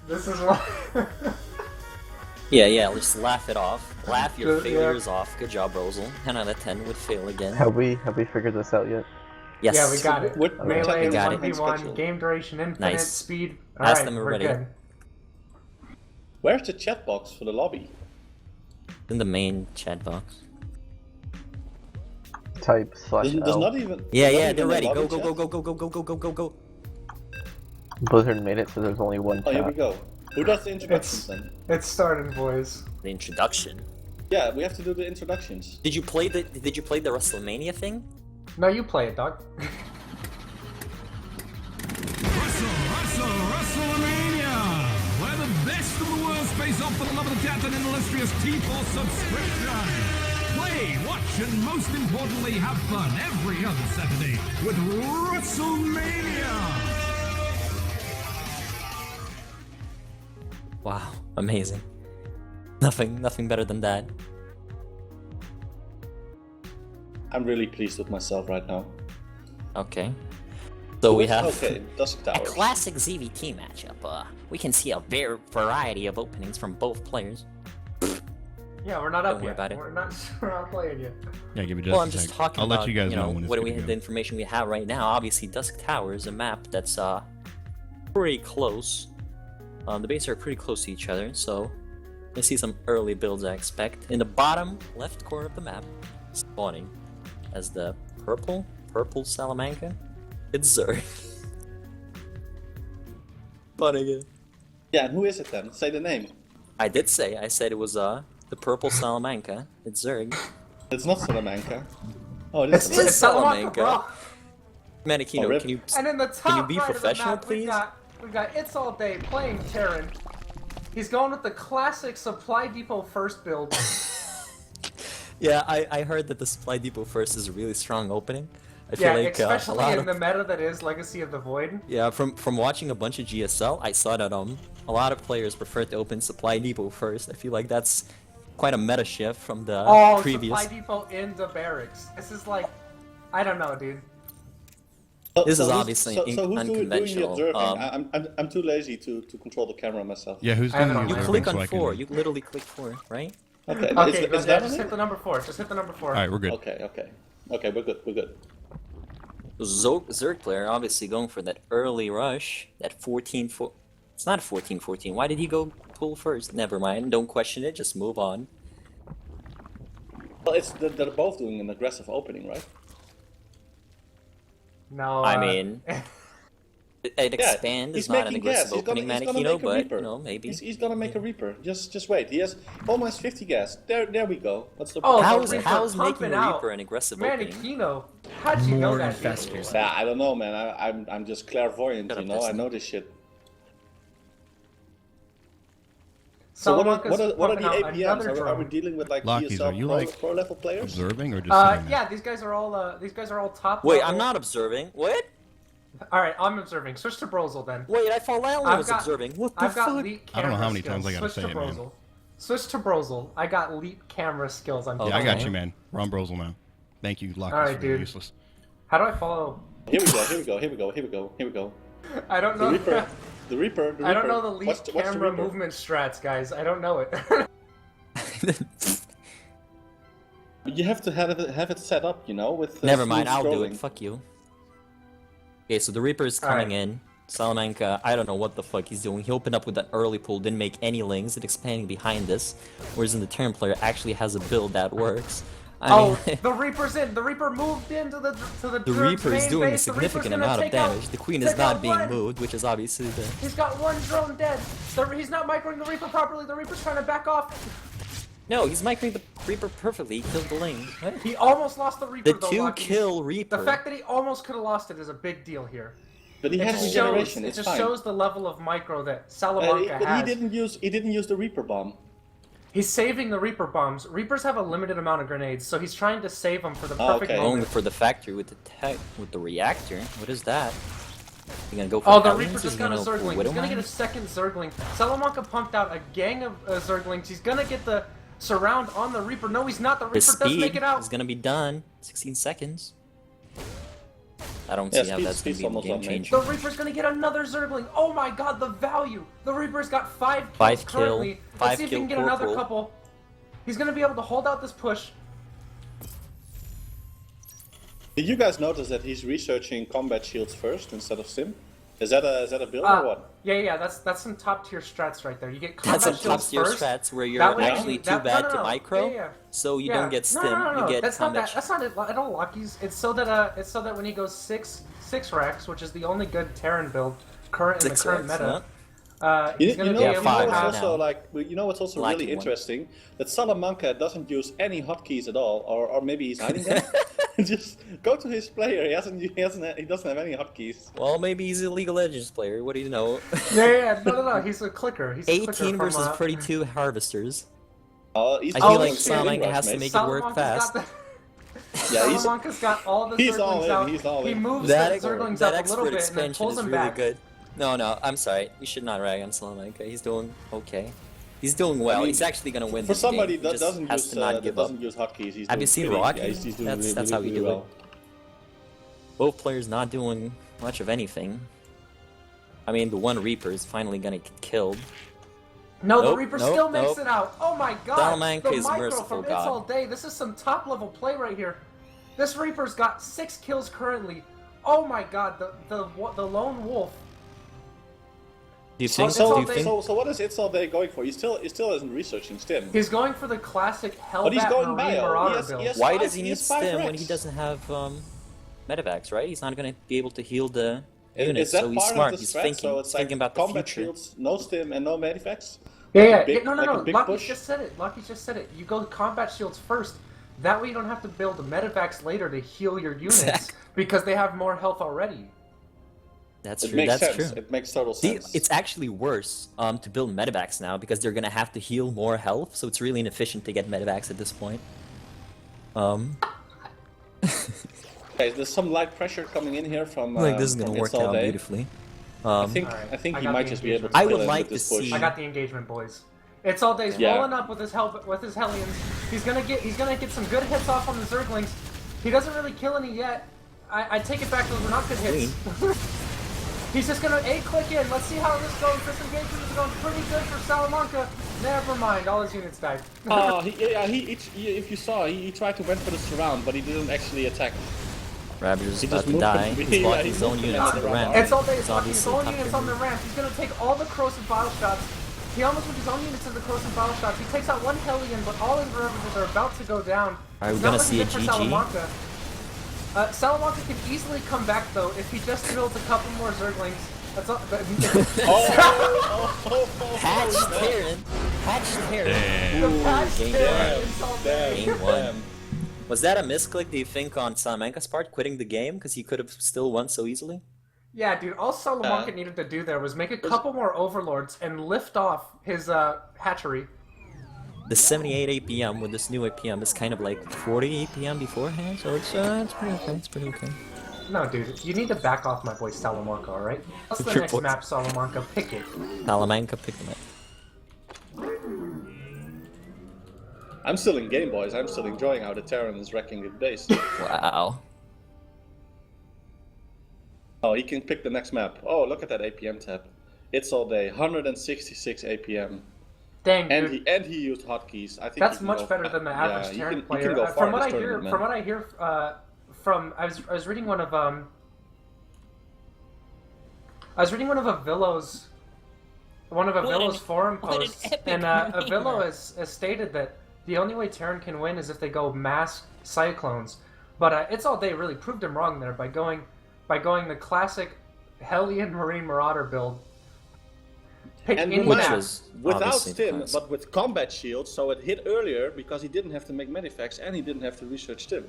This is why. Yeah, just laugh it off. Laugh your failures off. Good job, Brosal. 10 out of 10 would fail again. Have we figured this out yet? Yes. Yeah, we got it. Melee, got it. 1v1, game duration, infinite, Nice. speed. Ask Alright, them we're already. good. Where's the chat box for the lobby? In the main chat box. Type There's /L. not even. Yeah, not they're even a ready. Go, lobby go, chat? go, go, go, go, go, go, go, go. Blizzard made it, so there's only one Oh, here we chat. go. Who does the introductions then? It's starting, boys. The introduction. Yeah, we have to do the introductions. Did you play the Rustlemania thing? No, you play it, dog. Rustlemania! Where the best of the worst face off for the love of the chat and an illustrious T4 subscription! Play, watch, and most importantly, have fun every other Saturday with Rustlemania! Wow, amazing. Nothing better than that. I'm really pleased with myself right now. Okay. So we have Okay, Dusk a Towers. classic ZVT matchup. We can see a variety of openings from both players. Yeah, we're not up Don't worry yet. about it. We're not playing yet. Yeah, give me just Well, a I'm just sec. talking I'll about, let you guys know when it's what do good we to have, go. the information we have right now. Obviously, Dusk Tower is a map that's pretty close. The bases are pretty close to each other, so I see some early builds I expect. In the bottom left corner of the map, spawning as the purple Salamanca, it's Zerg. Spawning it. Yeah, and who is it then? Say the name. I said it was the purple Salamanca. It's Zerg. It's not Salamanca. Oh, it is It's Salamanca. Salamanca, Salamanca. bro. Mannekino, rip. can you And in the top be right professional, of the map, we got It's All Day playing Terran. He's going with the classic Supply Depot first build. Yeah, I heard that the Supply Depot first is a really strong opening. I Yeah, feel like a especially lot in of the meta that is Legacy of the Void. yeah from watching a bunch of GSL, I saw that a lot of players prefer to open Supply Depot first. I feel like that's quite a meta shift from the Oh, previous. Supply Depot in the barracks. This is like, I don't know, dude. This is who's- obviously who's doing the unconventional. observing? I'm too lazy to control the camera myself. Yeah, who's I have doing it the on You my click observing so on I can- 4. You literally click 4, right? Okay, Okay, is that just on hit it? the number 4. Just hit the number 4. Alright, we're good. Okay, we're good. Zerg player obviously going for that early rush, that 14-4. It's not 14-14. Why did he go pull first? Never mind. Don't question it. Just move on. Well, they're both doing an aggressive opening, right? No, I mean, it expand he's is not an making gas. aggressive opening, He's gonna Mannekino, make a but Reaper. you know maybe. He's gonna make a Reaper. Just wait. He has almost 50 gas. There we go. What's the Oh, problem? the Reaper How's making pumping a out. Reaper an aggressive opening? Mannekino, how'd you know that? dude? Nah, I don't know, man. I'm just clairvoyant, Shut you up, know. I Disney. know this shit. So what are the pumping out APMs? another Are we drone. dealing with like Laukys, are you, like, pro level players? Observing or just sitting there? Yeah, these guys are all top. Wait, level. I'm not observing. What? All right, I'm observing. Switch to Brosal then. Wait, I thought Lanolin I've was got- observing. What the I've got fuck? leap I don't know camera how many times I skills. gotta Switch say to it, man. Brosal. Switch to Brosal. I got leap camera skills. I'm Oh, Yeah, I got Okay. you, man. We're on Brosal now. Thank you, Laukys, Alright, for being dude. useless. How do I follow? Here we go. I don't The know. Reaper. The Reaper. I don't know the leap What's the camera Reaper? movement strats, guys. I don't know it. You have to have it set up, you know, with. Never mind, smooth I'll do scrolling. it. Fuck you. Okay, so the Reaper is coming in. Salamanca, I don't know what the fuck he's doing. He opened up with that early pull, didn't make any lings, and expanding behind this. Whereas in the Terran player actually has a build that works. I mean, the Reaper's in. The Reaper moved into the the Reaper is main doing a base. The Reaper's significant gonna amount of take out- damage. The Queen is take not out being one. moved, which is obviously the. He's got one drone dead. He's not microing the Reaper properly. The Reaper's trying to back off. No, he's microing the Reaper perfectly. He killed the Ling. What? He almost lost the Reaper. The though, 2-kill Laukys. Reaper. The fact that he almost could have lost it is a big deal here. But he It has just shows. regeneration. It It's just fine. shows the level of micro that Salamanca But has. he didn't use the Reaper bomb. He's saving the Reaper bombs. Reapers have a limited amount of grenades, so he's trying to save them for the perfect okay. Going moment. for the factory with the reactor. What is that? You gonna go for Oh, the Hellions? Reaper Is just he got a gonna go for Zergling. He's gonna Widowmine? get a second Zergling. Salamanca pumped out a gang of Zerglings. He's gonna get the surround on the Reaper. No, he's not. The Reaper His does speed make it out. is gonna be done. 16 seconds. I don't Yeah, see how speed's- that's going to speed's be a almost game on me. changer. The Reaper's gonna get another Zergling. Oh my god, the value! The Reaper's got 5 kills 5 kill, currently. 5 Let's see if he kill can get another corporal. couple. He's gonna be able to hold out this push. Did you guys notice that he's researching combat shields first instead of stim? Is that a build or what? Yeah, that's some top tier strats right there. You get That's combat some top shields tier first. strats where you're That way- actually too that- bad no, to no. micro, Yeah. so you Yeah. don't get stim, No. you get That's not combat that. That's not it at all, Laukys. It's so that when he goes six racks, which is the only good Terran build current in the 6 current racks, meta. You He's gonna know, be Yeah, able five to what's right have. now. also like, you know what's also Lucky really one. interesting? That Salamanca doesn't use any hotkeys at all, or maybe he's hiding them. Just go to his player. He doesn't have any hotkeys. Well, maybe he's a League of Legends player, what do you know? Yeah. No. He's a clicker. He's a clicker 18 from, versus 32 harvesters. He's I feel Oh, like shit. Salamanca has to make it work Salamanca's fast. got Yeah, he's Salamanca's got all the he's all Zerglings in, out. he's all He in. moves That, the Zerglings that up a little expert bit and then expansion pulls is them really back. good. No, I'm sorry. We should not rag on Salamanca. He's doing okay. He's doing well. I mean, he's actually gonna win for this somebody game. that He just doesn't has use to not give up. hotkeys. He's Have you doing seen really- Rocky? Yeah, he's doing That's really, how you really do well. it. Both players not doing much of anything. I mean, the one Reaper is finally gonna get killed. No, the Nope, Reaper nope, still makes nope. it out. Oh my god! Salamanca the is micro merciful from It's god. All Day. This is some top level play right here. This Reaper's got 6 kills currently. Oh my god, the lone wolf. Do you think? It's All Do you Day- think? So what is It's All Day going for? He still isn't researching stim. He's going for the classic But he's Hellbat going Marine bio. Marauder He has- build. he has- Why five- does he he need has 5 stim when racks. he doesn't have medevacs? Right? He's not gonna be able to heal the Is units. that So he's part smart. of the He's strat? thinking. So it's He's thinking about the combat future. shields, no stim and no medivacs? Yeah. big- No. like a big Lucky's push? just said it. Lucky's just said it. You go combat shields first. That way you don't have to build the medevacs later to heal your units Exactly. because they have more health already. That's It true. makes That's sense. true. It makes total See, sense. it's actually worse to build medevacs now because they're gonna have to heal more health, so it's really inefficient to get medevacs at this point. Okay, there's some light pressure coming in here from. Like this is from gonna work It's All out Day. beautifully. I think Alright, I think I he got might the just be able engagement. to I kill would him like with this to push. see- I got the engagement, boys. It's All Day's Yeah. rolling up with his Hellions. He's gonna get some good hits off on the Zerglings. He doesn't really kill any yet. I take it back; those were not good hits. He's just gonna click in. Let's see how this goes. This engagement is going pretty good for Salamanca. Never mind, all his units died. Oh, if you saw, he tried to went for the surround, but he didn't actually attack. Ravier's He about just to moved die. him. He's blocking Yeah, his he own moved him units out in the of the ramp. ramp. It's All Day He's is blocking his obviously own top units on the tier. ramp. He's gonna take all the corrosive bile shots. He almost with his own units in the corrosive bile shots. He takes out one Hellion, but all his Ravagers are about to go down. Are we It's gonna not see a looking good for GG? Salamanca. Salamanca can easily come back though if he just builds a couple more Zerglings. That's all. Hatch Terran. Hatch Terran. The patch game Terran, one. It's All Day. Game one. Was that a misclick, do you think, on Salamanca's part, quitting the game? Because he could have still won so easily? Yeah, dude. All Salamanca needed to do there was make a couple more Overlords and lift off his hatchery. The 78 APM with this new APM is kind of like 40 APM beforehand, so it's pretty okay. It's pretty okay. No, dude. You need to back off my boy Salamanca, alright? What's the Your next boy. map, Salamanca? Pick it. Salamanca picked him up. I'm still in game, boys. I'm still enjoying how the Terran is wrecking the base. Wow. Oh, he can pick the next map. Oh, look at that APM tab. It's All Day, 166 APM, Dang, and dude. he used hotkeys. I think That's he can much go better fa- than the average yeah, Terran he can player. go far From in what this I tournament, hear, man. I was reading one of a Villo's forum What an posts, epic and name. Avillo has stated that the only way Terran can win is if they go mass Cyclones. But It's All Day really proved him wrong there by going the classic Hellion Marine Marauder build. Pick And any Which map. was Without obviously the stim, classic. but with combat shield, so it hit earlier because he didn't have to make medivacs and he didn't have to research stim.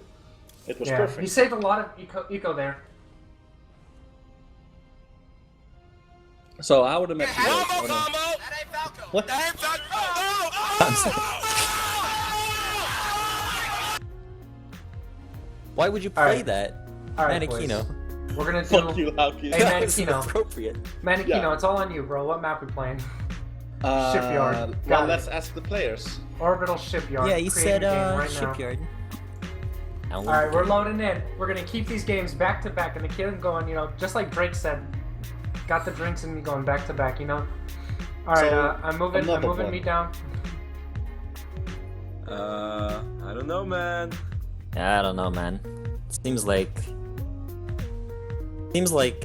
It was Yeah, perfect. he saved a lot of eco there. So how would the match go? Oh, no. What? I'm sorry. Why would you play Alright. that? Alright, Mannekino. boys. We're gonna do Fuck you, Laukys. Hey, That was Mannekino. inappropriate. Mannekino, Yeah. it's all on you, bro. What map we playing? Shipyard. Well, Got it. let's ask the players. Orbital Shipyard. Yeah, he Creating said a game right now. shipyard. Lanolin. Alright, we're loading in. We're gonna keep these games back to back and the kid going, you know, just like Drake said. Got the drinks and going back to back, you know? Alright, So, I'm moving me down. I don't know, man. Yeah, I don't know, man. Seems like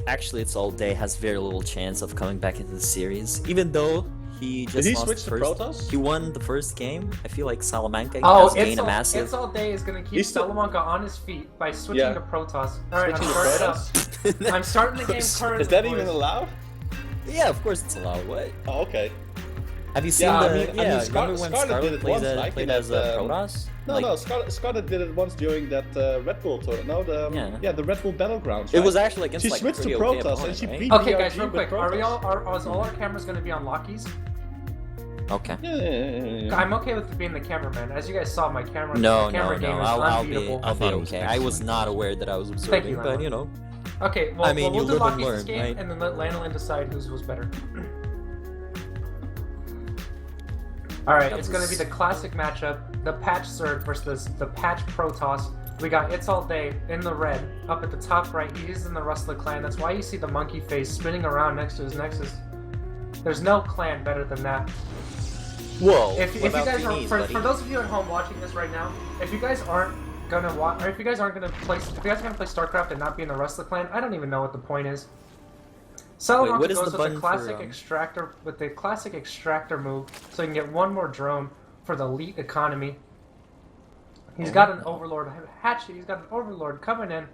actually It's All Day has very little chance of coming back into the series, even though he just Did he lost switch the to first. Protoss? He won the first game. I feel like Salamanca Oh, has gained a massive. It's All Day is gonna keep He's still- Salamanca on his feet by switching to Protoss. Alright, I'm Switching to starting up. Protoss? I'm starting the game currently. Is that boys. even allowed? Yeah, of course it's allowed. What? Oh, okay. Have you seen Yeah, the? I mean, remember Scarlet when did Scarlet it played, once, like, played in as that, Protoss? No, Like, no, Scarlet did it once during that Red Bull tournament. No, the Red Bull Battlegrounds. It right? was actually against She like switched to pretty okay Protoss and opponent, she right? beat Okay, guys, BRG real with quick. Are we Protoss. all all our cameras gonna be on Laukys? Okay. Yeah. I'm okay with being the cameraman. As you guys saw, my camera No, camera no, game no. is I'll be unbeatable. okay. I was not aware that I was observing, Lanolin. but you know. Okay, well, I mean, we'll you do live and Laukys this learn, game, right? and then let Lanolin decide whose was better. Alright, it's gonna be the classic matchup, the patch Zerg versus the patch Protoss. We got It's All Day in the red, up at the top right. He is in the Rustler clan. That's why you see the monkey face spinning around next to his Nexus. There's no clan better than that. Whoa. If you guys are, for those of you at home watching this right now, if you guys aren't gonna watch, or if you guys aren't gonna play, if you guys are gonna play Starcraft and not be in the Rustler clan, I don't even know what the point is. Salamanca what is goes the with the button classic for, extractor with the classic extractor move, so he can get one more drone for the elite economy. He's got an overlord hatchet. He's got an overlord coming in,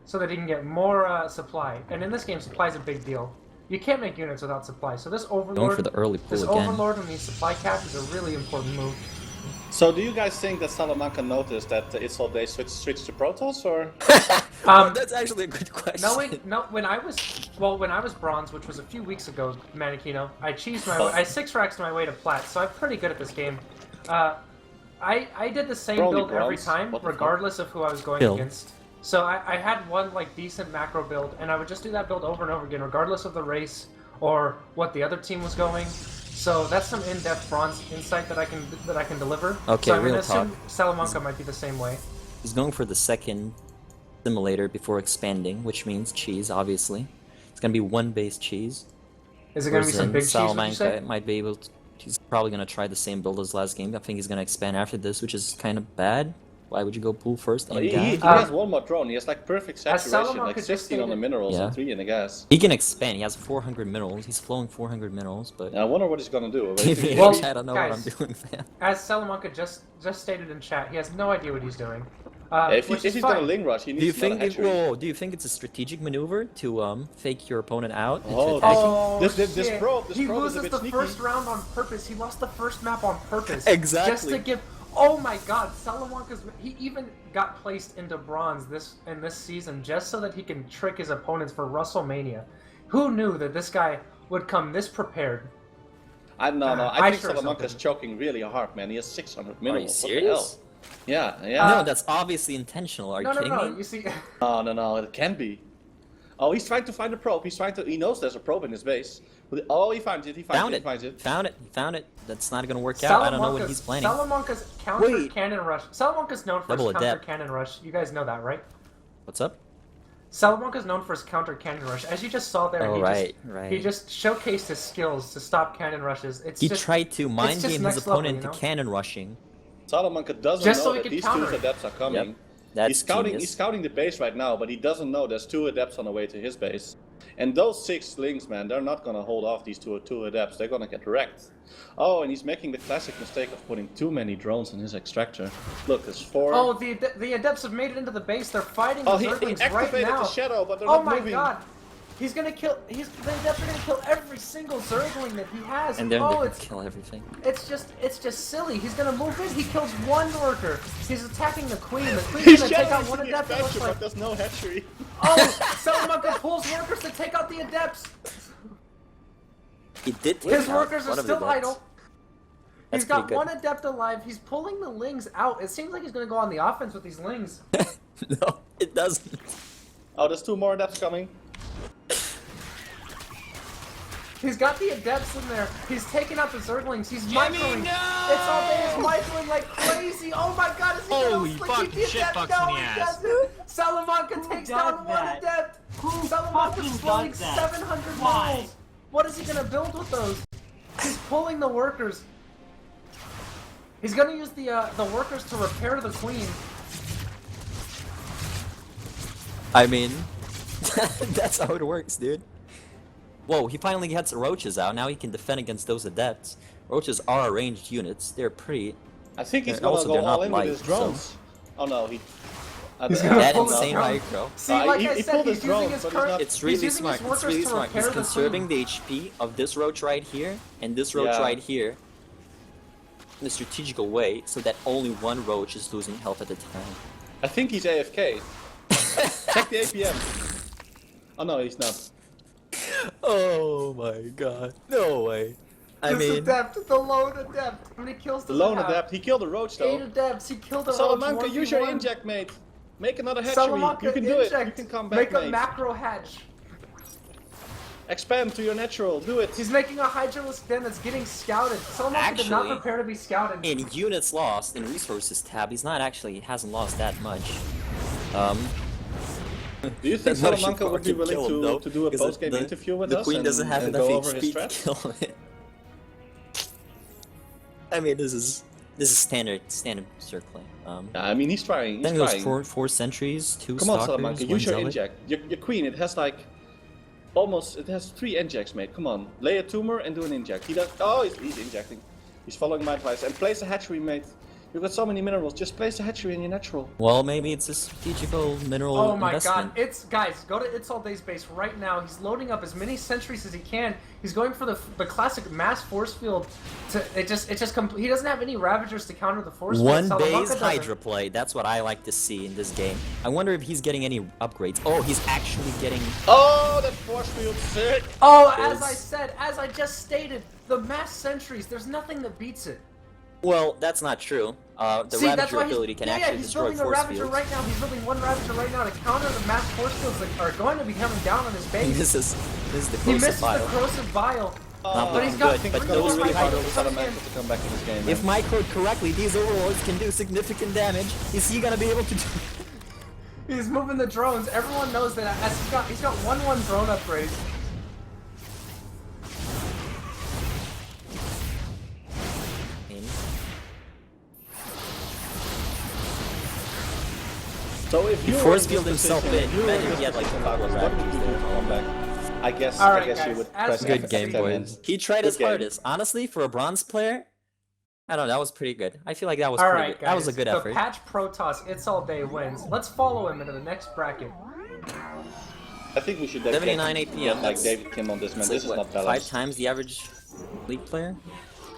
so that he can get more supply. And in this game, supply is a big deal. You can't make units without supply. So this overlord, Going for the early pull this again. overlord and these supply caps is a really important move. So, do you guys think that Salamanca noticed that It's All Day switched to Protoss, or? That's actually a good question. When I was bronze, which was a few weeks ago, Mannekino, I cheesed my way, I 6-raxed my way to plat, so I'm pretty good at this game. I did the same We're only build every bronze. time, What the regardless of who I was going Kill. against. So I had one like decent macro build, and I would just do that build over and over again, regardless of the race or what the other team was going. So that's some in-depth bronze insight that I can deliver. Okay, so I'm real gonna assume talk. Salamanca might be the same way. He's going for the second simulator before expanding, which means cheese, obviously. It's gonna be one base cheese. Is it gonna be Whereas some in big cheese? Would you Salamanca say? might be able to. He's probably gonna try the same build as last game. I think he's gonna expand after this, which is kind of bad. Why would you go pool first and He gas? has one more drone. He has like perfect saturation, Salamanca like just 16 on the stated- minerals Yeah. and 3 in the gas. He can expand. He has 400 minerals. He's flowing 400 minerals, but I wonder what he's gonna do. Well, I don't know what I'm guys, doing, fam. As Salamanca just stated in chat, he has no idea what he's doing. If Which is he's fine. gonna Ling Rush, he needs Do you another think? hatchery. Do you think it's a strategic maneuver to fake your opponent out into Oh, attacking? Oh, This shit. probe is He a loses bit the sneaky. first round on purpose. He lost the first map on purpose. Exactly. Just to give. Oh my God, Salamanca's. He even got placed into bronze in this season just so that he can trick his opponents for Rustlemania. Who knew that this guy would come this prepared? I don't know. I I think sure Salamanca's something. choking really hard, man. He has 600 minerals. What the serious? hell? Yeah. No, that's obviously intentional. Are you No, kidding me? You see, No, it can be. Oh, he's trying to find a probe. He knows there's a probe in his base. Oh, he finds it. He finds it. Found it. That's not gonna work out. I don't know what he's planning. Salamanca's counter Wait. cannon rush. Salamanca's known for Double his counter adept. cannon rush. You guys know that, right? What's up? Salamanca's known for his counter cannon rush. As you just saw there, Oh, he right. just showcased his skills to stop cannon rushes. He tried to mind just game his next level, opponent you know? into cannon rushing. Salamanca doesn't Just so know he that can these counter two it. adepts are coming. Yep. That's He's scouting. genius. He's scouting the base right now, but he doesn't know there's 2 adepts on the way to his base. And those 6 lings, man, they're not gonna hold off these two adepts. They're gonna get wrecked. Oh, and he's making the classic mistake of putting too many drones in his extractor. Look, there's 4. Oh, the adepts have made it into the base. They're fighting the Oh, he Zerglings right activated now. the shadow, but they're Oh not my moving. God! He's gonna kill. The adepts are gonna kill every single Zergling that he has. And then oh, they can it's kill everything. it's just silly. He's gonna move in. He kills one worker. He's attacking the queen. The queen's He's gonna take out shadowing one the adept. It looks expansion, like. but there's no hatchery. Oh, Salamanca pulls workers to take out the adepts. He did take His out workers are one of the still adepts. idle. That's He's got pretty one adept alive. He's pulling the lings out. It seems like he's gonna go on the offense with these lings. No, it doesn't. Oh, there's 2 more adepts coming. He's got the Adepts in there. He's taking out the Zerglings. He's microing. It's all day. He's microing like crazy. Oh my god, is he Holy gonna fucking the Adept? shitbox No, in the he ass. doesn't. Salamanca takes down one that? Adept. Who Salamanca's fucking flowing does that? 700 Why? miles. What is he gonna build with those? He's pulling the workers. He's gonna use the workers to repair the queen. I mean, that's how it works, dude. Whoa, he finally gets roaches out. Now he can defend against those adepts. Roaches are ranged units. They're pretty. I think he's And gonna also go they're all not in with light, his drones. so- Oh no, he. He's gonna That pull the insane drone. micro. See, like he I said, pulled he's his using drone, his but he's current. not- It's He's really using smart. his It's workers really to smart. repair He's the conserving queen. the HP of this roach right here and this roach Yeah. right here in a strategical way, so that only one roach is losing health at a time. I think he's AFK. Check the APM. Oh no, he's not. Oh my god! No way. I This mean, Adept, the lone Adept. How many kills The does lone he have? adept. He killed a roach 8 though. Adepts. He killed a roach. Salamanca, use your 1v1. inject, mate. Make another hatchery. Salamanca, You can do inject. it. You can come back, Make a mate. macro hatch. Expand to your natural. Do it. He's making a Hydralisk den that's getting scouted. Salamanca did not Actually, prepare to be scouted. in units lost in resources tab, he's not actually he hasn't lost that much. Do you think That's why I should Salamanca would be fucking willing kill him, though, to do a because post-game the- interview with the us? queen and, doesn't have and enough go over his HP to strat? kill it. I mean, this is standard circling. Yeah, I mean, he's trying. Then He's it was trying. four sentries, 2 Come on, stalkers, Salamanca, 1 use your zealot. inject. Your queen, it has like almost. It has 3 injects, mate. Come on, lay a tumor and do an inject. He does. Oh, he's injecting. He's following my advice. And place a hatchery, mate. You've got so many minerals. Just place a hatchery in your natural. Well, maybe it's a strategical mineral Oh my investment. god, guys, go to It's All Day's base right now. He's loading up as many sentries as he can. He's going for the classic mass force field. He doesn't have any Ravagers to counter the force One field. Salamanca base doesn't. Hydra play. That's what I like to see in this game. I wonder if he's getting any upgrades. Oh, he's actually getting. Oh, that force field sick. Oh, Is- as I just stated, the mass sentries, there's nothing that beats it. Well, that's not true. The See, that's Ravager why ability can yeah, actually he's destroy building a force Ravager fields. right now. He's building one Ravager right now to counter the mass force fields that are going to be coming down on his base. This is the He closest misses the file. corrosive vial. Not But he's looking got good, I think but it's going to those be really hard Hydra for Salamanca to come back in this game. If man. microed correctly, these overlords can do significant damage. Is he gonna be able to do? He's moving the drones. Everyone knows that as he's got 1-1 drone upgrades. So if He you force were in fielded this himself position, in. if you were Imagine in he had, this like, position, a couple Douglas, what would you do Ravagers to come back? I guess All right, you guys, would as press we Good can game, see- boys. He tried Good his game. hardest. Honestly, for a bronze player, I don't know. That was pretty good. I feel like that was All pretty right, good. guys. That was a good the effort. patch Protoss It's All Day wins. Let's follow him into the next bracket. I think we should 79 get APM, like that's- David Kim on this man. It's This like, is what, not 5 balanced. times the average league player.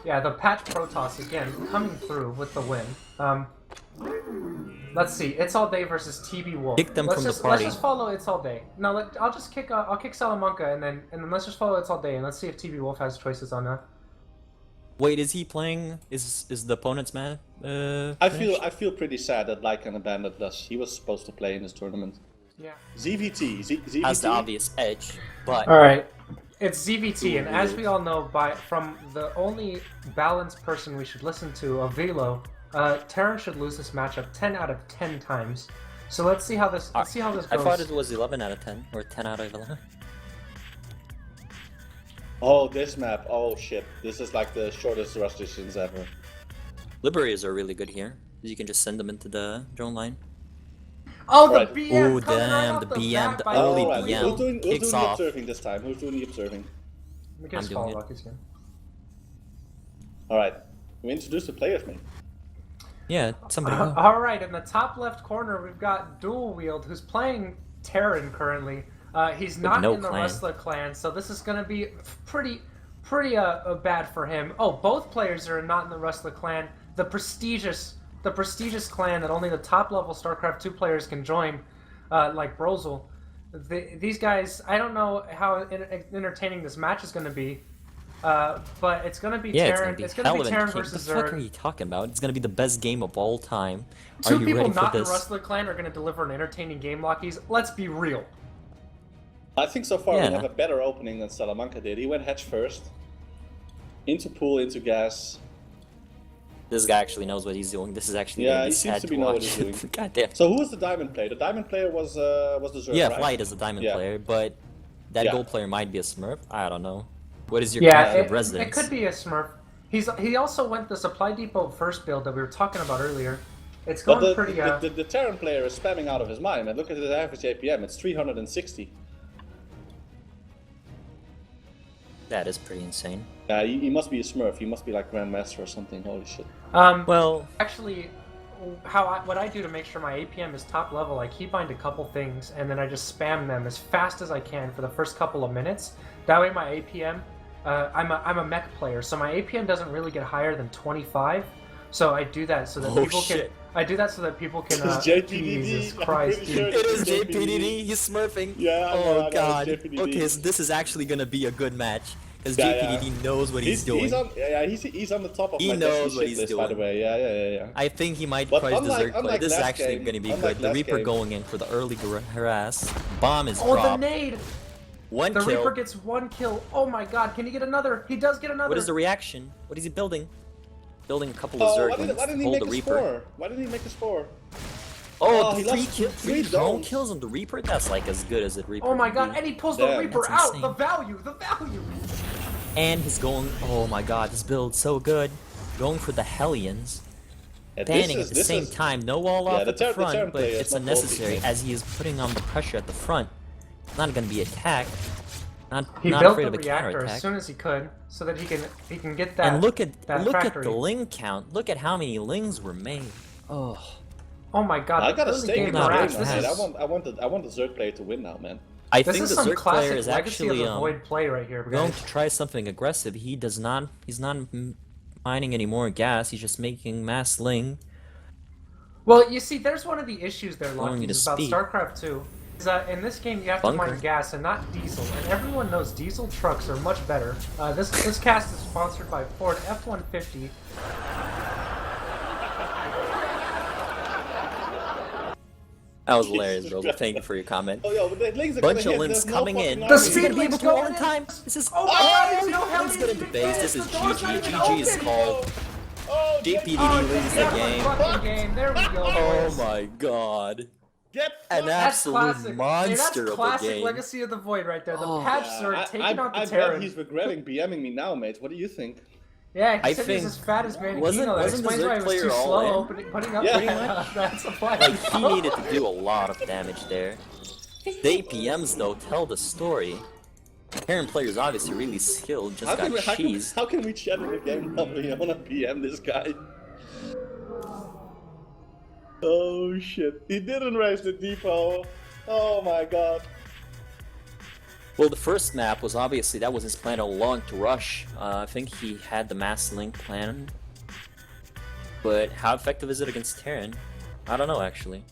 Yeah, the patch Protoss again coming through with the win. Let's see. It's All Day versus TB Wolf. Kick them let's from the just, party. Let's just follow It's All Day. No, I'll just kick. I'll kick Salamanca and then let's just follow It's All Day and let's see if TB Wolf has choices on that. Wait, is he playing? Is the opponent's man? I feel pretty sad that Lycan abandoned us. He was supposed to play in this tournament. Yeah. ZVT. ZVT. has the obvious edge, but All right. It's ZVT, and as we all know, from the only balanced person we should listen to, Avilo, Terran should lose this matchup 10 out of 10 times. So let's see how this. Let's see how this I goes. thought it was 11 out of 10 or 10 out of 11. Oh, this map. Oh shit. This is like the shortest rush distance ever. Liberators are really good here. You can just send them into the drone line. Oh, the Right. BM! Oh, coming right damn, off the bat BM, the by early Laukys. Alright, BM. who's doing kicks the off. observing this time? Who's doing the observing? Let me just I'm follow doing Laukys again. Alright. We introduce the players, mate. Yeah, somebody. go. All right, in the top left corner, we've got Dual Wield, who's playing Terran currently. He's not no in the clan. Rustler clan, so this is going to be pretty bad for him. Oh, both players are not in the Rustler clan. The prestigious clan that only the top level StarCraft 2 players can join, like Brosal. These guys, I don't know how entertaining this match is going to be. But it's gonna be Yeah, Terran. it's gonna be Terran What the versus fuck are Zerg. you talking about? It's gonna be the best game of all time. Are Two you people ready for not in this? Rustler Clan are gonna deliver an entertaining game, Laukys. Let's be real. I think so far Yeah. we have a better opening than Salamanca did. He went hedge first. Into pool, into gas. This guy actually knows what he's doing. This is actually Yeah, gonna be he seems sad to to be know what watch. he's doing. God damn. So who was the diamond player? The diamond player was the Zerg, Yeah, right? Flight is a diamond Yeah. player, but that Yeah. gold player might be a Smurf. I don't know. What is your Yeah, confident it residence? could be a Smurf. He also went the supply depot first build that we were talking about earlier. It's But going pretty. the Terran player is spamming out of his mind, man. Look at his average APM, it's 360. That is pretty insane. He must be a Smurf, he must be like Grandmaster or something, holy shit. Well, Actually, what I do to make sure my APM is top level, I keybind a couple things and then I just spam them as fast as I can for the first couple of minutes. That way my APM, I'm a mech player, so my APM doesn't really get higher than 25. So I do that so that people shit. can. I do that so that people can. It's JPDD, Jesus I'm Christ, pretty dude. sure it is JPDD. JPDD. He's smurfing. Yeah, I know, oh it's god. JPDD. Okay, so this is actually gonna be a good match because Yeah, JPDD knows what he's doing. He's on the top of He my knows Destiny what shit he's list, doing. by the way. Yeah. I think he might But price the unlike- Zerg play. unlike This is last actually game- gonna be unlike good. The last Reaper game- going in for the early harass. Bomb is Oh, the dropped. nade! One The kill. Reaper gets one kill. Oh my god, can he get another? He does get another. What is the reaction? What is he building? Building a couple Oh, of why Zerglings didn't to he hold make the a Reaper. spore? Why didn't he make a spore? Oh, Oh, he three, lost kill, three three drone zones. kills on the Reaper? That's like as good as it Reaper Oh my can god, be. and he pulls the Damn, Reaper that's out! insane. The value! The value! And he's going, oh my god, this build's so good. Going for the Hellions. Yeah, Banning at the same time, no wall off the at the Terran front, but player is it's not unnecessary faulty. as he is putting on the pressure at the front. Not going to be attacked. He Not built afraid the of a reactor as counterattack. soon as he could, so that he can get that. And look at that factory. the ling count. Look at how many lings were made. Oh, Oh my god! I the got a early stake game in not this Mirage, game, bad. this man. is I want the Zerg player to win now, man. I this think is the some Zerg classic player is legacy actually of the void play right here, going guys. to try something aggressive. He's not mining any more gas. He's just making mass ling. Well, you see, there's one of the issues there, Going Laukys, into about speed. StarCraft 2. Is that in this game you have to Bunker. mine gas and not diesel, and everyone knows diesel trucks are much better. This cast is sponsored by Ford F-150. That was hilarious, bro. Thank you for your comment. Oh, yo, but the links are Bunch gonna of hit. links There's no coming fucking in. army. The Is he gonna be able speed to go links on going time? This is Oh my god, there's no no Hellions Hellions gonna debase. This is the door's not GG. even GG is open. called. Oh, JPDD Oh, loses the never game. fucking game. There we go. Oh boys. my god. Get An fucked. That's absolute classic. Hey, monster that's of a classic game. Legacy of the Void right there. The Oh. patch are taking out the I bet Terran. he's regretting BMing me now, mate. What do you think? Yeah, he I said he's think- as fat as Mannekino. Wasn't That the explains Zerg why he was player too all slow in? putting up Yeah. that supply. Like, he needed to do a lot of damage there. The APMs, though, tell the story. Terran player's obviously really skilled, just got cheesed. How can we chat in the game normally? I wanna PM this guy. Oh shit. He didn't raise the depot. Oh my god. Well, the first map was obviously, that was his plan all along, to rush. I think he had the mass link plan. But how effective is it against Terran? I don't know, actually.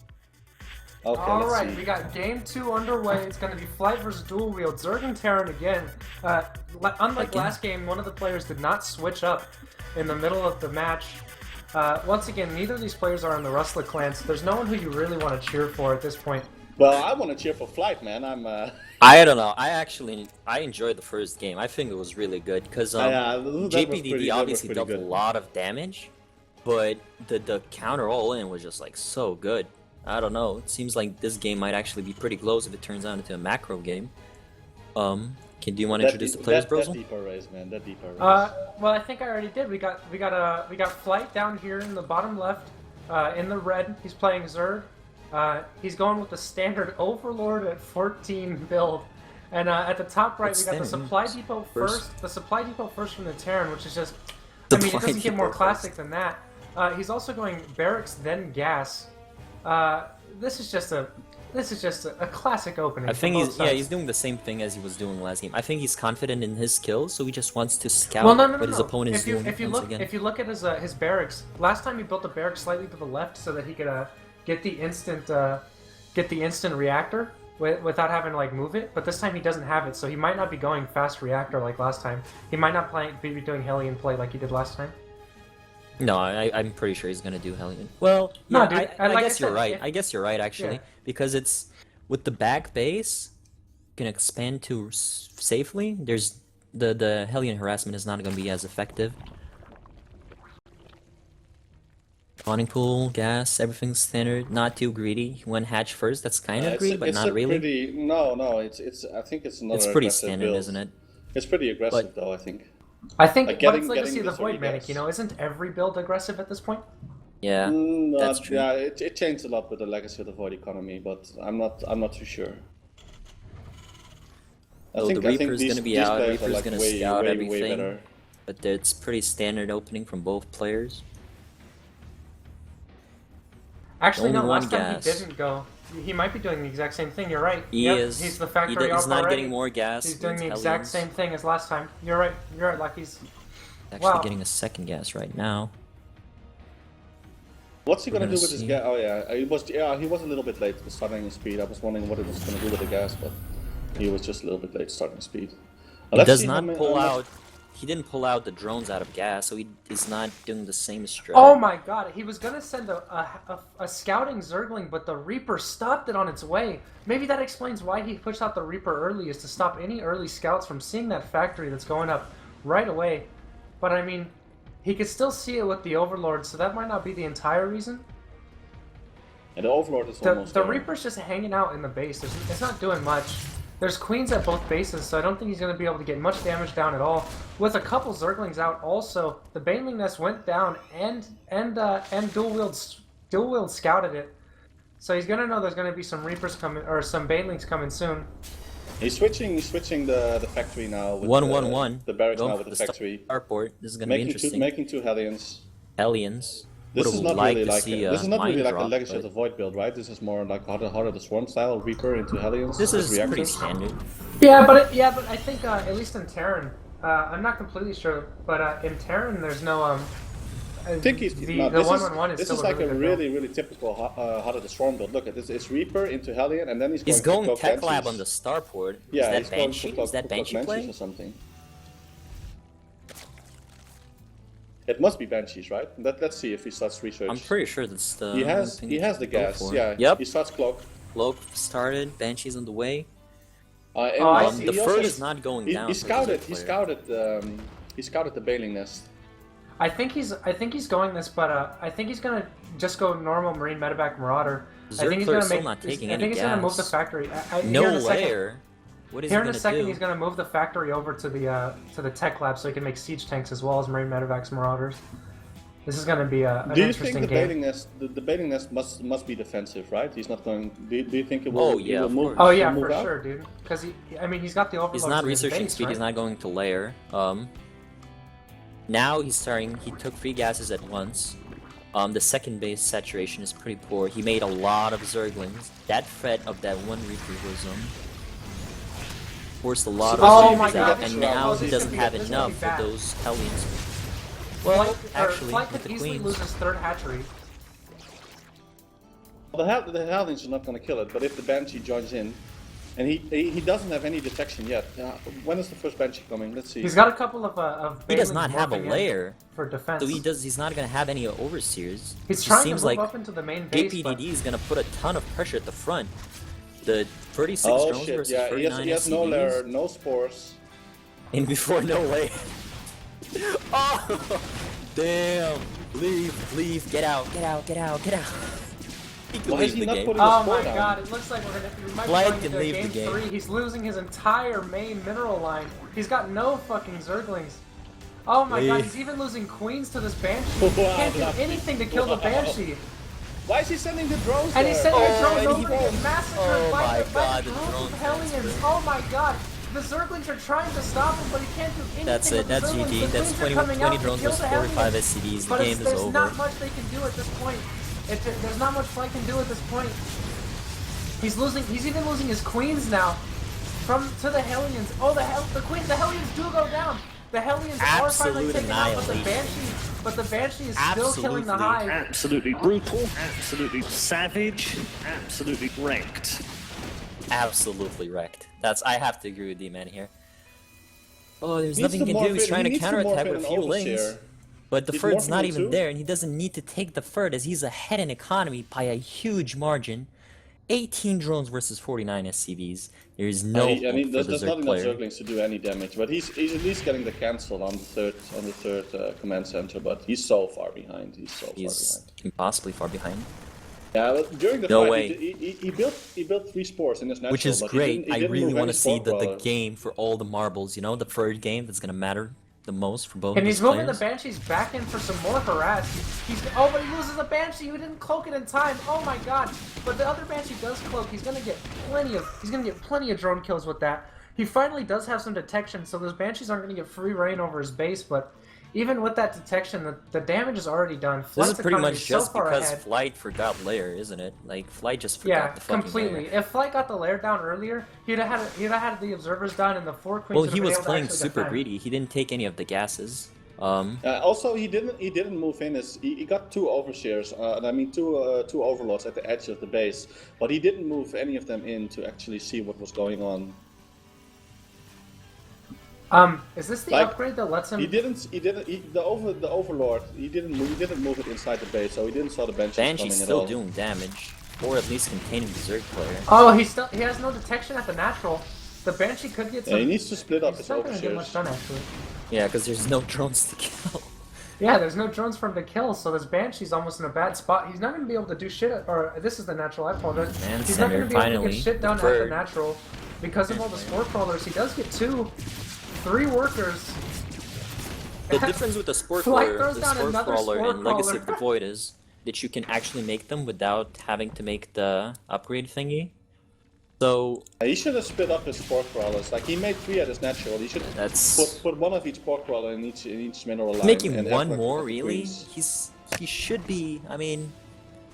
Okay, let's Alright, see. we got game 2 underway. It's going to be Flight versus Dual Wield. Zerg and Terran again. Unlike Again. last game, one of the players did not switch up in the middle of the match. Once again, neither of these players are in the Rustler clan, so there's no one who you really want to cheer for at this point. Well, I want to cheer for Flight, man. I don't know. I enjoyed the first game. I think it was really good because that was JPDD pretty obviously dealt good. a lot of damage, but the counter all in was just like so good. I don't know. It seems like this game might actually be pretty close if it turns out into a macro game. Do you want to introduce the players, That Brosal? deeper race, man. That deeper race. Well, I think I already did. We got Flight down here in the bottom left, in the red. He's playing Zerg. He's going with the standard Overlord at 14 build, and at the top right What's we got the standard? supply depot First? first. The supply depot first from the Terran, which is just, I mean, it Supply doesn't get more depot classic than that. He's also going barracks then gas. This is just a classic opening. I think from he's both sides. he's doing the same thing as he was doing last game. I think he's confident in his skills, so he just wants to scout Well, no. what his opponent is doing If you once look, again. if you look at his barracks, last time he built the barracks slightly to the left so that he could get the instant reactor without having to like move it. But this time he doesn't have it, so he might not be going fast reactor like last time. He might not be doing Hellion play like he did last time. No, I'm pretty sure he's gonna do Hellion. Well, No, yeah, dude, I like I guess you're said, right. if- I guess you're right actually, Yeah. because it's with the back base. can expand to safely, there's the Hellion harassment is not going to be as effective. Spawning pool, gas, everything's standard. Not too greedy. One hatch first. That's kind of greedy, but not really. No. It's. I think it's another. It's pretty aggressive standard, build. isn't it? It's pretty aggressive, though. I think. I think, Like but it's getting Legacy of the this Void, early gas. Mannekino. Isn't every build aggressive at this point? Yeah, that's true. Yeah, it changed a lot with the Legacy of the Void economy, but I'm not too sure. The Reaper's gonna be out. Reaper's gonna scout everything, better. but it's pretty standard opening from both players. Actually, no. Only Last one time gas. he didn't go. He might be doing the exact same thing. You're right. He Yep, is. He's the factory He's up not already. getting more gas. He's doing the with exact Hellions. same thing as last time. You're right. You're right, Laukys. Actually Wow. getting a second gas right now. What's he gonna We're do gonna with his see. gas? Oh yeah, he was a little bit late starting his speed. I was wondering what it was gonna do with the gas, but he was just a little bit late starting speed. He Let's does see not how pull much- out. He didn't pull out the drones out of gas, so he is not doing the same strat. Oh my god, he was gonna send a scouting Zergling, but the Reaper stopped it on its way. Maybe that explains why he pushed out the Reaper early, is to stop any early scouts from seeing that factory that's going up right away. But I mean, he could still see it with the Overlord, so that might not be the entire reason. And the Overlord is The almost there. Reaper's just hanging out in the base. It's not doing much. There's queens at both bases, so I don't think he's going to be able to get much damage down at all. With a couple Zerglings out, also the Baneling Nest went down, and dual wield scouted it. So he's going to know there's going to be some Reapers coming, or some Banelings coming soon. He's switching the factory now. With 1-1-1. The barracks Going now for with the factory. Starport. This is gonna be interesting. Making two Hellions. Hellions. This Would is have not liked really to like see this is not mine really like drop, a Legacy but of the Void build, right? This is more like harder the Swarm style Reaper into Hellions. This with is pretty reactors. standard. Yeah, but I think at least in Terran, I'm not completely sure, but in Terran there's no I think he's the not. 1-1-1 is This still is like a good really build. typical harder the Swarm build. Look at this. It's Reaper into Hellion, and then he's He's going going to Tech Cloak Lab Banshees. on the Starport. Yeah, Is he's that going Banshee? for Is that Cloak Banshee Banshees play? or something. It must be Banshees, right? Let's see if he starts research. I'm pretty sure that's the. He has thing the to go gas. for. Yeah. Yep. He starts Cloak. Cloak started. Banshee's on the way. And I The see. he Ferd also- is not going down. He for scouted. Berserk He player. scouted the Baneling Nest. I think he's going this, but I think he's gonna just go normal Marine Medevac Marauder. I think he's Zergler's gonna still make. not taking I any think he's gonna move the gas. factory. No here in a second- layer. What is Here he in a gonna second, do? he's gonna move the factory over to the tech lab so he can make siege tanks as well as Marine Medevacs Marauders. This is gonna be an Do you interesting think the game. Baneling Nest, the Baneling Nest must be defensive, right? He's not going. Do you think it will? Oh, he yeah, will of move, course. Oh yeah, move for out? sure, dude. Because he's got the overload. He's not to his researching base, speed. right? He's not going to layer. Now he's starting. He took 3 gases at once. The second base saturation is pretty poor. He made a lot of Zerglings. That threat of that one Reaper was forced a lot of Oh Zerglings my God, out, this and is- now this he is doesn't gonna be- have this is gonna be enough for bad. those Hellions. Well, actually, Flight with could the easily queens. lose his third hatchery. Well, the Hellions are not going to kill it, but if the Banshee joins in, and he doesn't have any detection yet. When is the first Banshee coming? Let's see. He's got a couple of. He does Banelings not have a morphing in layer, for defense. so he's not gonna have any overseers. He's It trying seems to move like up into the main base, but JPDD is gonna put a ton of pressure at the front. The 36 Oh drones shit! versus Yeah, 39 he has no SCVs, lair, no spores. and before no way. Oh, damn! Leave! Get out! He can Why is leave he the not game. putting oh the my spore down? god, it looks like we might be Flight going can into leave game the game. 3. He's losing his entire main mineral line. He's got no fucking Zerglings. Oh my god, Leave. he's even losing queens to this Banshee. He can't do anything to kill the Banshee. Why is he sending the drones And there? he's sending the drones and over he to get won't. massacred Oh by my the God, the group of drone Hellions. Oh my god. The Zerglings are trying to stop him, but he can't do anything. That's with it. the That's Zerglings. GG. The That's queens are 20 coming out to drones kill versus the 45 Hellions. SCVs. The But game is there's over. not much they can do at this point. There's not much Flight can do at this point. He's even losing his queens now. To the Hellions. Oh, the Hellions do go down. The Hellions are finally Absolute taken out, annihilation. but the Banshee is still killing the Absolutely. hive. Absolutely brutal, absolutely savage, absolutely wrecked. Absolutely wrecked. I have to agree with D-Man here. Oh, there's He nothing he needs can to do. He's morph trying in- to he needs to morph counterattack in with a an few overseer. lings. But the He's Ferd's morphing not in even too? there, and he doesn't need to take the Ferd as he's ahead in economy by a huge margin. 18 drones versus 49 SCVs. There is no And hope for there's the not Zerg enough player. Zerglings to do any damage, but he's at least getting the cancel on the third command center. But he's so far behind. He's so far He's behind. impossibly far behind. Yeah, but during the No fight, way. he built 3 spores in his natural, Which is but great. He I didn't really move want any to see spore the crawlers. game for all the marbles. You know, the third game that's gonna matter the most for both And of he's these moving the players. Banshees back in for some more harass. Oh, but he loses the Banshee. Who didn't cloak it in time? Oh my God! But the other Banshee does cloak. He's gonna get plenty of drone kills with that. He finally does have some detection, so those Banshees aren't gonna get free reign over his base. But even with that detection, the damage is already done. This Flight's is pretty economy much so just far because ahead. Flight forgot lair, isn't it? Like Flight just forgot Yeah, the fucking completely. lair. If Flight got the lair down earlier, he'd have had the observers down and the 4 queens. Well, would have he been was able to playing actually super defend. greedy. He didn't take any of the gases. Also, he didn't move in. He got 2 overseers, two overlords at the edge of the base, but he didn't move any of them in to actually see what was going on. Is this the Like, upgrade that lets him? The overlord. He didn't move it inside the base, so he didn't saw the Banshees Banshee's coming at still all. doing damage, or at least containing the Zerg player. Oh, he has no detection at the natural. The Banshee could get some. Yeah, he needs to split up his He's not gonna get much overseers. done actually. Yeah, because there's no drones to kill. Yeah, there's no drones for him to kill, so this Banshee's almost in a bad spot. He's not gonna be able to do shit. Or this is the natural. I apologize. Man, He's not gonna Center, be able to finally. get shit done at Third. the natural because of all the spore crawlers. He does get 3 workers. The difference with the Spore Flight Crawler, throws the down Spore another Crawler Spore and Legacy Crawler. of the Void is that you can actually make them without having to make the upgrade thingy. So He should have split up his spore crawlers. Like he made 3 at his natural. He should that's put 1 of each spore crawler in each mineral line. making and one have, like, more the really. queens. He should be. I mean,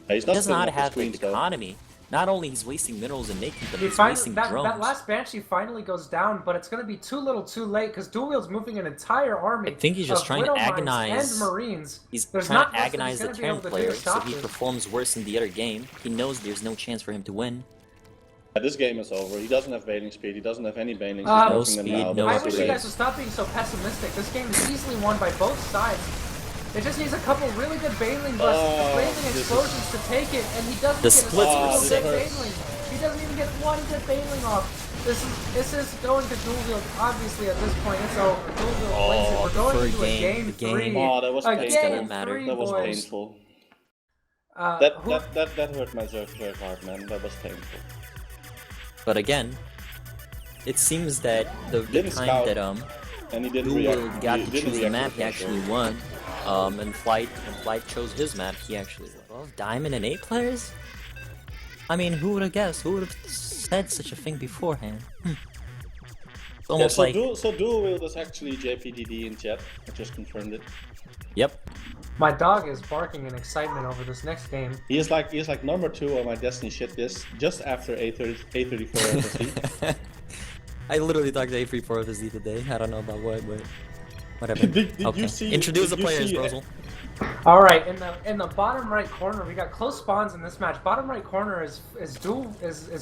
Yeah, he's he not does splitting not up his have the queens, though. economy. Not only he's wasting minerals and making them, He he's finally, wasting that drones. last Banshee finally goes down, but it's going to be too little too late because Dual Wield's moving an entire army. I think he's just of trying to Widow Mines agonize- and Marines. He's There's trying not to much that agonize he's the gonna be able turn to do player to so stop he this. performs worse in the other game. He knows there's no chance for him to win. Yeah, this game is over. He doesn't have bailing speed. He doesn't have any bailings. No He's moving them speed, now, no but I it's wish too you late. guys would stop being so pessimistic. This game is easily won by both sides. It just needs a couple really good bailing explosions to take it, and he doesn't The get a splits single were good sick. bailing. He doesn't even get 1 good bailing off. This is going to Dual Wield. Obviously, at this point, it's over. Dual Wield wins it. We're the going third into a game, game the game. 3. Oh, that was a painful. game Doesn't matter. 3, That was boys. painful. Who- That hurt my Zerg heart, man. That was painful. But again, it seems that the Didn't time scout. that And he didn't Dual react. got he to didn't choose the react map, to he the actually pressure. won. And Flight chose his map, he actually won. Well, Diamond and 8 players? I mean, who would have guessed? Who would have said such a thing beforehand? It's Yeah, almost like, Dual Wield is actually JPDD in chat. I just confirmed it. yep. My dog is barking in excitement over this next game. He is like number 2 on my Destiny shit list, just after A34 FSC. I literally talked to A34 of his today. I don't know about what, but whatever. Did you Okay. see- Introduce the did you players, see- Brosal. All right, in the bottom right corner, we got close spawns in this match. Bottom right corner is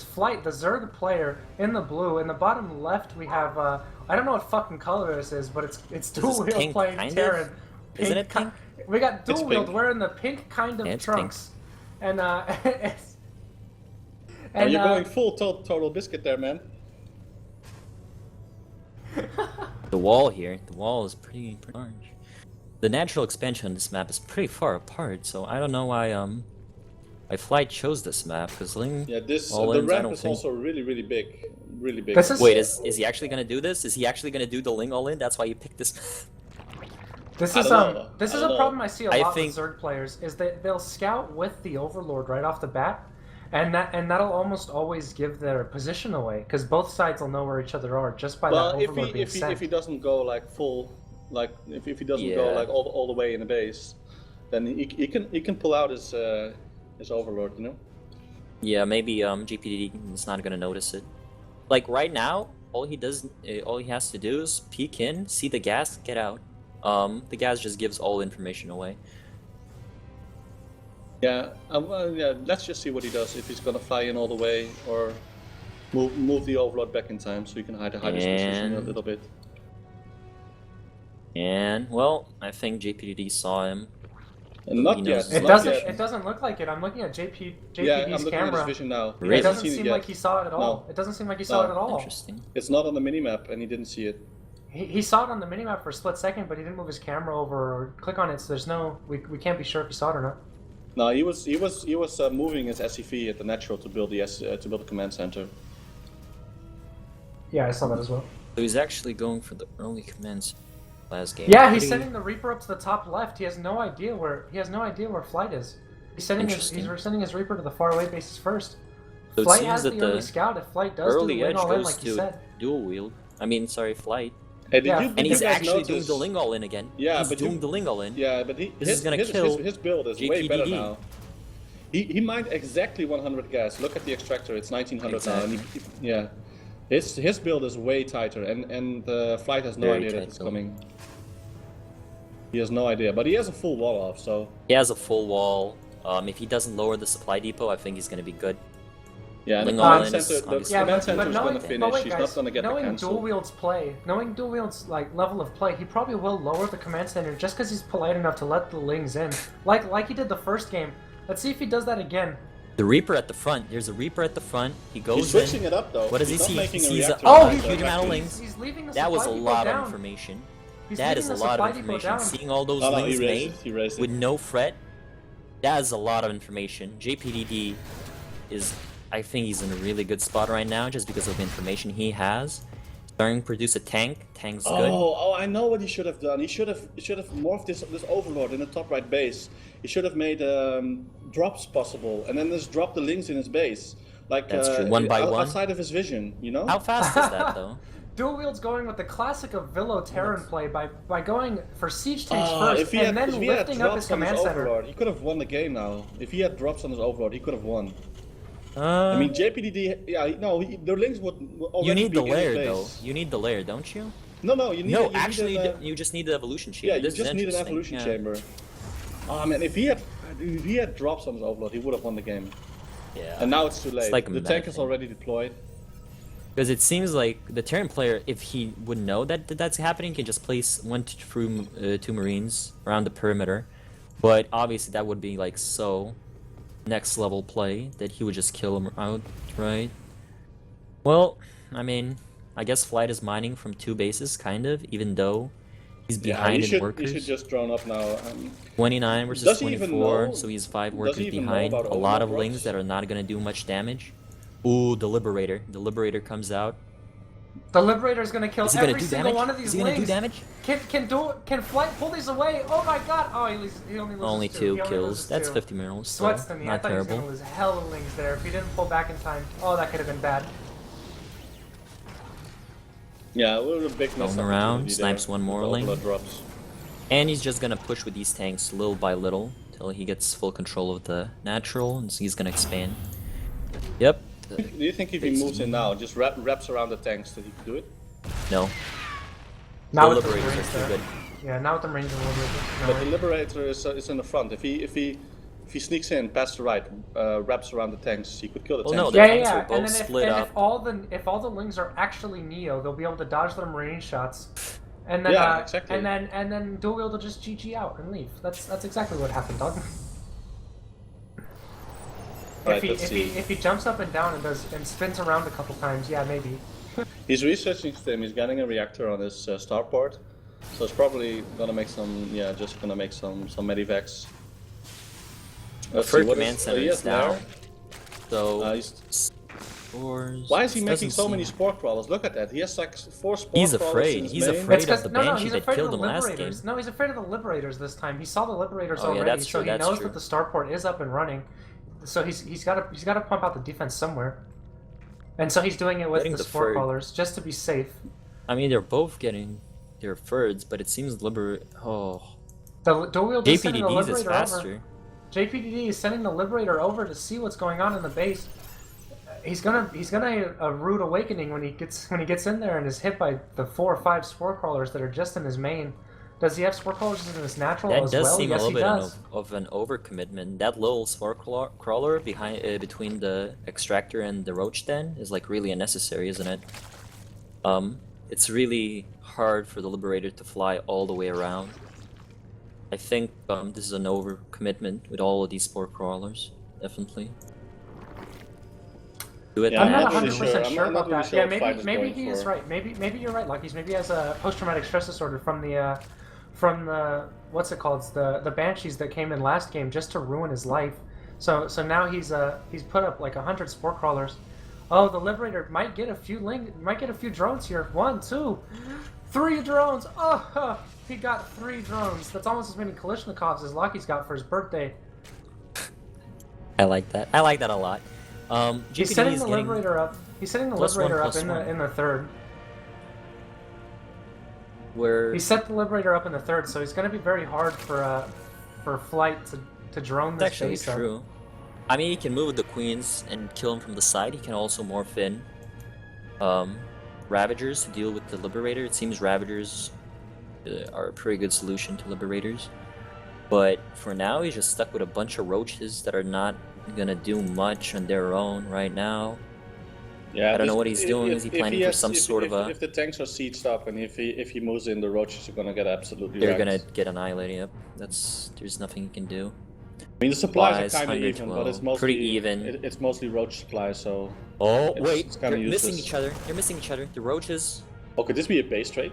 Flight, the Zerg player, in the blue. In the bottom left, we have I don't know what fucking color this is, but it's Dual this Wield pink, playing kind of? Terran. Isn't it pink? We got Dual It's Wield pink. wearing the pink kind of Yeah, it's trunks, and Oh, you're going full total biscuit there, man. The wall here, the wall is pretty large. The natural expansion on this map is pretty far apart, so I don't know why Flight chose this map, because Ling Yeah, the all-ins, I ramp don't is think... also really big, really big. This is- Wait, is he actually gonna do this? Is he actually gonna do the Ling all-in? That's why you picked this This I is don't know. this I is don't a know. problem I see a I lot think- with Zerg players is that they'll scout with the Overlord right off the bat, and that'll almost always give their position away because both sides will know where each other are just by Well, that Overlord being sent. if he doesn't go like full, like if he doesn't go Yeah. like all the way in the base, then he can pull out his Overlord, you know. Yeah, maybe GPD is not gonna notice it. Like right now, all he has to do is peek in, see the gas, get out. The gas just gives all information away. Yeah, yeah. Let's just see what he does. If he's gonna fly in all the way, or move the Overlord back in time so he can hide his position a And- little bit. And well, I think JPD saw him. Not He yet. knows It not doesn't. yet. It doesn't look like it. I'm looking at JPD's Yeah, I'm looking at his camera. vision now. Really? It He hasn't doesn't seen seem it like yet. he saw it at all. No. It doesn't seem like he saw it at all. Interesting. It's not on the minimap, and he didn't see it. He saw it on the minimap for a split second, but he didn't move his camera over or click on it. So there's no. We can't be sure if he saw it or not. No, he was moving his SCV at the natural to build the command center. Yeah, I saw that as well. So he's actually going for the early commands last game. Yeah, he's Pretty- sending the Reaper up to the top left. He has no idea where Flight is. He's sending his Reaper to the faraway bases first. So it Flight seems has that the early the scout. If Flight does do early the edge win all in, goes like you to said. dual wield. I mean, sorry, flight. Hey, did Yeah. you, And did And he's you guys actually doing notice? the Ling all in again. Yeah, he's but doing you- the Ling all in. Yeah, but This is gonna kill his build is way better JPDD. now. He mined exactly 100 gas. Look at the extractor; it's 1900 now. And yeah, his build is way tighter, and Flight has no Very idea that tight it's build. coming. He has no idea, but he has a full wall off, so He has a full wall. If he doesn't lower the supply depot, I think he's gonna be good. yeah. And the Ling command all in is center, the obviously- Yeah, command but center is knowing, gonna finish. but wait, He's guys, not gonna get the knowing cancel. dual wield's play, knowing dual wield's like level of play, he probably will lower the command center just because he's polite enough to let the Lings in, like he did the first game. Let's see if he does that again. The Reaper at the front. There's a Reaper at the front. He goes He's switching in. it up though. What does he He's not see? making He a sees reactor Oh, right he's there. huge amount of Lings. He's leaving the That was a supply depot lot down. of information. He's That leaving is a the lot supply of depot information. down. Seeing all those Oh, no, Lings he raised made it. He raised it. with no fret, that is a lot of information. JPDD is, I think he's in a really good spot right now just because of the information he has. Starting to produce a tank. Tank's good. Oh, I know what he should have done. He should have morphed this overlord in the top right base. He should have made drops possible, and then just drop the Lings in his base, like That's true, one by one. outside of his vision. You know? How fast is that though? Dual wield's going with the classic of Villo Terran play by going for siege tanks If first he and had, then if he had lifting up his drops on his command center. overlord, he could have won the game now. If he had drops on his overlord, he could have won. I I mean, JPDD, yeah, no, the Lings would already you need be the in his layer base. though. You need the layer, don't you? No, you need. No, you actually, need you just need the evolution chamber. yeah, you This is just need an interesting, evolution yeah. chamber. Oh man, if he had drops on his overlord, he would have won the game. Yeah. And now it's too late. like a The meta tank is thing. already deployed. Because it seems like the Terran player, if he would know that that's happening, can just place two Marines around the perimeter. But obviously that would be like so next level play that he would just kill him outright. Well, I mean, I guess Flight is mining from two bases, kind of, even though he's behind in he workers. should just drone up now. 29 versus Does he even 24, know- so he's 5 does workers he even know behind. about A lot of overlord Lings drops? that are not gonna do much damage. Ooh, the Liberator. The Liberator comes out. The Liberator's gonna kill Is he gonna every do single damage? one of these Is he gonna do Lings. damage? Can Flight pull these away? Oh my god! Oh, he only loses Only 2. two He only kills. loses That's 2. 50 minerals. So Sweats to me. I not thought he was terrible. gonna lose hell of Lings there. If he didn't pull back in time, oh, that could have been bad. Yeah, we're a big mess. Going around, opportunity snipes there. one more Overlord Ling. drops. And he's just gonna push with these tanks little by little till he gets full control of the natural, and so he's gonna expand. Yep. Do you think if he moves in now, just wraps around the tanks, that he could do it? No. Now The with the Liberators Marines are too there. good. Yeah, now with the Marines a little bit. But the Liberator is in the front. If he sneaks in past the right, wraps around the tanks, he could kill the Well, tanks. no, the Yeah, tanks yeah, are both and then split up. if all the Lings are actually Neo, they'll be able to dodge their Marine shots, and then Yeah, exactly. and then Dual Wield will just GG out and leave. That's exactly what happened, dog. Right, let's see. If he jumps up and down and spins around a couple times, yeah, maybe. He's researching Stim. He's getting a reactor on his starport, so it's probably gonna make some. Yeah, just gonna make some medivacs. Let's Third see, what command is- center he is has down. Lair. So He's- spores. Why is he This making doesn't so many seem- spore crawlers? Look at that. He has like 4 spore He's crawlers afraid. in his He's main. afraid It's 'cause- of the no, Banshee he's that afraid killed of him the last Liberators. game. No, he's afraid of the Liberators this time. He saw the Liberators Oh, yeah, already, that's so true, he that's knows true. that the starport is up and running. So he's got to pump out the defense somewhere, and so he's doing it with Getting the the spore Ferd. crawlers just to be safe. I mean, they're both getting their Ferds, but it seems Oh. The Dual Wield is sending the JPDD's is Liberator over. faster. JPDD is sending the Liberator over to see what's going on in the base. He's gonna a rude awakening when he gets in there and is hit by the 4 or 5 spore crawlers that are just in his main. Does he have spore crawlers in his natural That as does well? seem Yes, a he little bit does. of an overcommitment. That little spore crawler behind between the extractor and the roach den is like really unnecessary, isn't it? It's really hard for the Liberator to fly all the way around. I think this is an overcommitment with all of these spore crawlers. Definitely. Do it. Yeah, I'm I'm not not really 100% sure. sure I'm not about really that. sure Yeah, what Fight is maybe going he is for. right. Maybe you're right, Laukys. Maybe he has a post-traumatic stress disorder from the what's it called? It's the banshees that came in last game just to ruin his life. So now he's put up like 100 spore crawlers. Oh, the Liberator might get a few drones here. 1, 2, 3 drones. Oh, he got 3 drones. That's almost as many Kalashnikovs as Laukys got for his birthday. I like that. I like that a lot. He's GPD setting is the getting Liberator up. He's setting the +1, Liberator up +1. in the third. where He set the Liberator up in the third, so he's going to be very hard for Flight to drone it's this actually base up. true. I mean, he can move with the queens and kill him from the side. He can also morph in Ravagers to deal with the Liberator. It seems Ravagers are a pretty good solution to Liberators. But for now, he's just stuck with a bunch of roaches that are not gonna do much on their own right now. Yeah, I don't know what he's doing. Is he planning for some sort of a... If the tanks are sieged up and if he moves in, the roaches are gonna get absolutely They're wrecked. gonna get annihilated, yep. There's nothing he can do. I mean, the supplies Supplies, are kind of even, but it's 112. mostly Pretty even. It's mostly roach supplies, so. Oh, It's- wait, it's they're kinda missing useless. each other. They're missing each other. The roaches... Oh, could this be a base trade?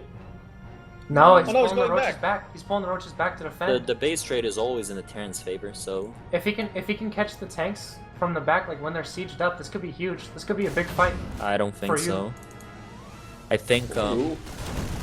No, he's Oh, no, he's pulling the going roaches back. He's pulling the roaches back to The, defend. the base trade is always in the Terran's favor, so... If he can catch the tanks from the back, like when they're sieged up, this could be huge. This could be a big fight. I don't think For you. so. I think, Ooh.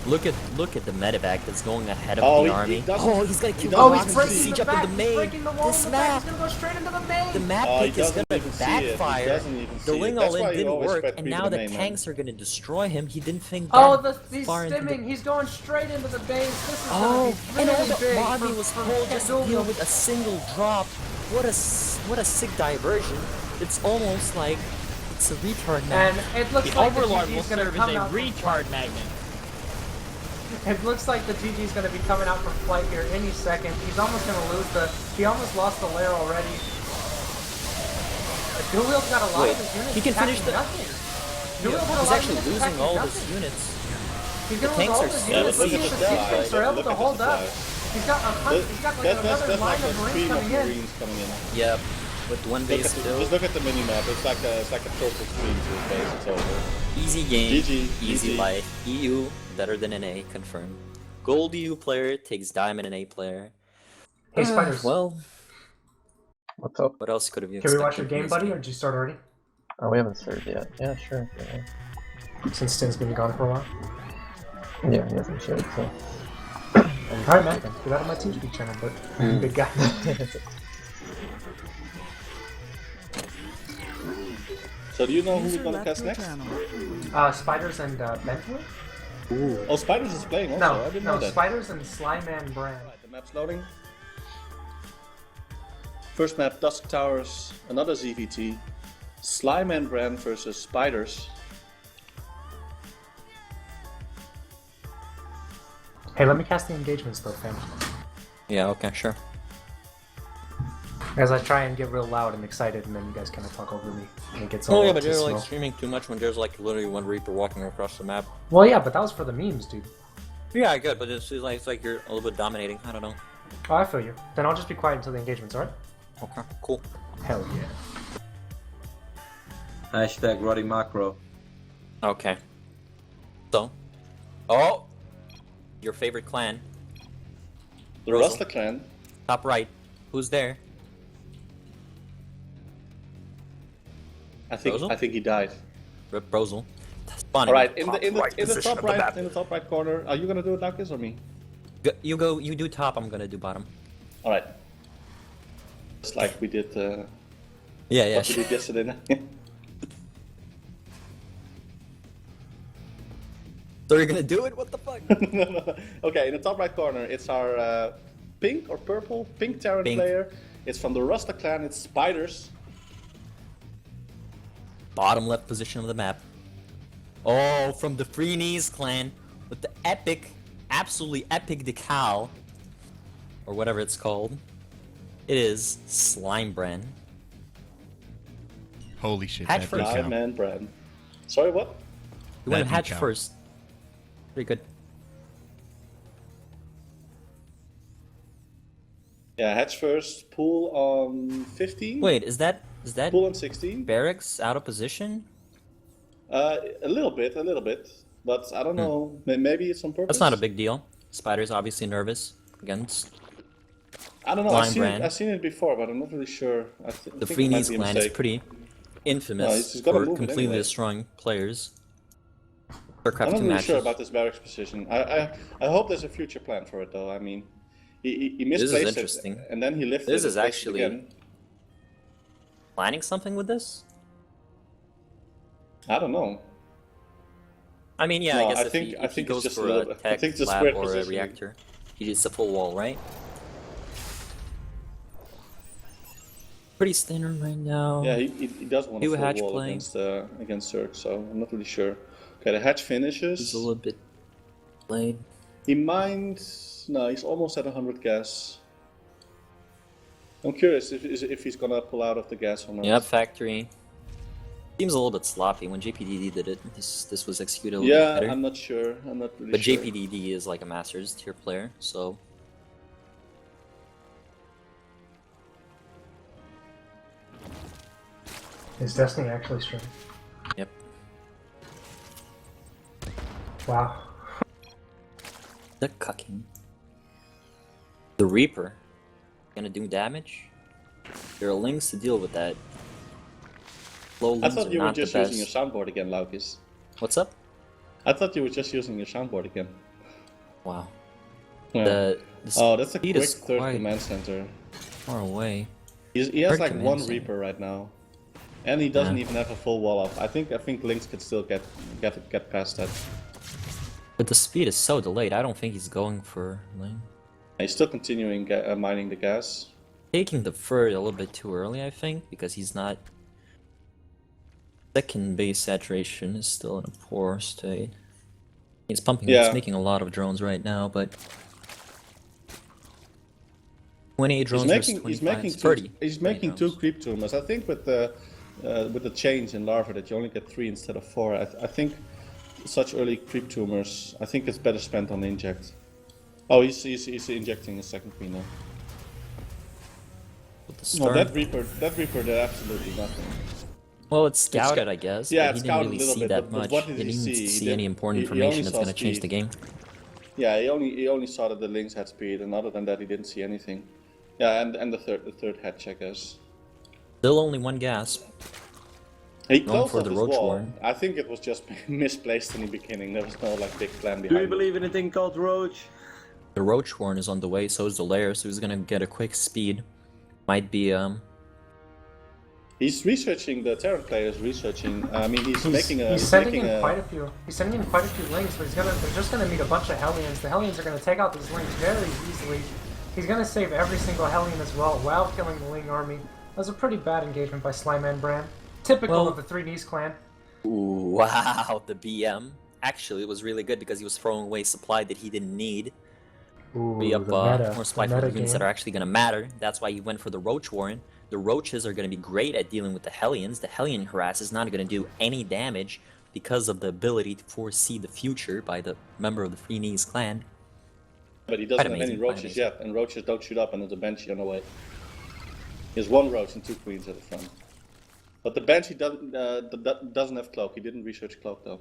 look at the medevac that's going ahead of Oh, the he army. doesn't- Oh, he's gonna he kill doesn't Oh, even he's see. breaking siege the up in back. the He's main. breaking the wall This in the back. map. He's gonna go straight into the main. The map Oh, he pick is doesn't gonna even see it. He backfire. doesn't even The see it. Ling That's All why In you didn't always work, spread and creep now to the main, man. tanks are gonna destroy him. He didn't think Oh, that he's far into stimming. the... He's going straight into the base. This is Oh, gonna be and all really the big Bobby for- was for pulled just to Duviel. deal with a single drop. What a sick diversion. It's almost like it's a retard map. And it looks The like the Overlord will GG's gonna serve as come a out. retard magnet. It looks like the GG's gonna be coming out for Flight here any second. He's almost gonna lose the. He almost lost the lair already. Duviel's got a lot Wait, of his units. he can finish attacking the- nothing. Duviel had a He's lot of actually units losing attacking all nothing. his units. He's The gonna lose tanks all are his still units. Look at sieged. the siege tanks are able Look to at the hold up. supplies. He's got he's got like another That's line like a of Marines stream of coming in. Marines coming in. Yep, with one Look base at the, still. just look at the mini map. It's like a purple stream to his base. It's over. Easy game, GG, easy GG. life. EU better than an A, confirmed. Gold EU player takes diamond and A player. Hey, Spiders. Well, What's up? what else could have you Can we expected watch your from game, this buddy, game? or did you start already? Oh, we haven't started yet. Yeah, sure. Yeah, Since Stin's been gone for a while. yeah, he hasn't shared, so. Alright, man. Get out of my TeamSpeak channel, but big guy. So do you know who we're gonna cast next? Spiders and Bentley? Oh, Spiders is playing also. I didn't know No, that. Spiders and Slyman Brand. Right, the map's loading. First map, Dusk Towers, another ZVT. Slyman Brand versus Spiders. Hey, let me cast the engagements though, fam. Yeah, okay, sure. As I try and get real loud and excited, and then you guys kind of talk over me, and it gets a Oh little yeah, but too you're slow. like streaming too much when there's like literally one Reaper walking across the map. Well, yeah, but that was for the memes, dude. Yeah, I get, but it's like you're a little bit dominating. I don't know. Oh, I feel you. Then I'll just be quiet until the engagements, alright? Okay, cool. Hell yeah. Hashtag Roddy Macro. Okay. So, oh, your favorite clan, The Brosal. Rustler clan. top right. Who's there? I think Brosal? I think he died. Brosal. Spawning. All right, in the position top of the right map. in the top right corner. Are you gonna do it, Laukys, or me? You go. You do top. I'm gonna do bottom. All right. Just like we did. Yeah, What we did yesterday. So you're gonna do it? What the fuck? No. Okay, in the top right corner, it's our pink or purple pink Terran Pink. player. It's from the Rustler clan. It's Spiders. Bottom left position of the map. Oh, from the Free Knees clan with the epic, absolutely epic decal, or whatever it's called. It is Slimebrand. Holy shit. Hatch that first. do Live count. man brand. Sorry, what? You went That do hatch count. first. Pretty good. Yeah, hatch first, pool on 15. Wait, is that Pool on 16. barracks out of position? A little bit, but I don't know. Maybe it's on purpose. That's not a big deal. Spider's obviously nervous against I don't know. Blind Brand. I've seen it before, but I'm not really sure. the Free Knees clan. Is pretty infamous he's gonna for move it completely anyway. destroying players. I'm Starcraft not 2 really matches. sure about this barracks position. I hope there's a future plan for it, though. I mean, he misplaced interesting. it, and then he lifted This it. is placed it actually- again. Planning something with this? I don't know. I mean, yeah, No, I guess I if think- he, I if he think it's goes just a for little a bit- I tech think it's a lab square or a position. reactor, he gets a full wall, right? Pretty standard right now. Yeah, he does want Two a full hatch wall playing. against Zerg, so I'm not really sure. Okay, the hatch finishes. He's a little bit delayed. He mined. No, he's almost at 100 gas. I'm curious if he's gonna pull out of the gas or not. Yep, factory. Seems a little bit sloppy. When JPDD did it, this was executed a little bit Yeah, better. I'm not sure. I'm not really But sure. JPDD is like a Masters tier player, so... Is Destiny actually streaming? Yep. Wow. The cucking. The Reaper. Gonna do damage? There are links to deal with that. Low I links thought are you were not the just using your best. soundboard again, Laukys. What's up? I thought you were just using your soundboard again. Wow. Yeah. The Oh, that's a speed quick is third quite command center. far away. He has Third like command one center. Reaper right now, and he doesn't Yeah. even have a full wall up. I think Lynx could still get past that. But the speed is so delayed, I don't think he's going for lane. He's still continuing mining the gas. Taking the third a little bit too early, I think, because he's not... Second base saturation is still in a poor state. He's pumping, Yeah. he's making a lot of drones right now, but... 28 drones versus 25, it's 30. He's 30 making two drones. creep tumors. I think with the change in larva that you only get 3 instead of 4. I think such early creep tumors. I think it's better spent on inject. Oh, he's injecting a second queen now. With the No, start. that Reaper did absolutely nothing. Well, it's scouted, I guess. Yeah, but it's he didn't scouted really a little see bit, that but much. what did He he didn't see? see He any did- important he information only that's saw going to change speed. the game. Yeah, he only saw that the Lynx had speed, and other than that, he didn't see anything. Yeah, and the third hatch, I guess. Still only one gas. He Going closed for off the his Roach wall. Warren. I think it was just misplaced in the beginning. There was no like big plan Do behind you it. believe in a thing called Roach? The Roach Horn is on the way, so is the Lair, so he's gonna get a quick speed. Might be, He's researching the Terran players. Researching. I mean, he's sending in quite a few. He's sending in quite a few links, but they're just gonna meet a bunch of Hellions. The Hellions are gonna take out these links very easily. He's gonna save every single Hellion as well while killing the Ling army. That was a pretty bad engagement by Slimeman Brand. Typical Well- of the Three Knees clan. ooh, wow, the BM. Actually, it was really good because he was throwing away supply that he didn't need. Ooh, Be up more supply for meta units that game. are actually gonna matter. That's why he went for the Roach Warren. The Roaches are gonna be great at dealing with the Hellions. The Hellion harass is not gonna do any damage because of the ability to foresee the future by the member of the Free Knees clan. But he doesn't Quite have any amazing, quite roaches amazing. yet, and roaches don't shoot up, and there's a banshee on the way. He has 1 roach and 2 queens at the front. But the banshee doesn't have cloak. He didn't research cloak though.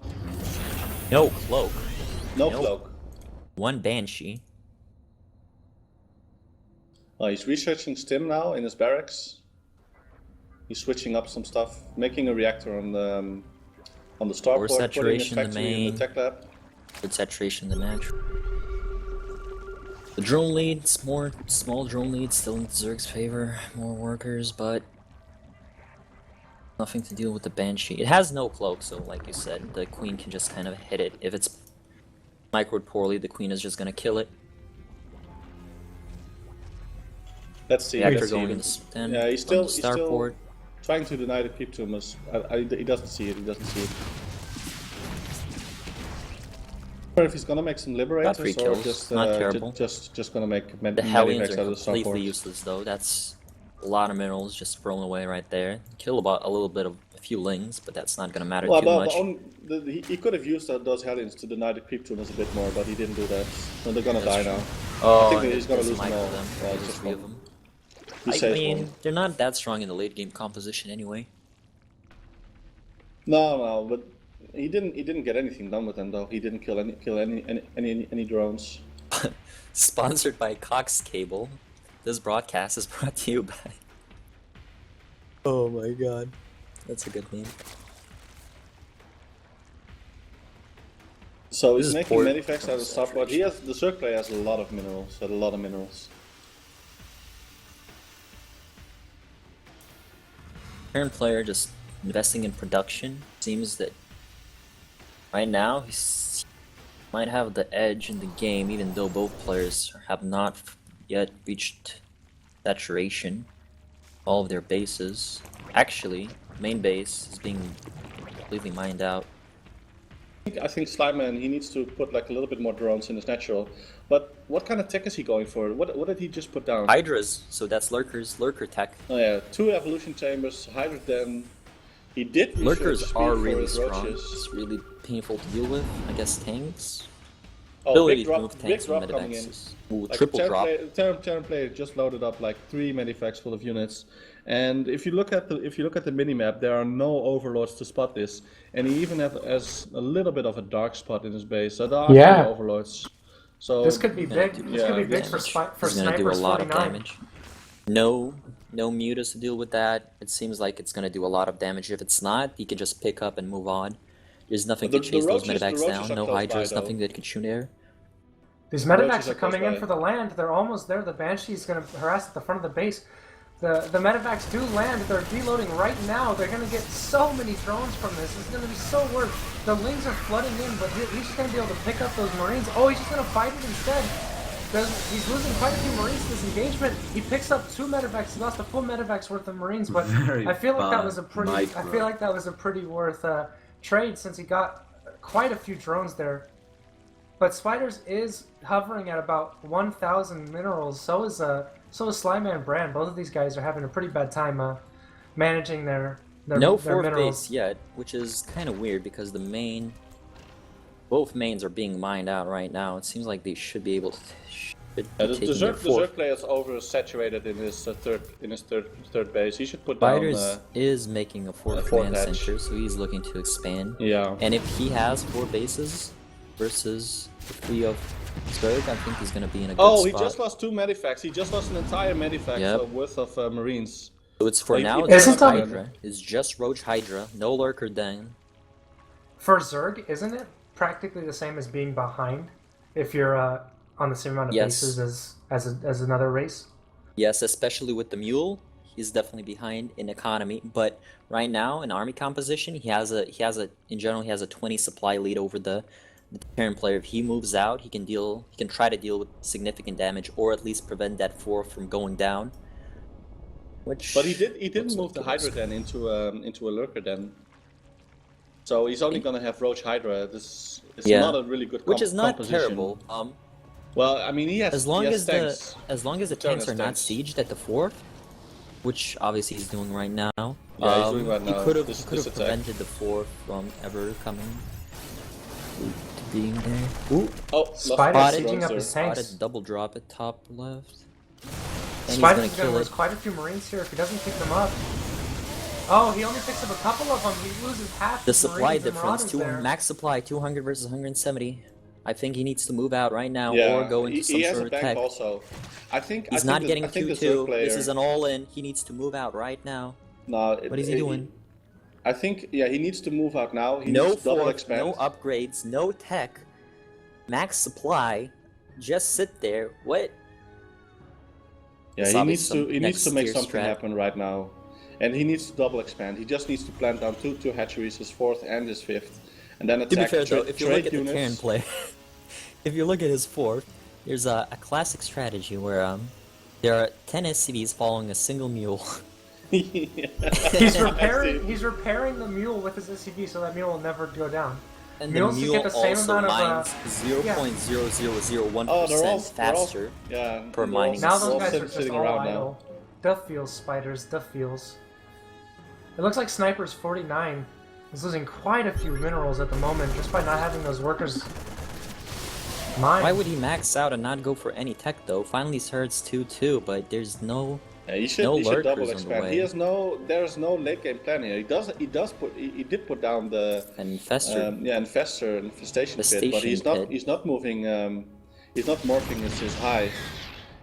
No cloak. No Nope. cloak. One Banshee. Oh, he's researching stim now in his barracks. He's switching up some stuff, making a reactor on the starport, putting a saturation, the factory in main. the tech lab. Good saturation in the match. The drone leads, more small drone leads, still in Zerg's favor. More workers, but nothing to deal with the Banshee. It has no cloak, so like you said, the Queen can just kind of hit it. If it's microed poorly, the Queen is just gonna kill it. Let's see. Reactor Let's see. going in the stand. Yeah, he's on still the starport. trying to deny the creep tumors. He doesn't see it. He doesn't see it. Or if he's gonna make some liberators, Got 3 or kills, just not terrible. just gonna make The Hellions medivacs are out of the completely starport. useless though. That's a lot of minerals just thrown away right there. Kill a little bit of a few lings, but that's not gonna matter Well, too much. he could have used those Hellions to deny the creep tuners a bit more, but he didn't do that. So they're gonna die now. Oh, I think that he's gonna lose them micro all. them. Yeah, There's just 3 of one. them. He I saved mean, one. they're not that strong in the late game composition anyway. No, but he didn't get anything done with them though. He didn't kill any drones. Sponsored by Cox Cable. This broadcast is brought to you by. Oh my god, that's a good name. So This he's is making poor Medivacs out of stopwatch. The Zerg player has a lot of minerals. Current player just investing in production. Seems that right now he might have the edge in the game, even though both players have not yet reached saturation. All of their bases. Actually, main base is being completely mined out. I think Slimeman, he needs to put like a little bit more drones in his natural. But what kind of tech is he going for? What did he just put down? Hydras, so that's lurker tech. Oh yeah, 2 evolution chambers, Hydra Den. He did Lurkers research are speed for really his strong. roaches. It's really painful to deal with. I guess tanks. Oh, Ability big to drop, move big tanks drop with coming medivacs in. is- Ooh, Like triple drop. Terran player just loaded up like 3 medivacs full of units, and if you look at the minimap, there are no overlords to spot this, and he even has a little bit of a dark spot in his base. So there are Yeah. no overlords. So This could be big. do This could be yeah, big for Damage. for He's gonna do a snipers. lot of 49. damage. No mutas to deal with that. It seems like it's gonna do a lot of damage. If it's not, he can just pick up and move on. There's nothing The to chase those roaches- the medivacs roaches down. are No close hydras, by, though. nothing that could shoot air. These Roaches medevacs are are coming close in by. for the land. They're almost there. The Banshee's going to harass at the front of the base. The medevacs do land. They're reloading right now. They're going to get so many drones from this. It's going to be so worth. The Lings are flooding in, but he's just going to be able to pick up those Marines. Oh, he's just going to fight it instead. He's losing quite a few Marines to this engagement. He picks up 2 medevacs. He lost a full medevac's worth of Marines, but Very I feel like that bad was a pretty. I micro. feel like that was a pretty worth trade since he got quite a few drones there. But Spiders is hovering at about 1,000 minerals. So is Slimeman Brand. Both of these guys are having a pretty bad time managing their No their fourth minerals. base yet, which is kind of weird because both mains are being mined out right now. It seems like they should be able to. Should be the taking their Zerg fourth. player is oversaturated in his third base. He should put down. Spiders is making a fourth fourth man edge. center, so he's looking to expand. Yeah. And if he has 4 bases versus the 3 of Zerg, I think he's gonna be in a good Oh, he spot. just lost 2 medivacs. He just lost an entire medivac Yep. worth of Marines. So it's for Like, now. he- It's Isn't just that- Hydra. It's just Roach Hydra. No lurker then. For Zerg, isn't it practically the same as being behind if you're on the same amount of Yes. bases as another race? Yes, especially with the mule, he's definitely behind in economy. But right now in army composition, he has a in general he has a 20 supply lead over the Terran player. If he moves out, he can try to deal with significant damage or at least prevent that 4 from going down. Which But he didn't looks move the like Hydra Den into a lurker den. So he's only gonna have Roach Hydra. This is Yeah. not a really good which is not composition. terrible. Well, I mean, he has As long he as has the tanks. tanks are not tanks. sieged at the 4th, which obviously he's doing right now. Yeah, he's doing right He now, could have this attack. prevented the 4th from ever coming to being there. Ooh, Oh, lost Spider his sieging drones up there. his tanks. spotted double drop at top left. And he's Spiders gonna is going to kill lose it. quite a few Marines here if he doesn't pick them up. Oh, he only picks up a couple of them. He loses half The his supply Marines and difference, Marauders there. max supply 200 versus 170. I think he needs to move out right now Yeah, or go into some he has sort a of bank tech. also. I think He's I not think getting the, I think the 2-2. Zerg player. This is an all-in. He needs to move out right now. No, What is he doing? I think he needs to move out now. He No needs to double fourth, expand. no upgrades, no tech, max supply. Just sit there. What? Yeah, It's he obviously needs to some next make tier something strat. happen right now, and he needs to double expand. He just needs to plant down two hatcheries, his 4th and his 5th, and then To be attack fair though, trade if you look at the units. Terran play, if you look at his 4th, there's a classic strategy where there are 10 SCVs following a single mule. He's repairing the mule with his SCV so that mule will never go down. And Mules the get mule the same also amount of, mines 0.0001% Oh, they're all faster. yeah. per they're all- mining Now They're those all guys are just sitting all around idle. Duff feels, Spiders, Duff feels. It looks like Sniper's 49. He's losing quite a few minerals at the moment just by not having those workers mine. Why would he max out and not go for any tech though? Finally Surge's 2-2, but there's no... Yeah, he should double expand. He has there's no late game plan here. He did put down the Infestor. infestation pit, but he's not moving. He's not morphing his hive.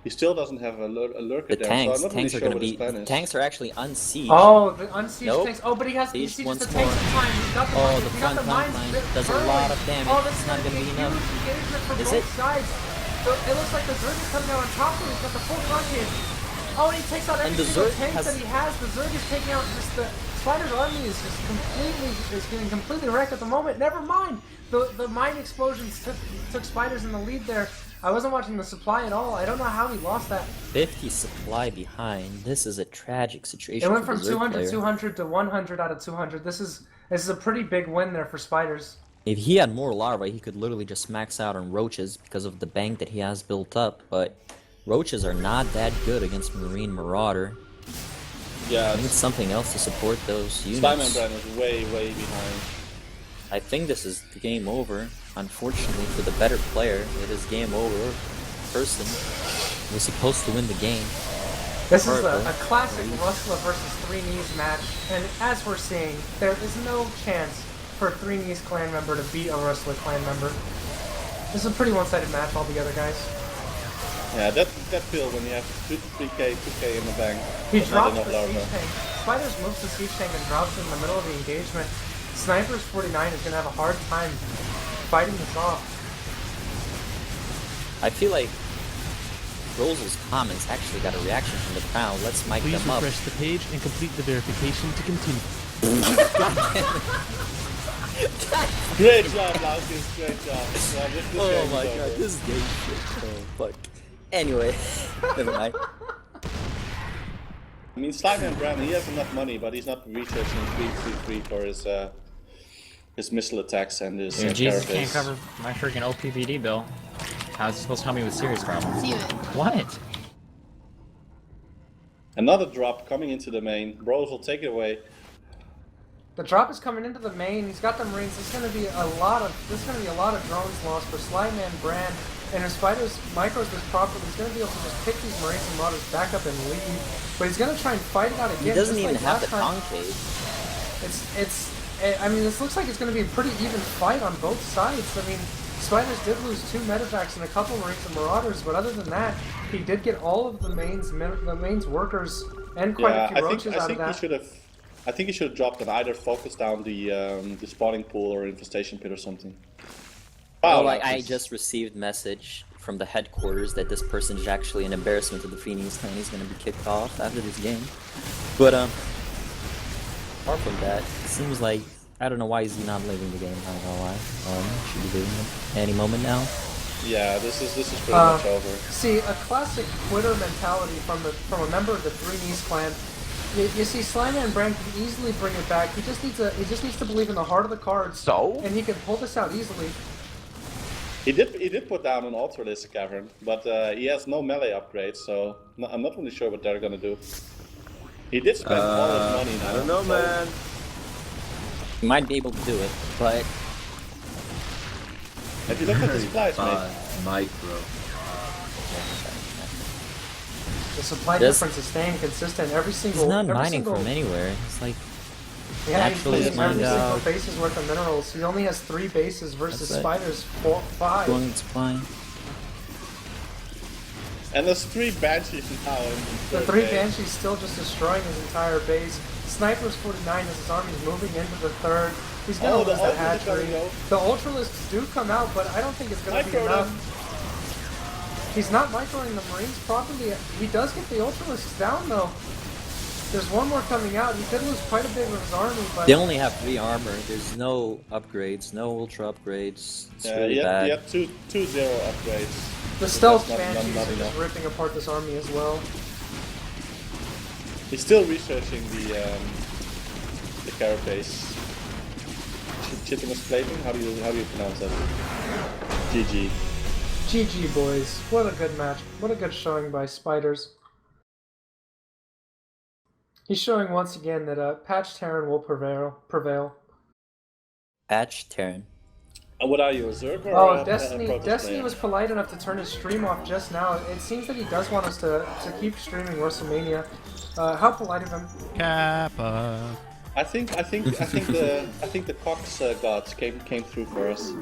He still doesn't have a lurker there, so I'm not really sure what his plan is. Tanks are actually unsieged. Oh, the unsieged tanks. Oh, but he sieges the tanks in time. He's got the oh, mines. the He front got the mines line does a lot of damage. Oh, this it's is not going to be enough. Engagement from Is both it? sides. So it looks like the Zerg is coming out on top of him. He's got the full frontage. Oh, and he takes out every single tank that he has. The Zerg is taking out just the Spider's army is just getting completely wrecked at the moment. Never mind. The mine explosions took Spiders in the lead there. I wasn't watching the supply at all. I don't know how he lost that. 50 supply behind. This is a tragic situation. It went for from the Zerg 200, player. 200 to 100 out of 200. This is a pretty big win there for Spiders. If he had more larvae, he could literally just max out on roaches because of the bank that he has built up, but roaches are not that good against Marine Marauder. Yeah, I need something else to support those units. Slimeman Brand is way behind. I think this is the game over. Unfortunately for the better player, it is game over. Person was supposed to win the game. This is a classic Rustler versus Three Knees match, and as we're seeing, there is no chance for a Three Knees clan member to beat a Rustler clan member. This is a pretty one-sided match altogether, guys. Yeah, that feel when you have 3k, 2k in the bank. He drops the siege tank. Spiders moves the siege tank and drops it in the middle of the engagement. Sniper's 49 is going to have a hard time fighting this off. I feel like Brosal's comments actually got a reaction from the crowd. Let's mic Please them up. refresh the page and complete the verification to continue. Great job, Laukys. Great job. Oh my god, this game shit. Oh fuck. Anyway, never mind. I mean, Slimeman Brand, he has enough money, but he's not researching 333 for his missile attacks and his Jesus carapace. can't cover my freaking OPVD bill. How's he supposed to help me with serious problems? What? Another drop coming into the main. Brosal, take it away. The drop is coming into the main. He's got the Marines. There's going to be a lot of drones lost for Slimeman Brand. And if Spiders micros this properly, he's going to be able to just pick these Marines and Marauders back up and leave. But he's going to try and fight it out again. He doesn't just even like have the last time. concave. I mean, this looks like it's going to be a pretty even fight on both sides. I mean, Spiders did lose 2 medevacs and a couple Marines and Marauders, but other than that, he did get all of the main's workers and quite a few roaches out of that. I think he should have dropped and either focused down the spawning pool or infestation pit or something. Wow, I just received message from the headquarters that this person is actually an embarrassment to the Phoenix clan. He's going to be kicked off after this game. But apart from that, it seems like I don't know why he's not leaving the game. I don't know why. Should be leaving it any moment now. Yeah, this is pretty much over. See, a classic quitter mentality from a member of the Three Knees clan. You see, Slimeman Brand can easily bring it back. He just needs to believe in the heart of the cards. And he can pull this out easily. He did put down an Ultralisk Cavern, but he has no melee upgrades, so I'm not really sure what they're gonna do. He did spend all his money now. I don't know, man. He might be able to do it, but Have you looked at the supplies, mate? Micro. The supply difference is staying consistent. Every single. he's not mining from anywhere. It's like actually he's every mined single out. base's worth of minerals. He only has 3 bases versus That's it. Spiders 5. going and supplying. And there's 3 Banshees now. The 3 Banshees still just destroying his entire base. Sniper's 49 as his army's moving into the 3rd. He's gonna lose the hatchery. The Ultralisks do come out, but I don't think it's gonna be enough. He's not microing the Marines properly. He does get the Ultralisks down though. There's one more coming out. He did lose quite a bit of his army, but They only have 3 armor. There's no upgrades, no ultra upgrades. It's really bad. He had two 0 upgrades. the stealth That's not Banshees are just enough. ripping apart this army as well. He's still researching the carapace. Chittimus plating? How do you pronounce that? GG. GG boys. What a good match. What a good showing by Spiders. He's showing once again that Patch Terran will prevail. Patch Terran. What are you, a Zerg or Oh, a Destiny Protest player? was polite enough to turn his stream off just now. It seems that he does want us to keep streaming Rustlemania. How polite of him. Kappa. I think the Cox gods came through for us.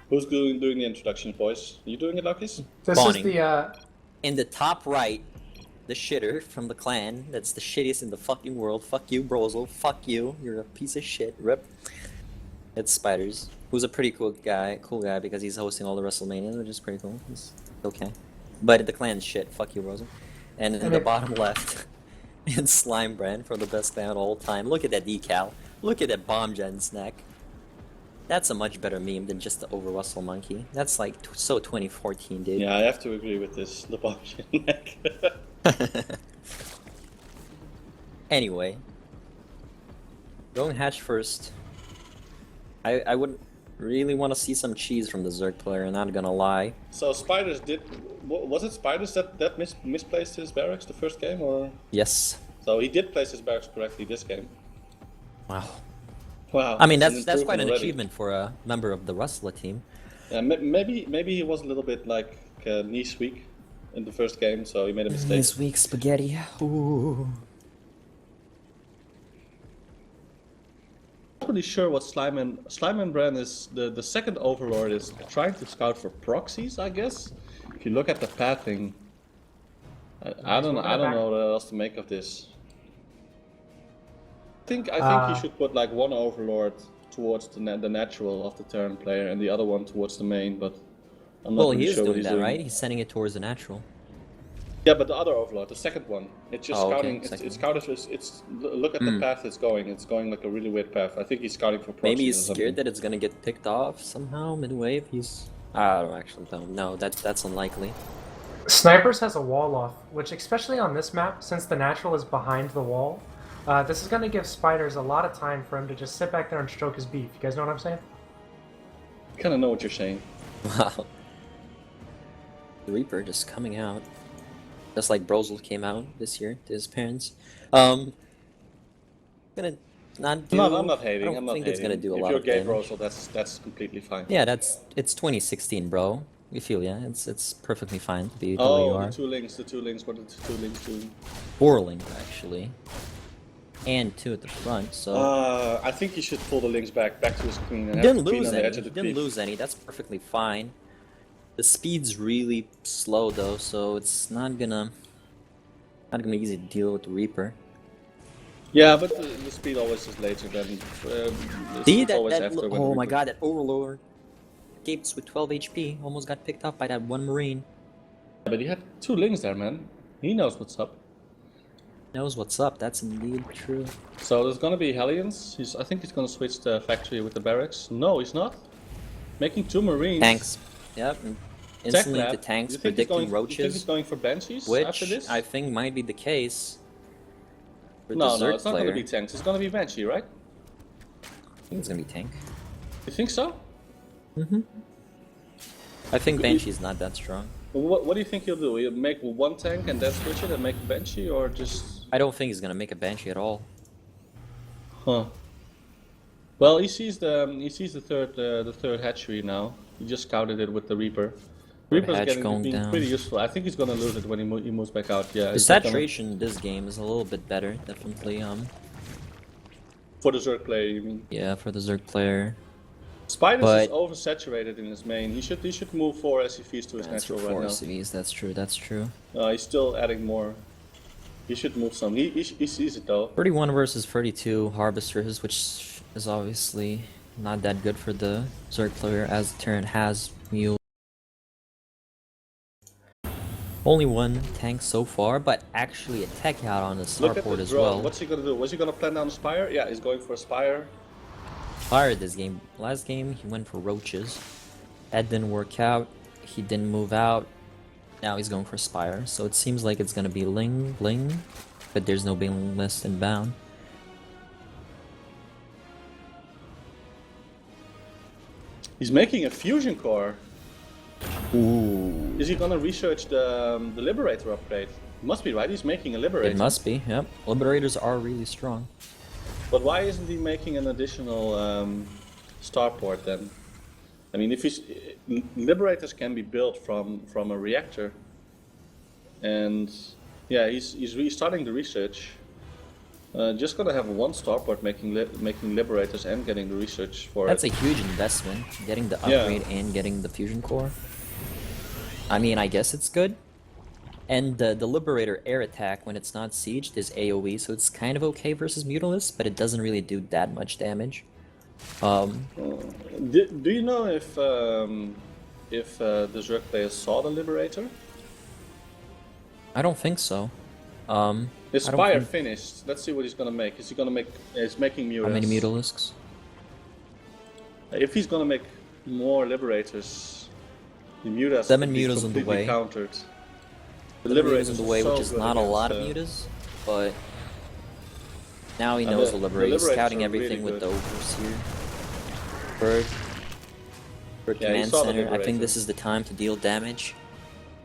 Who's doing the introduction, boys? Are you doing it, Laukys? This Spawning. is the In the top right, the shitter from the clan. That's the shittiest in the fucking world. Fuck you, Brosal. Fuck you. You're a piece of shit. Rip. It's Spiders, who's a pretty cool guy because he's hosting all the WrestleMania, which is pretty cool. He's okay. But the clan's shit. Fuck you, Brosal. And in the bottom left, it's Slime Brand for the best clan of all time. Look at that decal. Look at that bomb gen's neck. That's a much better meme than just the Over Russell Monkey. That's like so 2014, dude. Yeah, I have to agree with this. The bomb neck. Anyway, going hatch first. I would really want to see some cheese from the Zerg player, not gonna lie. So Spiders did. Was it Spiders that misplaced his barracks the first game, or? Yes. So he did place his barracks correctly this game. Wow. Wow. I mean, it's an that's quite an improvement already. achievement for a member of the Rustler team. Yeah, maybe he was a little bit like knees weak in the first game, so he made a mistake. This week's spaghetti. Ooh. I'm not really sure what Slime and Brand is. The second Overlord is trying to scout for proxies, I guess. If you look at the pathing, I don't know what else to make of this. I think you should put like one Overlord towards the natural of the Terran player and the other one towards the main, but I'm not Well, really he is sure what doing he's that, doing. right? He's sending it towards the natural. Yeah, but the other Overlord, the second one, it's just Oh, okay, scouting. second It's scouted. It's look at the path it's going. It's going like a really weird path. I think he's scouting for proxies. Maybe he's or something. scared that it's gonna get picked off somehow midway if he's... I don't actually don't know. That's unlikely. Snipers has a wall off, which especially on this map, since the natural is behind the wall, this is going to give Spiders a lot of time for him to just sit back there and stroke his beef. You guys know what I'm saying? I kind of know what you're saying. Wow. The Reaper just coming out. Just like Brosal came out this year to his parents. Gonna not do... No, I'm not hating. I don't I'm not think hating. it's gonna do a if lot you're of gay, damage. Brosal, that's completely fine. Yeah, it's 2016, bro. We feel yeah, it's perfectly fine to be the way you Oh, are. the two links. What are the two links doing? 4 links actually, and 2 at the front. So I think you should pull the links back to his queen. And have didn't the queen lose on the any. edge of the Didn't cliff. lose any. That's perfectly fine. The speed's really slow though, so it's not gonna be easy to deal with the Reaper. Yeah, but the speed always is later than. See it's always that after when oh the my Reaper- god, that Overlord escapes with 12 HP. Almost got picked off by that one Marine. But he had 2 links there, man. He knows what's up. Knows what's up. That's indeed true. So there's gonna be Hellions. I think he's gonna switch the factory with the barracks. No, he's not. Making 2 Marines. Tanks. Yep. and Instantly into tanks, You think he's predicting going, You think he's roaches, going for Banshees which after this? I think might be the case. For No, the Zerg it's not player. gonna be tanks. It's gonna be Banshee, right? I think it's gonna be tank. You think so? I think Banshee's not that strong. What do you think he'll do? He'll make 1 tank and then switch it and make a Banshee, or just... I don't think he's gonna make a Banshee at all. Huh. Well, he sees the third hatchery now. He just scouted it with the Reaper. Reaper's hatch going being down. pretty useful. I think he's gonna lose it when he moves back out. Yeah. The he's not gonna- saturation this game is a little bit better, definitely. For the Zerg player, you mean? Yeah, for the Zerg player. Spiders But- is oversaturated in his main. He should move 4 SCVs to his That's for natural right 4 now. CVs. That's true. That's true. He's still adding more. He should move some. He sees it though. 31 versus 32 Harvesters, which is obviously not that good for the Zerg player, as the Terran has Mule. Only 1 tank so far, but actually a tech out on the Look at starport the as drone. well. What's he gonna do? Was he gonna plan down a Spire? Yeah, he's going for a Spire. Fired this game. Last game he went for roaches. That didn't work out. He didn't move out. Now he's going for Spire. So it seems like it's gonna be Ling, but there's no Bling list inbound. He's making a fusion core. Ooh. Is he gonna research the Liberator upgrade? Must be, right? He's making a Liberator. It must be, yep. Liberators are really strong. But why isn't he making an additional starport then? I mean, if he's Liberators can be built from a reactor, and yeah, he's restarting the research. Just gonna have one starport making Liberators and getting the research for That's it. a huge investment, getting the upgrade and getting the fusion core. I mean, I guess it's good. And the Liberator air attack, when it's not sieged, is AoE, so it's kind of okay versus Mutalisks, but it doesn't really do that much damage. Do you know if the Zerg players saw the Liberator? I don't think so. His Spire finished. Let's see what he's gonna make. Is he gonna make? He's making Mutalisks. How many Mutalisks? If he's gonna make more Liberators, the Mutas 7 will be Mutas on the completely way. countered. The Liberators Liberators in the way, are so which is good not a lot of against, Mutas, but now he And knows the the Liberator. He's Liberators scouting are everything really with the good. Overseer. Bird Yeah, he Command saw the Center. I think Liberator. this is the time to deal damage.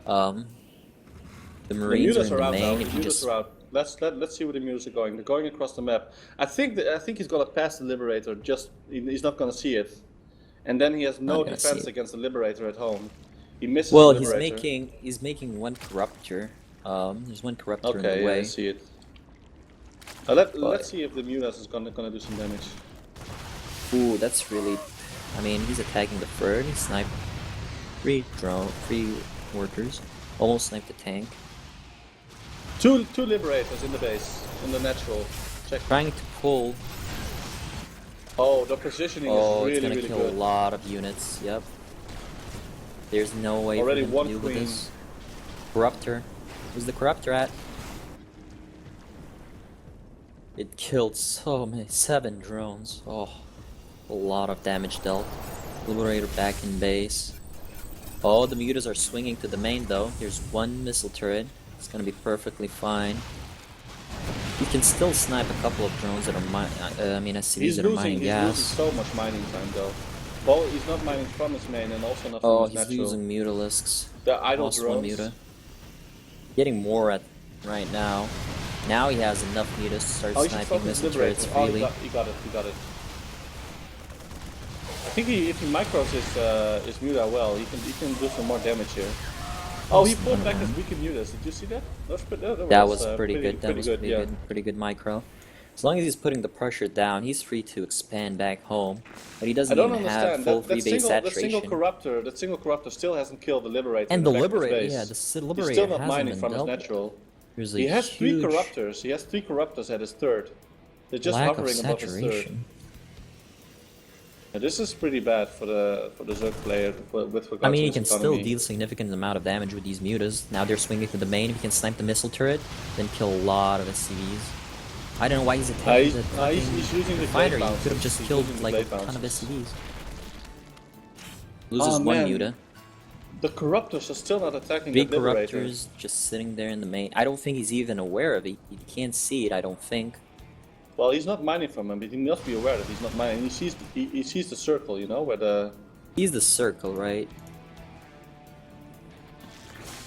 The The Marines Mutas are in are the out now. main. The If you Mutas just are out. Let's see where the Mutas are going. They're going across the map. I think he's gonna pass the Liberator. Just he's not gonna see it, and then he has no Not gonna see defense it. against the Liberator at home. He misses well, the he's Liberator. making one Corruptor. There's one Corruptor in Okay, the yeah, way. I see it. Let's see if the Mutas is gonna do some damage. Ooh, that's really. I mean, he's attacking the bird. He sniped 3 workers. Almost sniped the tank. Two Liberators in the base, in the natural. Check. Trying to pull. Oh, the positioning Oh, is it's really, gonna really kill good. a lot of units. Yep. There's no way Already for him one to deal queen. with this. Corruptor. Where's the Corruptor at? It killed so many. 7 drones. Oh, a lot of damage dealt. Liberator back in base. Oh, the Mutas are swinging to the main though. Here's one missile turret. It's gonna be perfectly fine. You can still snipe a couple of drones that are SCVs He's that are losing. mining He's gas. losing so much mining time though. Well, he's not mining from his main and also not from Oh, his he's natural. using Mutalisks. The idle Lost one drones. Muta. Getting more at right now. Now he has enough Mutas to start Oh, he should sniping focus missile Liberator. turrets Oh, freely. he got it. I think if he micros his Muta well, he can do some more damage here. Oh, he pulled back his weakened Mutas. Did you see that? That was pretty good. That Pretty was good, pretty yeah. good. Pretty good micro. As long as he's putting the pressure down, he's free to expand back home. But he I doesn't don't even have understand. full That free base single saturation. corruptor still hasn't killed the Liberator. And in the back of his Liberator, base. yeah, the Liberator He's still not hasn't mining been from his dealt with. natural. There's a He has huge 3 corruptors. He has 3 corruptors at his third. They're just lack of hovering above his third. saturation. Yeah, this is pretty bad for the Zerg player with regard I mean, to he his can still economy. deal significant amount of damage with these Mutas. Now they're swinging to the main. If he can snipe the missile turret, then kill a lot of SCVs. I don't know why he's attacking the he's using the refinery. blade He could have bounces. just He's killed using the like a blade ton of bounces. SCVs. Loses Oh, one man. Muta. The corruptors are still not attacking Big the Liberator. Corruptors just sitting there in the main. I don't think he's even aware of it. He can't see it, I don't think. Well, he's not mining from him, but he must be aware that he's not mining. He sees the circle, you know, where the... He's the circle, right?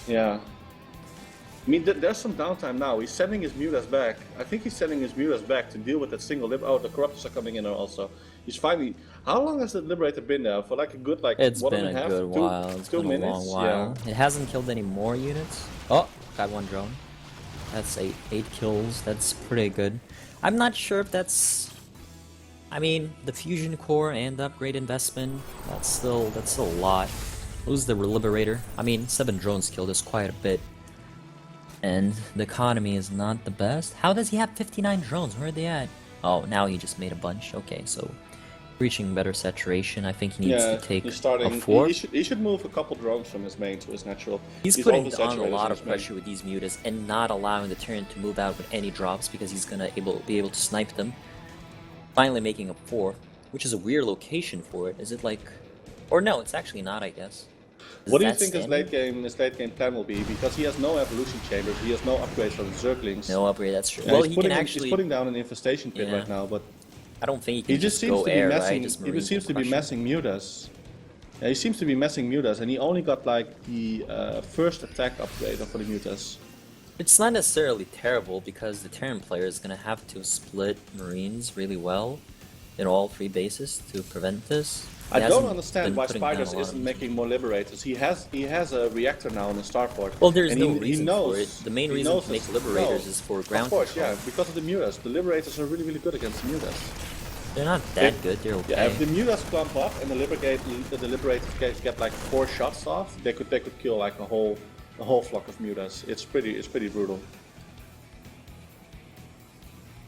Yeah. I mean, there's some downtime now. He's sending his Mutas back. I think he's sending his Mutas back to deal with that single Oh, the Corruptors are coming in there also. He's finally... How long has the Liberator been there? For like a good, like, It's one been and a a half? good while. It's two been a minutes? long while. It hasn't killed any more units. Oh, got one drone. That's 8 kills. That's pretty good. I'm not sure if that's... I mean, the fusion core and the upgrade investment, that's still a lot. Lose the Liberator. I mean, 7 drones killed is quite a bit. And the economy is not the best. How does he have 59 drones? Where are they at? Oh, now he just made a bunch. Okay, so reaching better saturation. I think he needs to take he's starting. a 4. He should move a couple drones from his main to his natural. He's putting on a oversaturated lot in of his main. pressure with these Mutas and not allowing the turn to move out with any drops because he's gonna be able to snipe them. Finally making a 4, which is a weird location for it. Is it like... Or no, it's actually not, I guess. What do you think his late game plan will be? Because he has no evolution chambers, he has no upgrades from the Zerglings. No upgrade, that's true. Yeah, well, he's he can putting, actually... he's putting down an infestation pit Yeah. right now, but I don't think he can he just seems go to be air, messing. right? Just He Marine just seems to be compression. messing Mutas. Yeah, he seems to be messing Mutas, and he only got like the first attack upgrade for the Mutas. It's not necessarily terrible because the Terran player is going to have to split Marines really well in all 3 bases to prevent this. I don't understand why Spiders isn't making more Liberators. He has a reactor now in the starport. Well, there's and no he reason knows, for it. The main reason to make Liberators is for ground Of course, control. yeah, because of the Mutas. The Liberators are really, really good against the Mutas. They're not that good, they're okay. Yeah, if the Mutas clump up and the Liberators get like 4 shots off, they could kill like a whole flock of Mutas. It's pretty brutal.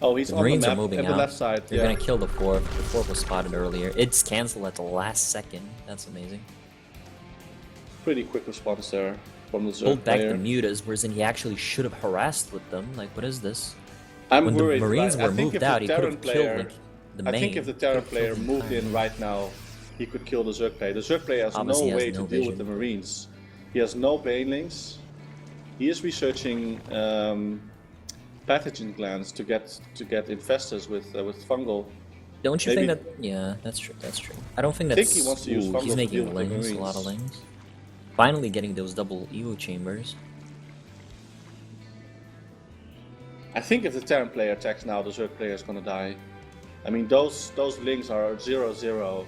Oh, he's The on the Marines map are moving at out. the left side. They're gonna kill the 4th. The 4th was spotted earlier. It's cancelled at the last second. That's amazing. Pretty quick response there from the Zerg Pulled back player. the Mutas, whereas he actually should have harassed with them. Like, what is this? I'm When worried. the Marines I were think moved if the out, he could Terran have player, killed like, the main. I think if the Terran Could've player killed moved the in entire- right now, he could kill the Zerg player. The Zerg player has Obviously, he no has way no to deal with vision. the Marines. He has no banelings. He is researching pathogen glands to get infestors with fungal. Don't you Maybe- think that? Yeah, that's true. That's true. I don't think I that's. think he wants to use Ooh, fungal he's to making deal with the lings, a lot of Marines. lings. Finally getting those double Evo chambers. I think if the Terran player attacks now, the Zerg player is gonna die. I mean, those links are 0-0,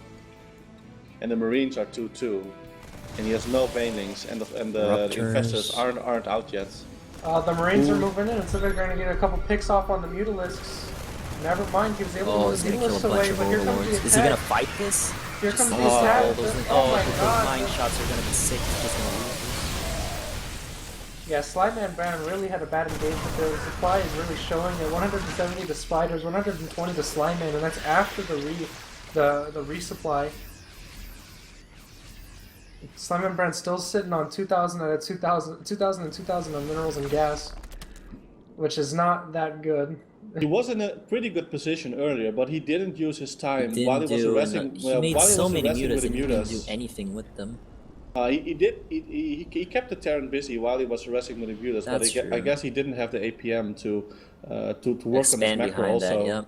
and the Marines are 2-2, and he has no banelings, and the Ruptures. infestors aren't out yet. The Marines are moving in, so they're going to get a couple picks off on the Mutalisks. Never mind, he was able Oh, to he's move gonna kill a Mutalisks bunch away, of but here comes the overlords. attack. Is he gonna fight this? Here comes the Oh, attack. all those, Oh my the god. line shots are gonna be sick. He's just gonna lose. Yeah, Slideman Brown really had a bad engagement there. The supply is really showing at 170 to Spiders, 120 to Slideman, and that's after the resupply. Slideman Brown's still sitting on 2,000 out of 2,000 and 2,000 on minerals and gas, which is not that good. He was in a pretty good position earlier, but he didn't use his time He while he was made so many mutas and he didn't do anything with them. He kept the Terran busy while he was harassing with the Mutas, but That's I true. guess he didn't have the APM to work on his Expand macro behind also. that, yeah.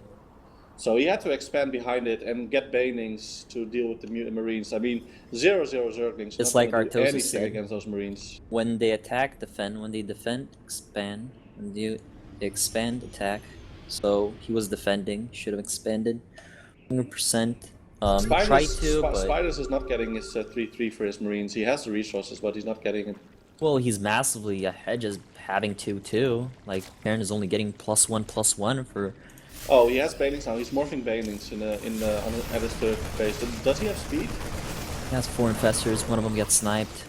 So he had to expand behind it and get banings to deal with the Marines. I mean, 0-0 Zerglings. Just not like gonna do Artosis anything said. against those Marines. When they attack, defend. When they defend, expand. When they expand, attack. So he was defending, should have expanded 100%. He tried to, but Spiders is not getting his 3-3 for his Marines. He has the resources, but he's not getting it. well, he's massively ahead just having 2-2. Like, Karen is only getting +1/+1 for. Oh, he has banelings now. He's morphing banelings at his third phase. Does he have speed? He has 4 infestors, one of them gets sniped.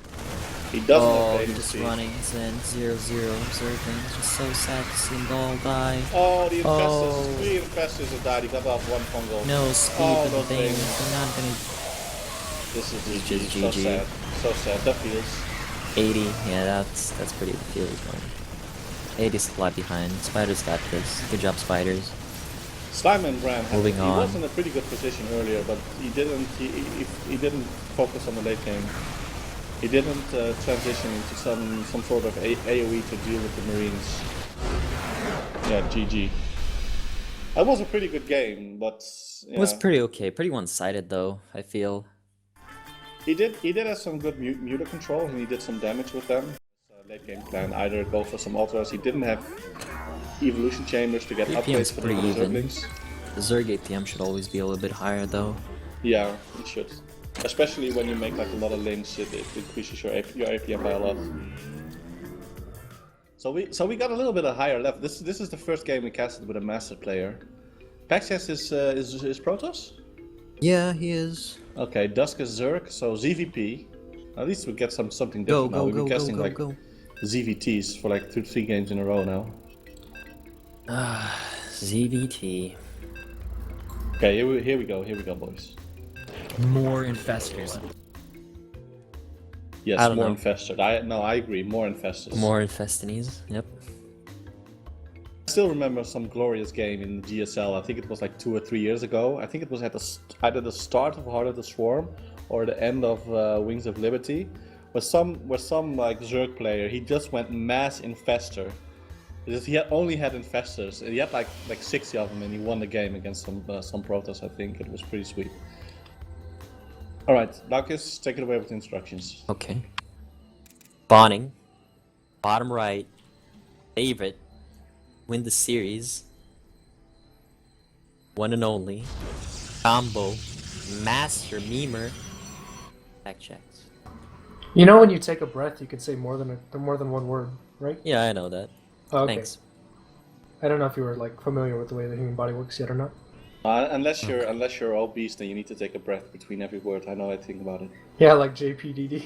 He doesn't Oh, have he's baneling just speed. running, he's in 0-0, observing. It's just so sad to see them all die. Oh, the infestors. Oh. 3 infestors have died. He got off 1 fungal. No speed Oh, for the those things, things. they're not gonna. This is It's GG. just So GG. sad. So sad. That feels. 80, yeah, that's pretty the field going. 80 supply behind. Spiders got this. Good job, Spiders. Slime and Bram. Moving he on. was in a pretty good position earlier, but he didn't. He didn't focus on the late game. He didn't transition into some sort of AOE to deal with the Marines. Yeah, GG. That was a pretty good game, but yeah. It was pretty okay. Pretty one-sided though, I feel. He did have some good muta control, and he did some damage with them. Late game plan, either go for some ultras. He didn't have evolution chambers to get APM upgrades is for the pretty even. Zerglings. The Zerg APM should always be a little bit higher though. Yeah, it should. Especially when you make like a lot of links, it increases your APM by a lot. So we got a little bit of higher level. This is the first game we casted with a master player. Paxias is Protoss? Yeah, he is. Okay, Dusk is Zerg, so ZVP. At least we get something Go, different now. go, We've been go, go, casting go, like go. ZVTs for like 2-3 games in a row now. ZVT. Okay, here we go, boys. More infestors. Yes, I don't more know. infested. I agree, more infested. More Infestinies, yep. I still remember some glorious game in GSL. I think it was like 2 or 3 years ago. I think it was at either the start of Heart of the Swarm or the end of Wings of Liberty, where some like Zerg player, he just went mass infester. He only had infestors. He had like 60 of them, and he won the game against some Protoss. I think it was pretty sweet. Alright, Laukys, take it away with the instructions. Okay. Spawning. Bottom right. Favorite. Win the series. One and only. Combo. Master Memer. Back checks. You know when you take a breath, you can say more than one word, right? Yeah, I know that. Oh, okay. Thanks. I don't know if you were like familiar with the way the human body works yet or not. Unless you're obese, then you need to take a breath between every word. I know I think about it. Yeah, like JPDD.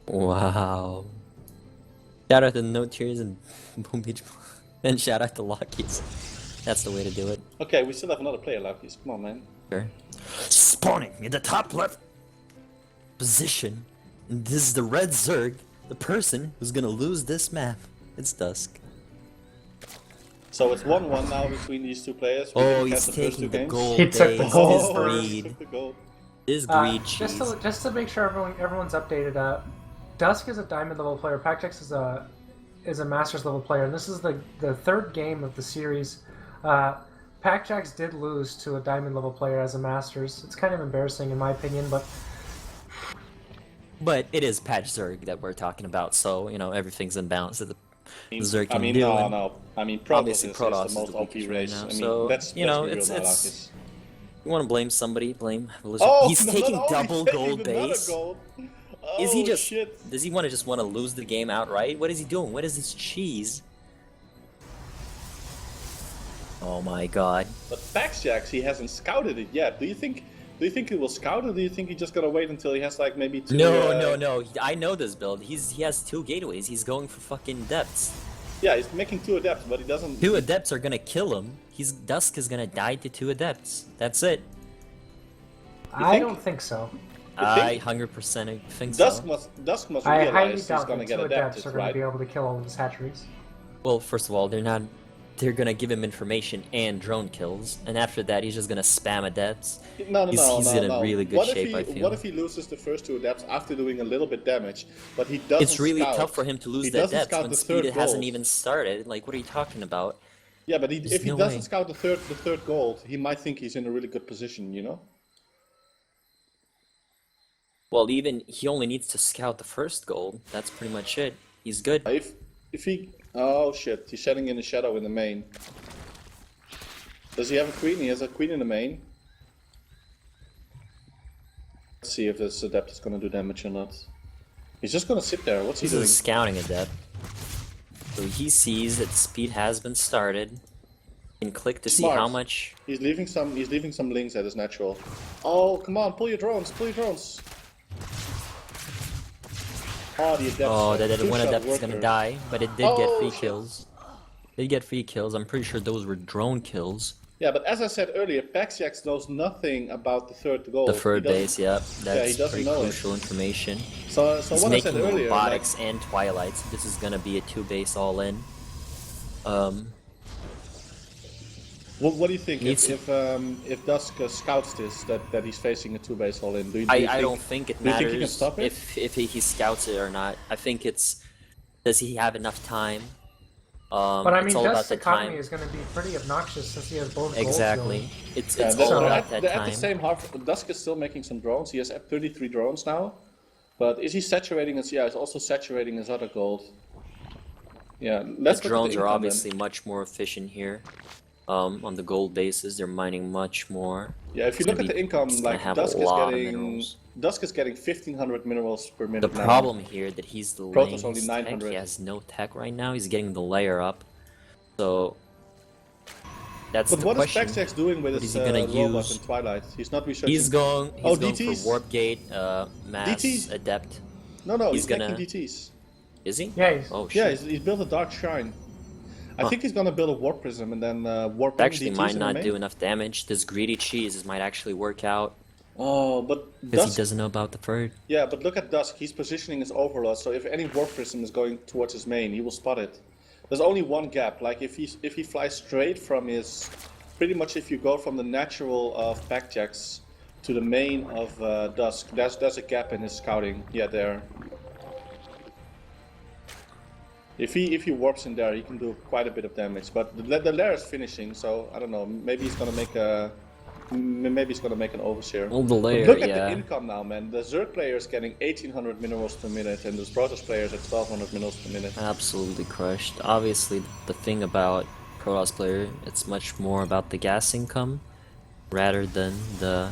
Wow. Shout out to No Tears and Boom Beach. And shout out to Laukys. That's the way to do it. Okay, we still have another player, Laukys. Come on, man. Sure. Spawning in the top left position. And this is the red Zerg, the person who's gonna lose this map. It's Dusk. So it's 1-1 now between these two players. We Oh, didn't he's catch the first taking two the games. gold He took the base. gold His first. greed. Took the gold. His greed Just cheese. to make sure everyone's updated. Dusk is a diamond level player. Pactex is a masters level player, and this is the third game of the series. Pactex did lose to a diamond level player as a masters. It's kind of embarrassing in my opinion, But it is Patch Zerg that we're talking about, so you know everything's in balance that the Zerg can do. No. I mean, Protoss Obviously, is Protoss the is most the OP weakest race. right now, I mean, so, that's you know, be real it's- now, it's- Laukys. You want to blame somebody? Blame Blizzard. Oh, He's not taking only double taking gold another base. gold. Is he Oh, just? shit. Does he want to lose the game outright? What is he doing? What is this cheese? Oh my god! But Paxjax, he hasn't scouted it yet. Do you think he will scout, or do you think he's just gonna wait until he has like maybe two? No. I know this build. He has 2 gateways. He's going for fucking depths. Yeah, he's making 2 adepts, but he doesn't. 2 adepts are gonna kill him. Dusk is gonna die to 2 adepts. That's it. I think? don't think so. I 100% think Dusk so. must I highly realize he's doubt gonna that get two adepts adapted, are going to right? be able to kill all of his hatcheries. Well, first of all, they're gonna give him information and drone kills, and after that, he's just gonna spam adepts. No. He's in a really good shape, I feel. What if he loses the first 2 adepts after doing a little bit damage, but he doesn't It's really scout. tough for him to lose He the doesn't adepts scout when the speed third hasn't gold. even started. Like, what are you talking about? Yeah, but if he no doesn't way. scout the third gold, he might think he's in a really good position, you know? Well, even he only needs to scout the first gold. That's pretty much it. He's good. If he... Oh shit, he's shedding in the shadow in the main. Does he have a queen? He has a queen in the main. Let's see if this adept is gonna do damage or not. He's just gonna sit there. What's he He's doing? a scouting adept. So he sees that speed has been started. He can click to see Smart. how much. He's leaving some links at his natural. Oh, come on, pull your drones, Oh, the adept. Oh, that one two-shot adept is gonna worker. die, but it did Oh, get free shit. kills. Did get free kills. I'm pretty sure those were drone kills. Yeah, but as I said earlier, Paxjax knows nothing about the third goal. The third He doesn't- base, yep. he That's doesn't pretty know it. crucial information. So He's what I said making earlier, robotics and twilights. This is gonna be a 2-base all-in. What do you think Needs if Dusk scouts this that he's facing a 2-base all in? I don't think it do you think he can matters stop it? if he scouts it or not. I think it's does he have enough time? But I mean, it's all about Dusk's the economy time. is going to be pretty obnoxious since he has both gold Exactly. fields. It's Yeah, all so- about that at time. the same half, Dusk is still making some drones. He has 33 drones now, but is he saturating his? Yeah, he's also saturating his other gold. Yeah, let's The look at drones the are income obviously much more efficient here. On the gold bases, they're mining much more. Then. Yeah, if you It's look gonna at the be- income, it's gonna like have a Dusk is lot of getting minerals. 1,500 minerals per minute. The now. problem here that he's delaying Protoss only his tech. 900. He has no tech right now. He's getting the layer up, so that's But the what is question. Paxjax doing with What his is he gonna robot use? in Twilight? He's not researching. He's going DTs? for warp gate, mass DTs? adept. No, he's he's gonna- making DTs. Is he? Yeah, he's- Oh shit. Yeah, he's built a dark shrine. I think he's gonna build a warp prism and then warp. It actually DTs might in the not main. do enough damage. This greedy cheese might actually work out Oh, but because Dusk. he doesn't know about the third. Yeah, but look at Dusk. He's positioning his overlord. So if any warp prism is going towards his main, he will spot it. There's only one gap. Like if he flies straight from his, pretty much if you go from the natural of Packjacks to the main of Dusk, there's a gap in his scouting. Yeah, there. If he warps in there, he can do quite a bit of damage. But the lair is finishing, so I don't know. Maybe he's gonna make a Maybe he's gonna make an overseer. Well, the layer, Look at yeah. the income now, man. The Zerg player is getting 1800 minerals per minute, and the Protoss player is at 1200 minerals per minute. Absolutely crushed. Obviously, the thing about Protoss player, it's much more about the gas income rather than the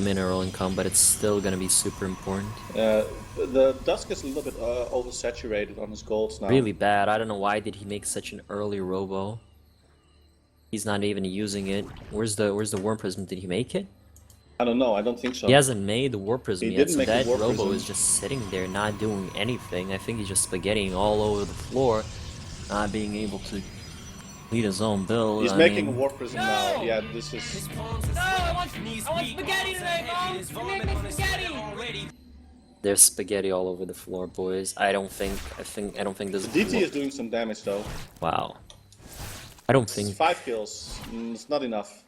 mineral income, but it's still gonna be super important. The Dusk is a little bit oversaturated on his golds now. Really bad. I don't know why did he make such an early robo. He's not even using it. Where's the War Prism? Did he make it? I don't know. I don't think so. He hasn't made the War Prism He yet, didn't so make the that War robo Prism. is just sitting there, not doing anything. I think he's just spaghettiing all over the floor, not being able to lead his own build. He's I making a mean, War Prism now. Yeah, this is. No, I want spaghetti today, Mom! You make me spaghetti! there's spaghetti all over the floor, boys. I don't think this. DT is doing some damage though. Wow. I don't It's think 5 kills. It's not enough.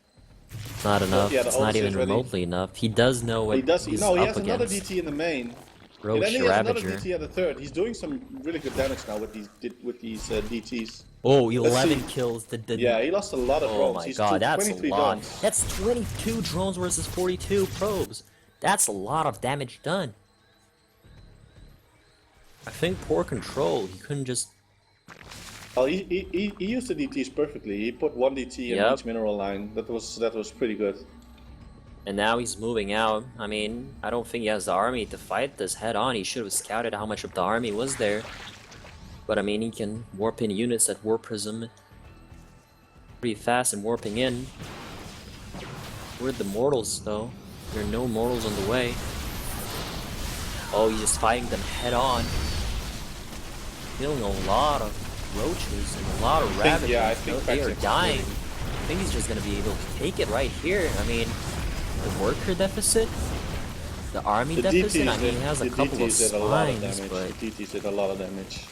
it's not enough. Yeah, the It's not overseer even is ready. remotely enough. He does know what He does. he's No, he up has another against. DT in the main. Roach And then he has another Ravager. DT at the third. He's doing some really good damage now with these DTs. Oh, Let's 11 see. kills. The Yeah, he lost a lot of Oh drones. my He's god, that's a 23 lot. drones. That's 22 drones versus 42 probes. That's a lot of damage done. I think poor control. He couldn't just. Oh, he used the DTs perfectly. He put one DT in Yep. each mineral line. That was pretty good. And now he's moving out. I mean, I don't think he has the army to fight this head on. He should have scouted how much of the army was there. But I mean, he can warp in units at War Prism pretty fast and warping in. Where'd the mortals though? There are no mortals on the way. Oh, he's just fighting them head on. Killing a lot of roaches and a lot of rabbits. I think They are Patrick's dying. winning. I think he's just gonna be able to take it right here. I mean, the worker deficit, the army The deficit. I DTs mean, he has a the couple of DTs did a lot of spines, damage. but The DTs did a lot of damage.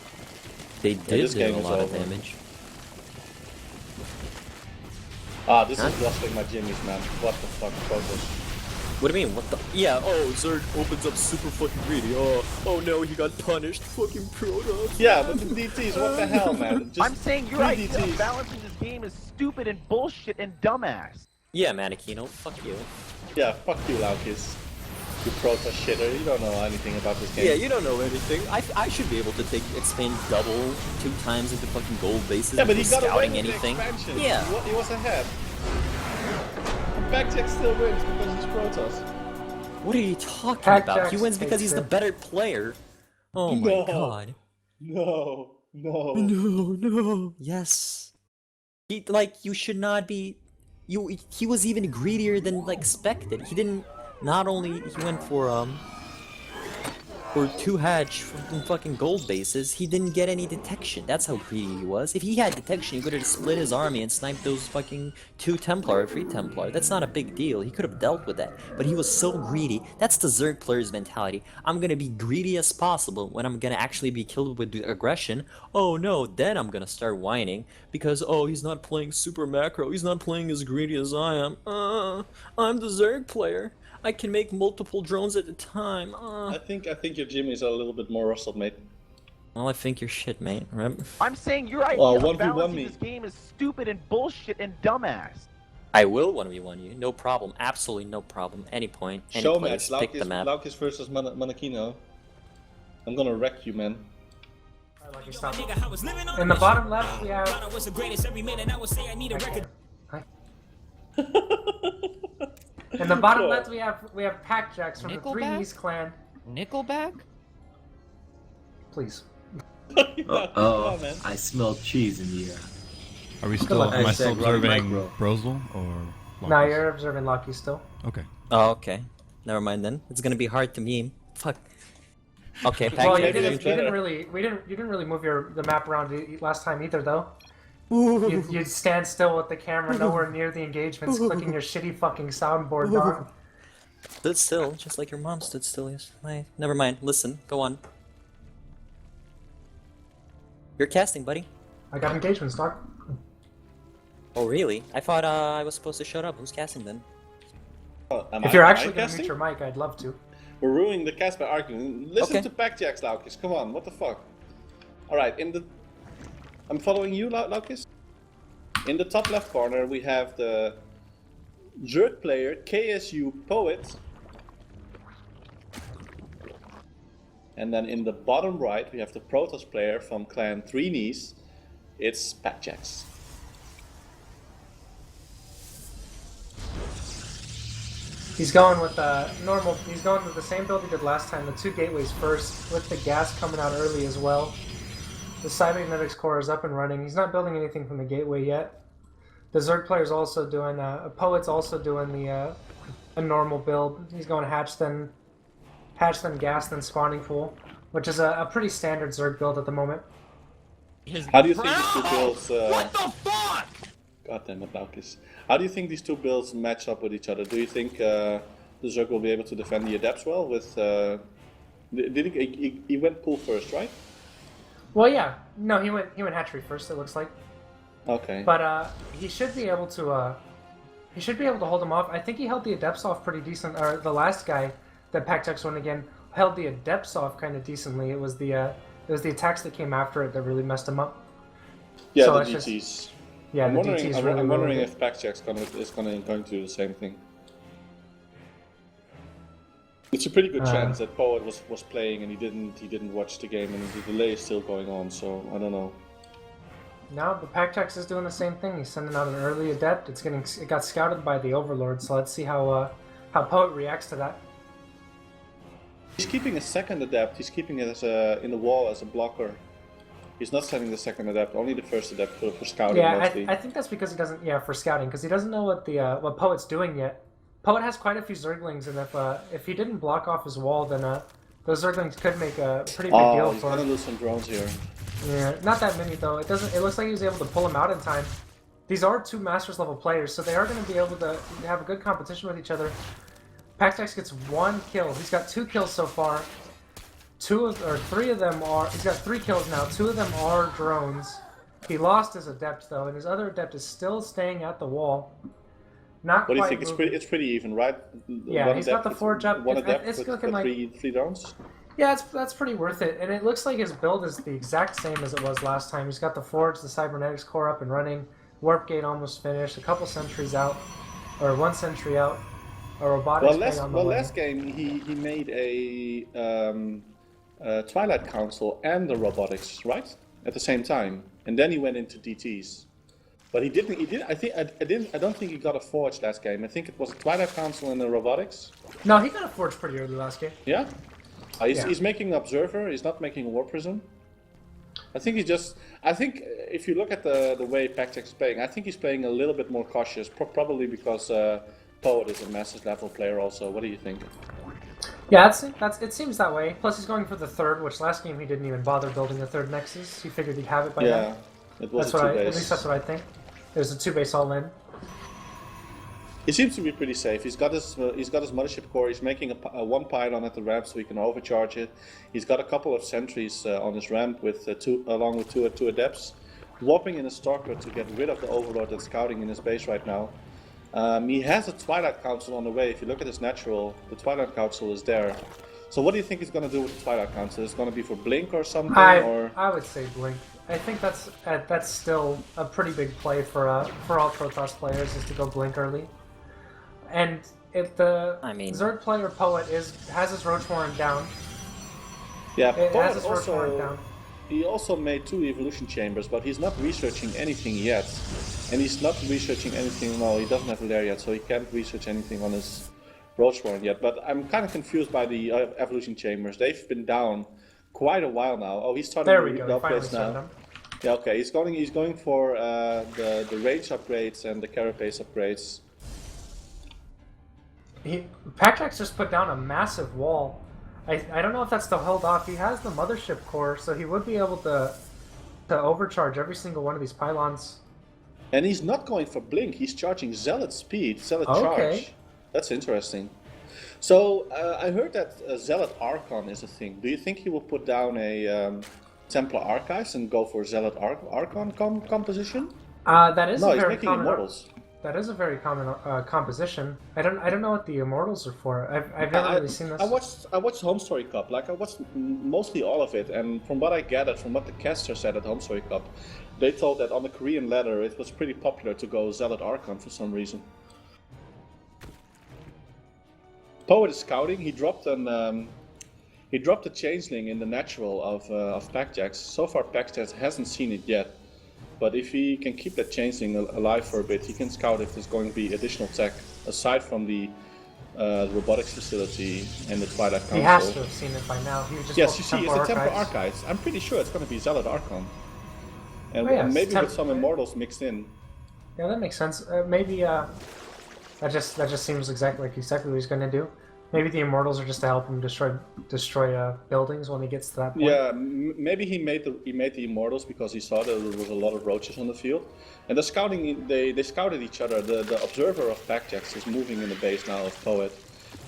they this did do game a is lot of over. damage. Ah, this Huh? is blasting my jimmies, man. What the fuck, focus. What do you mean? What the? Yeah. Oh, Zerg opens up super fucking greedy. Oh no, he got punished. Fucking Protoss. Yeah, but the DTs, what the hell, man? Just I'm saying your 3 idea of DTs. balancing this game is stupid and bullshit and dumbass. Yeah, Mannekino. Fuck you. Yeah, fuck you, Laukys. You Protoss shitter. You don't know anything about this game. Yeah, you don't know anything. I should be able to expand double 2 times into fucking gold bases. Yeah, but he before got away scouting with anything. the expansion. Yeah. He was ahead. Backjack still wins because he's Protoss. What are you talking Hack about? He Jack's wins because he's the fake better player. Oh my No. god. No. No. Yes. You should not be. He was even greedier than expected. He didn't. Not only he went for 2 hatch from fucking gold bases, he didn't get any detection. That's how greedy he was. If he had detection, he could have split his army and sniped those fucking 2 Templar or 3 Templar. That's not a big deal. He could have dealt with that. But he was so greedy. That's the Zerg player's mentality. I'm gonna be greedy as possible when I'm gonna actually be killed with aggression. Oh no, then I'm gonna start whining because oh he's not playing super macro. He's not playing as greedy as I am. I'm the Zerg player. I can make multiple drones at a time. I think your jimmies are a little bit more rustled, mate. Well, I think you're shit, mate. Right? I'm saying your idea Well, of 1v1 balancing me. this game is stupid and bullshit and dumbass. I will 1v1 you. No problem. Absolutely no problem. Any point. Any Show place. match, Pick the map. Laukys versus Mannekino. I'm gonna wreck you, man. In the bottom left, we have. Hi. In the bottom left, we have Pack Jacks from the Three Nickelback? East clan. Nickelback? Oh, on, man. I smell cheese in the air. Are we still? Am I still Hashtag Roddy observing Micro. Brosal or? No, Laukys? you're observing Lucky still. Okay. Oh, okay. Never mind then. It's gonna be hard to meme. Fuck. Okay, Well, Pack you maybe Jack. that's didn't better. really. You didn't really move the map around last time either, though. You'd stand still with the camera nowhere near the engagements, clicking your shitty fucking soundboard, dog. Stood still, just like your mom stood still yesterday. Never mind. Listen. Go on. You're casting, buddy. I got engagements, dog. Oh, really? I thought I was supposed to shut up. Who's casting then? If you're actually gonna mute your mic, I'd love to. We're ruining the cast by arguing. Listen Okay. to Packjacks, Laukys. Come on, what the fuck? Alright, I'm following you, Laukys. In the top left corner, we have the Zerg player, KSU Poet. And then in the bottom right, we have the Protoss player from Clan 3 Knees. It's Packjax. He's going with normal. He's going with the same build he did last time. The 2 gateways first, with the gas coming out early as well. The cybernetics core is up and running. He's not building anything from the gateway yet. The Zerg player's also doing. A Poet's also doing the a normal build. He's going hatch then gas then spawning pool, which is a pretty standard Zerg build at the moment. How do you think these two builds? What the fuck? God damn it, Laukys. How do you think these two builds match up with each other? Do you think the Zerg will be able to defend the Adepts well? With did he went pool first, right? Well, yeah. No, he went hatchery first. It looks like. Okay. But he should be able to hold him off. I think he held the Adepts off pretty decent. Or the last guy that Packjax won again held the Adepts off kind of decently. It was the attacks that came after it that really messed him up. Yeah, so the it's DTs. Just, yeah, I'm the wondering, DTs really I'm wondering ruined if Packjax is going to do the same thing. It's a pretty good chance that Poet was playing and he didn't watch the game, and the delay is still going on. So I don't know. No, but Packjax is doing the same thing. He's sending out an early Adept. It got scouted by the Overlord. So let's see how Poet reacts to that. He's keeping a second Adept. He's keeping it as in the wall as a blocker. He's not sending the second Adept, only the first Adept for scouting. Yeah, mostly. I think that's because he doesn't. Yeah, for scouting, because he doesn't know what Poet's doing yet. Poet has quite a few Zerglings, and if he didn't block off his wall, then those Zerglings could make a pretty big deal he's for gonna him. lose some drones here. Yeah, not that many though. It looks like he was able to pull him out in time. These are 2 Masters level players, so they are going to be able to have a good competition with each other. Packjax gets 1 kill. He's got 2 kills so far. 3 of them are. He's got 3 kills now. 2 of them are drones. He lost his Adept though, and his other Adept is still staying at the wall. Not What do you quite think? moving. It's pretty even, right? Yeah, One he's Adept got the Forge up. One Adept It's with looking like 3 drones. yeah, that's pretty worth it. And it looks like his build is the exact same as it was last time. He's got the Forge, the Cybernetics core up and running. Warp Gate almost finished. A couple sentries out, or 1 sentry out. A robotics gate on the way. Last game he made a Twilight Council and the robotics, right, at the same time, and then he went into DTs. But he didn't. I don't think he got a Forge last game. I think it was a Twilight Council and the robotics. No, he got a Forge pretty early last game. Yeah. Yeah. He's making an Observer. He's not making a War Prism. I think if you look at the way Packjax is playing, I think he's playing a little bit more cautious. Probably because Poet is a Masters level player also. What do you think? Yeah, it seems that way. Plus, he's going for the 3rd, which last game he didn't even bother building the 3rd Nexus. He figured he'd have it by then. Yeah, it was At a 2-base. least that's what I think. There's a 2-base all in. He seems to be pretty safe. He's got his mothership core. He's making a 1 pylon at the ramp so he can overcharge it. He's got a couple of sentries on his ramp with along with two Adepts, warping in a stalker to get rid of the Overlord that's scouting in his base right now. He has a Twilight Council on the way. If you look at his natural, the Twilight Council is there. So what do you think he's going to do with the Twilight Council? Is it going to be for Blink or something? I would say Blink. I think that's still a pretty big play for all Protoss players, is to go Blink early. And if the Zerg player Poet has his Roach Warren down. Yeah, Poet he also made 2 evolution chambers, but he's not researching anything yet. And he's not researching anything. No, he doesn't have a lair yet, so he can't research anything on his Roach Warren yet. But I'm kind of confused by the evolution chambers. They've been down quite a while now. Oh, he's starting to read upgrades now. Yeah, okay. He's going for the range upgrades and the carapace upgrades. Packjax just put down a massive wall. I don't know if that's still held off. He has the mothership core, so he would be able to overcharge every single one of these pylons. And he's not going for Blink. He's charging Zealot speed, Zealot charge. That's interesting. So I heard that Zealot Archon is a thing. Do you think he will put down a Templar Archives and go for Zealot Archon composition? That is no, a he's very making common. Immortals. That is a very common composition. I don't know what the immortals are for. I've never really seen this. I watched Home Story Cup. Like I watched mostly all of it, and from what I gathered, from what the caster said at Home Story Cup, they told that on the Korean ladder it was pretty popular to go Zealot Archon for some reason. Poet is scouting. He dropped a changeling in the natural of Packjax. So far, Packjax hasn't seen it yet. But if he can keep that changeling alive for a bit, he can scout if there's going to be additional tech aside from the robotics facility and the Twilight Council. He has to have seen it by now. He just yes, you see, it's the Temple Archives. I'm pretty sure it's going to be Zealot Archon. And maybe with some immortals mixed in. Yeah, that makes sense. Maybe that just seems exactly what he's going to do. Maybe the immortals are just to help him destroy buildings when he gets to that point. Yeah, maybe he made the immortals because he saw that there was a lot of roaches on the field, and the scouting they scouted each other. The observer of Packjax is moving in the base now of Poet.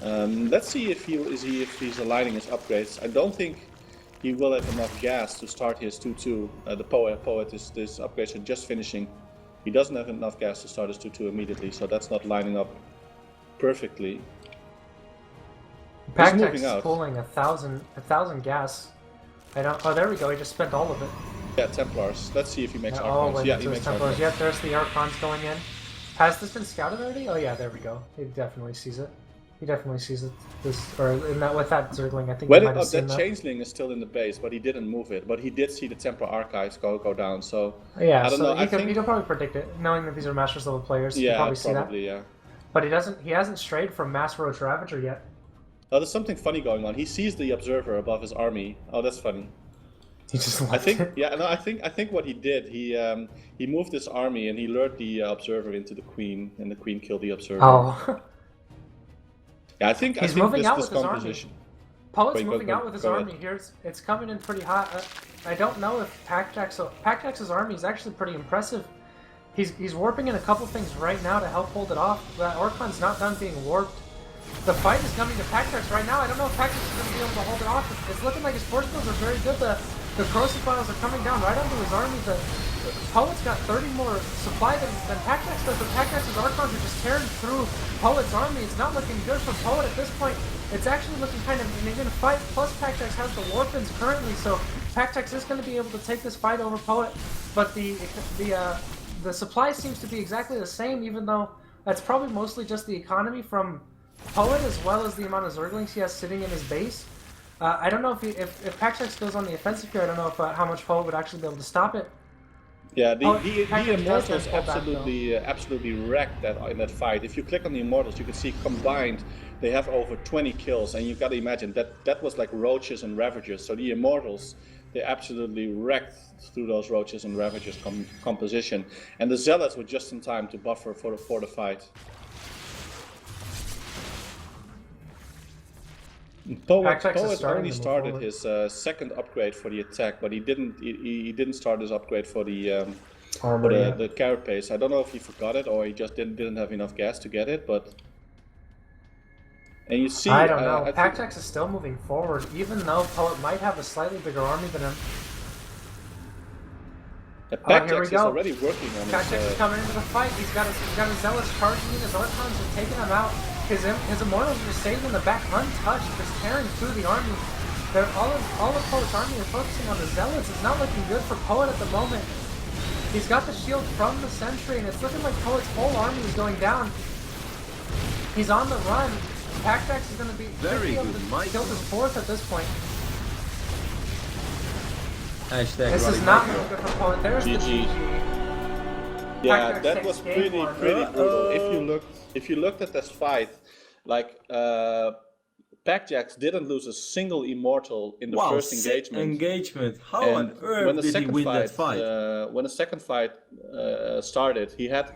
Let's see if he's aligning his upgrades. I don't think he will have enough gas to start his 2-2. The Poet is this upgrades are just finishing. He doesn't have enough gas to start his 2-2 immediately, so that's not lining up perfectly. Packjax is pulling 1,000 gas. Oh, there we go. He just spent all of it. Yeah, Templars. Let's see if he makes Archons. Archons. Yeah, he makes Templars. Archons. Yeah, there's the Archons going in. Has this been scouted already? Oh yeah, there we go. He definitely sees it. He definitely sees it. With that Zergling, I think he might have seen that changeling is still in the base, but he didn't move it. But he did see the Templar Archives go down. So yeah, I don't know. He can probably predict it, knowing that these are Masters level players. Yeah, he probably see that. yeah. But he hasn't strayed from Mass Roach Ravager yet. Oh, there's something funny going on. He sees the observer above his army. Oh, that's funny. He just I think what he did, he moved his army and he lured the observer into the queen, and the queen killed the observer. Oh. Yeah, I think he's moving out with his army. Poet's moving out with his army here. It's coming in pretty hot. I don't know if Packjax's army is actually pretty impressive. He's warping in a couple things right now to help hold it off. That Orcon's not done being warped. The fight is coming to Packjax right now. I don't know if Packjax is going to be able to hold it off. It's looking like his force fields are very good. The Crucifiles are coming down right onto his army. The Poet's got 30 more supply than Packjax does, but Packjax's Archons are just tearing through Poet's army. It's not looking good for Poet at this point. It's actually looking kind of an even fight. Plus, Packjax has the Warpins currently, so Packjax is going to be able to take this fight over Poet. But the supply seems to be exactly the same, even though that's probably mostly just the economy from Poet as well as the amount of Zerglings he has sitting in his base. I don't know if Packjax goes on the offensive here. I don't know if how much Poet would actually be able to stop it. Yeah, the Immortals absolutely wrecked in that fight. If you click on the Immortals, you can see combined they have over 20 kills, and you've got to imagine that was like roaches and ravagers. So the Immortals, they absolutely wrecked through those roaches and ravagers composition, and the Zealots were just in time to buffer for the fight. Poet only started his second upgrade for the attack, but he didn't start his upgrade for the carapace. I don't know if he forgot it or he just didn't have enough gas to get it, but. And you see, I don't know. Packjax is still moving forward, even though Poet might have a slightly bigger army than him. Packjax is already working on his... Packjax is coming into the fight. He's got a Zealous charging in. His Archons are taking him out. His Immortals are just staying in the back untouched, just tearing through the army. All of Poet's army are focusing on the Zealots. It's not looking good for Poet at the moment. He's got the shield from the Sentry, and it's looking like Poet's whole army is going down. He's on the run. Packjax is going to be able to kill his fourth at this point. This is not looking good for Poet. There's the GG. Yeah, that was pretty brutal. If you looked at this fight, like Packjax didn't lose a single Immortal in the first engagement. How on earth did he win that fight? When the second fight started, he had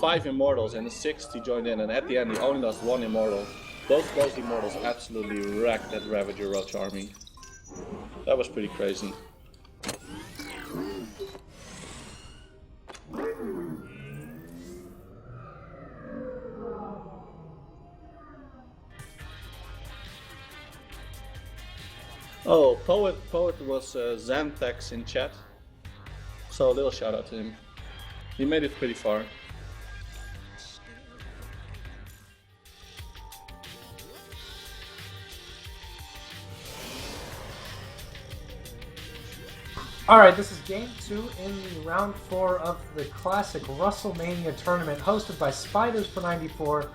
5 Immortals and the 6th he joined in, and at the end he only lost 1 Immortal. Both those Immortals absolutely wrecked that Ravager Roach army. That was pretty crazy. Oh, Poet was Xantex in chat, so a little shout out to him. He made it pretty far. Alright, this is game 2 in the round 4 of the classic Rustlemania tournament hosted by Spiders for 94.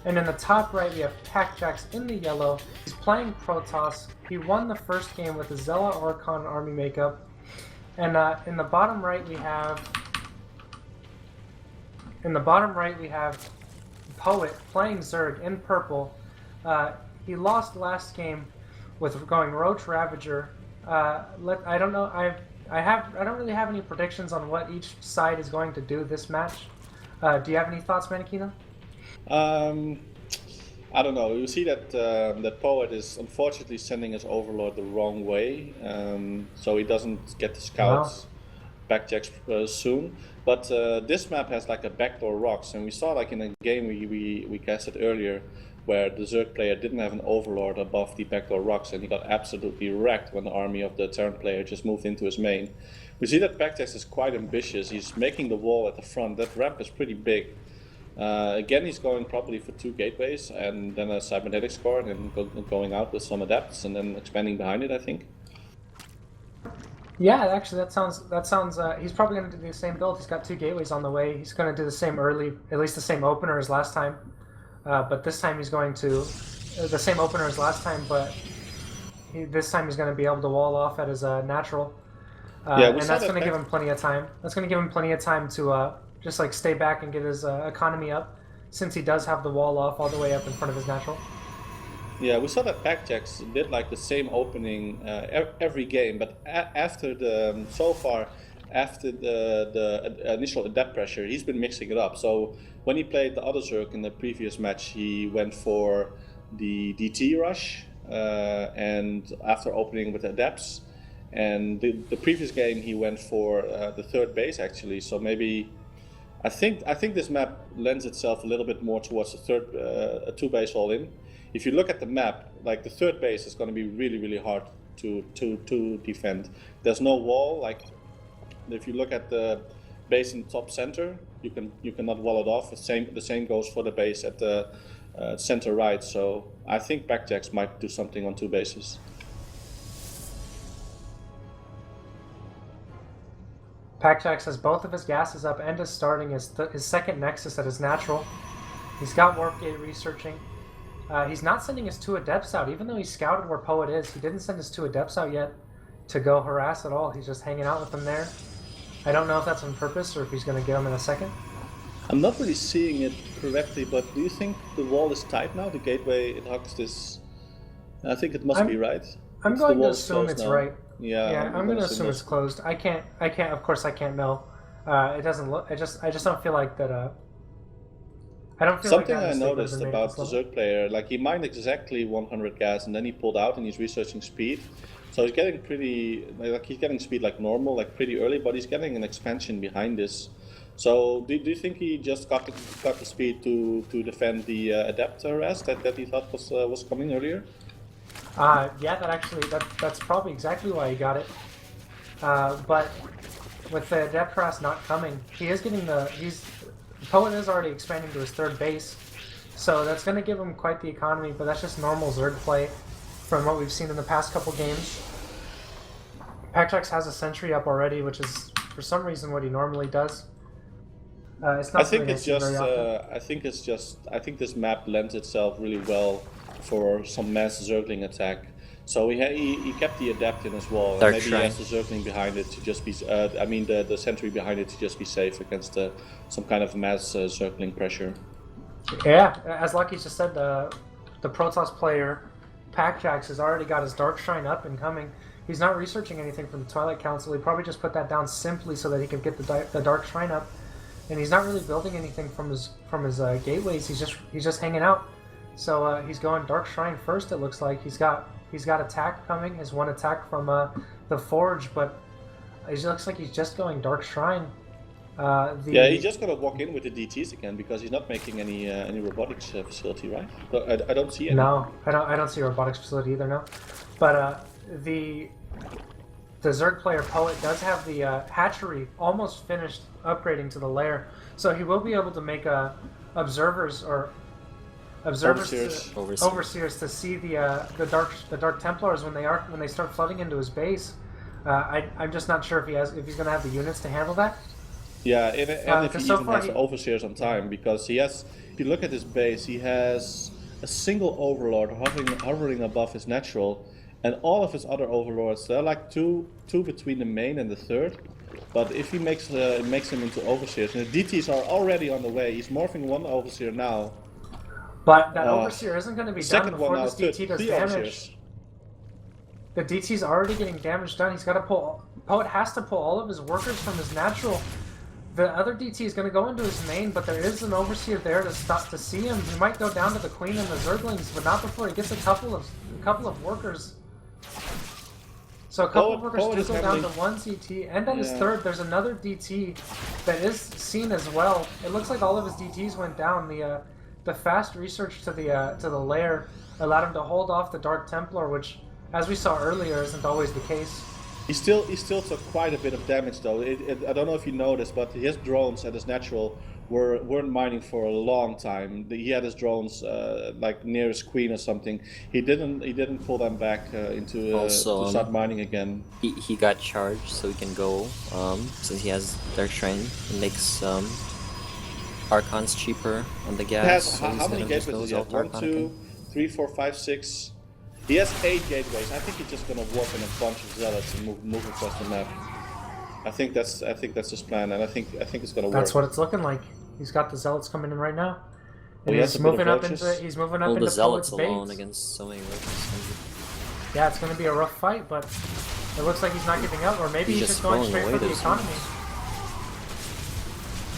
And in the top right we have Packjax in the yellow. He's playing Protoss. He won the first game with the Zella Archon army makeup. And in the bottom right we have Poet playing Zerg in purple. He lost last game with going Roach Ravager. I don't know. I don't really have any predictions on what each side is going to do this match. Do you have any thoughts, Mannekino? I don't know. You see that that Poet is unfortunately sending his Overlord the wrong way, so he doesn't get the scouts backjacks soon. But this map has like a backdoor rocks, and we saw like in a game we casted earlier, where the Zerg player didn't have an Overlord above the backdoor rocks, and he got absolutely wrecked when the army of the Terran player just moved into his main. We see that Packjax is quite ambitious. He's making the wall at the front. That ramp is pretty big. Again, he's going probably for 2 gateways, and then a cybernetics core, and going out with some adepts, and then expanding behind it, I think. Yeah, actually, that sounds. He's probably going to do the same build. He's got 2 gateways on the way. He's going to do the same early, at least the same opener as last time. But this time he's going to the same opener as last time, but this time he's going to be able to wall off at his natural, and that's going to give him plenty of time. That's going to give him plenty of time to just like stay back and get his economy up, since he does have the wall off all the way up in front of his natural. Yeah, we saw that Packjax did like the same opening every game, but after the initial adept pressure, he's been mixing it up. So when he played the other Zerg in the previous match, he went for the DT rush, and after opening with adepts, and the previous game he went for the 3rd base actually. So maybe I think this map lends itself a little bit more towards a 2 base all in. If you look at the map, like the 3rd base is going to be really hard to defend. There's no wall. Like if you look at the base in top center, you cannot wall it off. The same goes for the base at the center right. So I think Packjax might do something on 2 bases. Packjax has both of his gases up and is starting his 2nd Nexus at his natural. He's got Warp Gate researching. He's not sending his 2 adepts out, even though he scouted where Poet is. He didn't send his 2 adepts out yet to go harass at all. He's just hanging out with them there. I don't know if that's on purpose or if he's going to get them in a second. I'm not really seeing it correctly, but do you think the wall is tight now? The gateway it hugs this. I think it must be right. I'm going to assume it's right. Yeah, I'm going to assume it's closed. I can't. Of course, I can't know. It doesn't look. I just don't feel like that. I don't feel something like I noticed about the Zerg player. Like he mined exactly 100 gas, and then he pulled out, and he's researching speed. So he's getting he's getting speed like normal, like pretty early, but he's getting an expansion behind this. So do you think he just got the speed to defend the adept harass that he thought was coming earlier? Yeah, that's probably exactly why he got it. But with the adept harass not coming, he is getting Poet is already expanding to his 3rd base, so that's going to give him quite the economy. But that's just normal Zerg play from what we've seen in the past couple games. Packjax has a sentry up already, which is for some reason what he normally does. It's not. I think this map lends itself really well for some mass Zergling attack. So he kept the adept in his wall, and maybe he has the Zergling behind it to just be. The sentry behind it to just be safe against some kind of mass Zergling pressure. Yeah, as Laukys just said, the Protoss player Packjax has already got his Dark Shrine up and coming. He's not researching anything from the Twilight Council. He probably just put that down simply so that he could get the Dark Shrine up, and he's not really building anything from his gateways. He's just hanging out. So he's going Dark Shrine first. It looks like he's got attack coming. His 1 attack from the Forge, but it looks like he's just going Dark Shrine. Yeah, he's just gonna walk in with the DTs again because he's not making any robotics facility, right? But I don't see any. No, I don't see a robotics facility either. No, but the Zerg player Poet does have the hatchery almost finished upgrading to the lair, so he will be able to make overseers to see the Dark Templars when they start flooding into his base. I'm just not sure if he's gonna have the units to handle that. Yeah, and if he so even far has the overseers on time, because he has. If you look at his base, he has a single overlord hovering above his natural, and all of his other overlords. They're like two between the main and the third. But if he makes him into overseers, and the DTs are already on the way. He's morphing one overseer now. But that overseer isn't going to be done before this DT does damage. Overseers. The DT's already getting damage done. He's got to pull. Poet has to pull all of his workers from his natural. The other DT is going to go into his main, but there is an overseer there to stop to see him. He might go down to the queen and the zerglings, but not before he gets a couple of workers. So a couple of workers do go down to one CT, and on his third, there's another DT that is seen as well. It looks like all of his DTs went down. The fast research to the lair allowed him to hold off the Dark Templar, which, as we saw earlier, isn't always the case. He still took quite a bit of damage though. I don't know if you noticed, but his drones at his natural weren't mining for a long time. He had his drones like near his queen or something. He didn't pull them back to start mining again. He got charged, so he can go. Since he has Dark Shrine, it makes Archons cheaper on the gas. How many gateways does he have? 1, 2, 3, 4, 5, 6. He has 8 gateways. I think he's just gonna warp in a bunch of zealots and move across the map. I think that's his plan, and I think it's gonna work. That's what it's looking like. He's got the zealots coming in right now, and he's moving up into the zealots alone base. against so many roaches. Yeah, it's gonna be a rough fight, but it looks like he's not giving up, or maybe he's just going straight for the economy.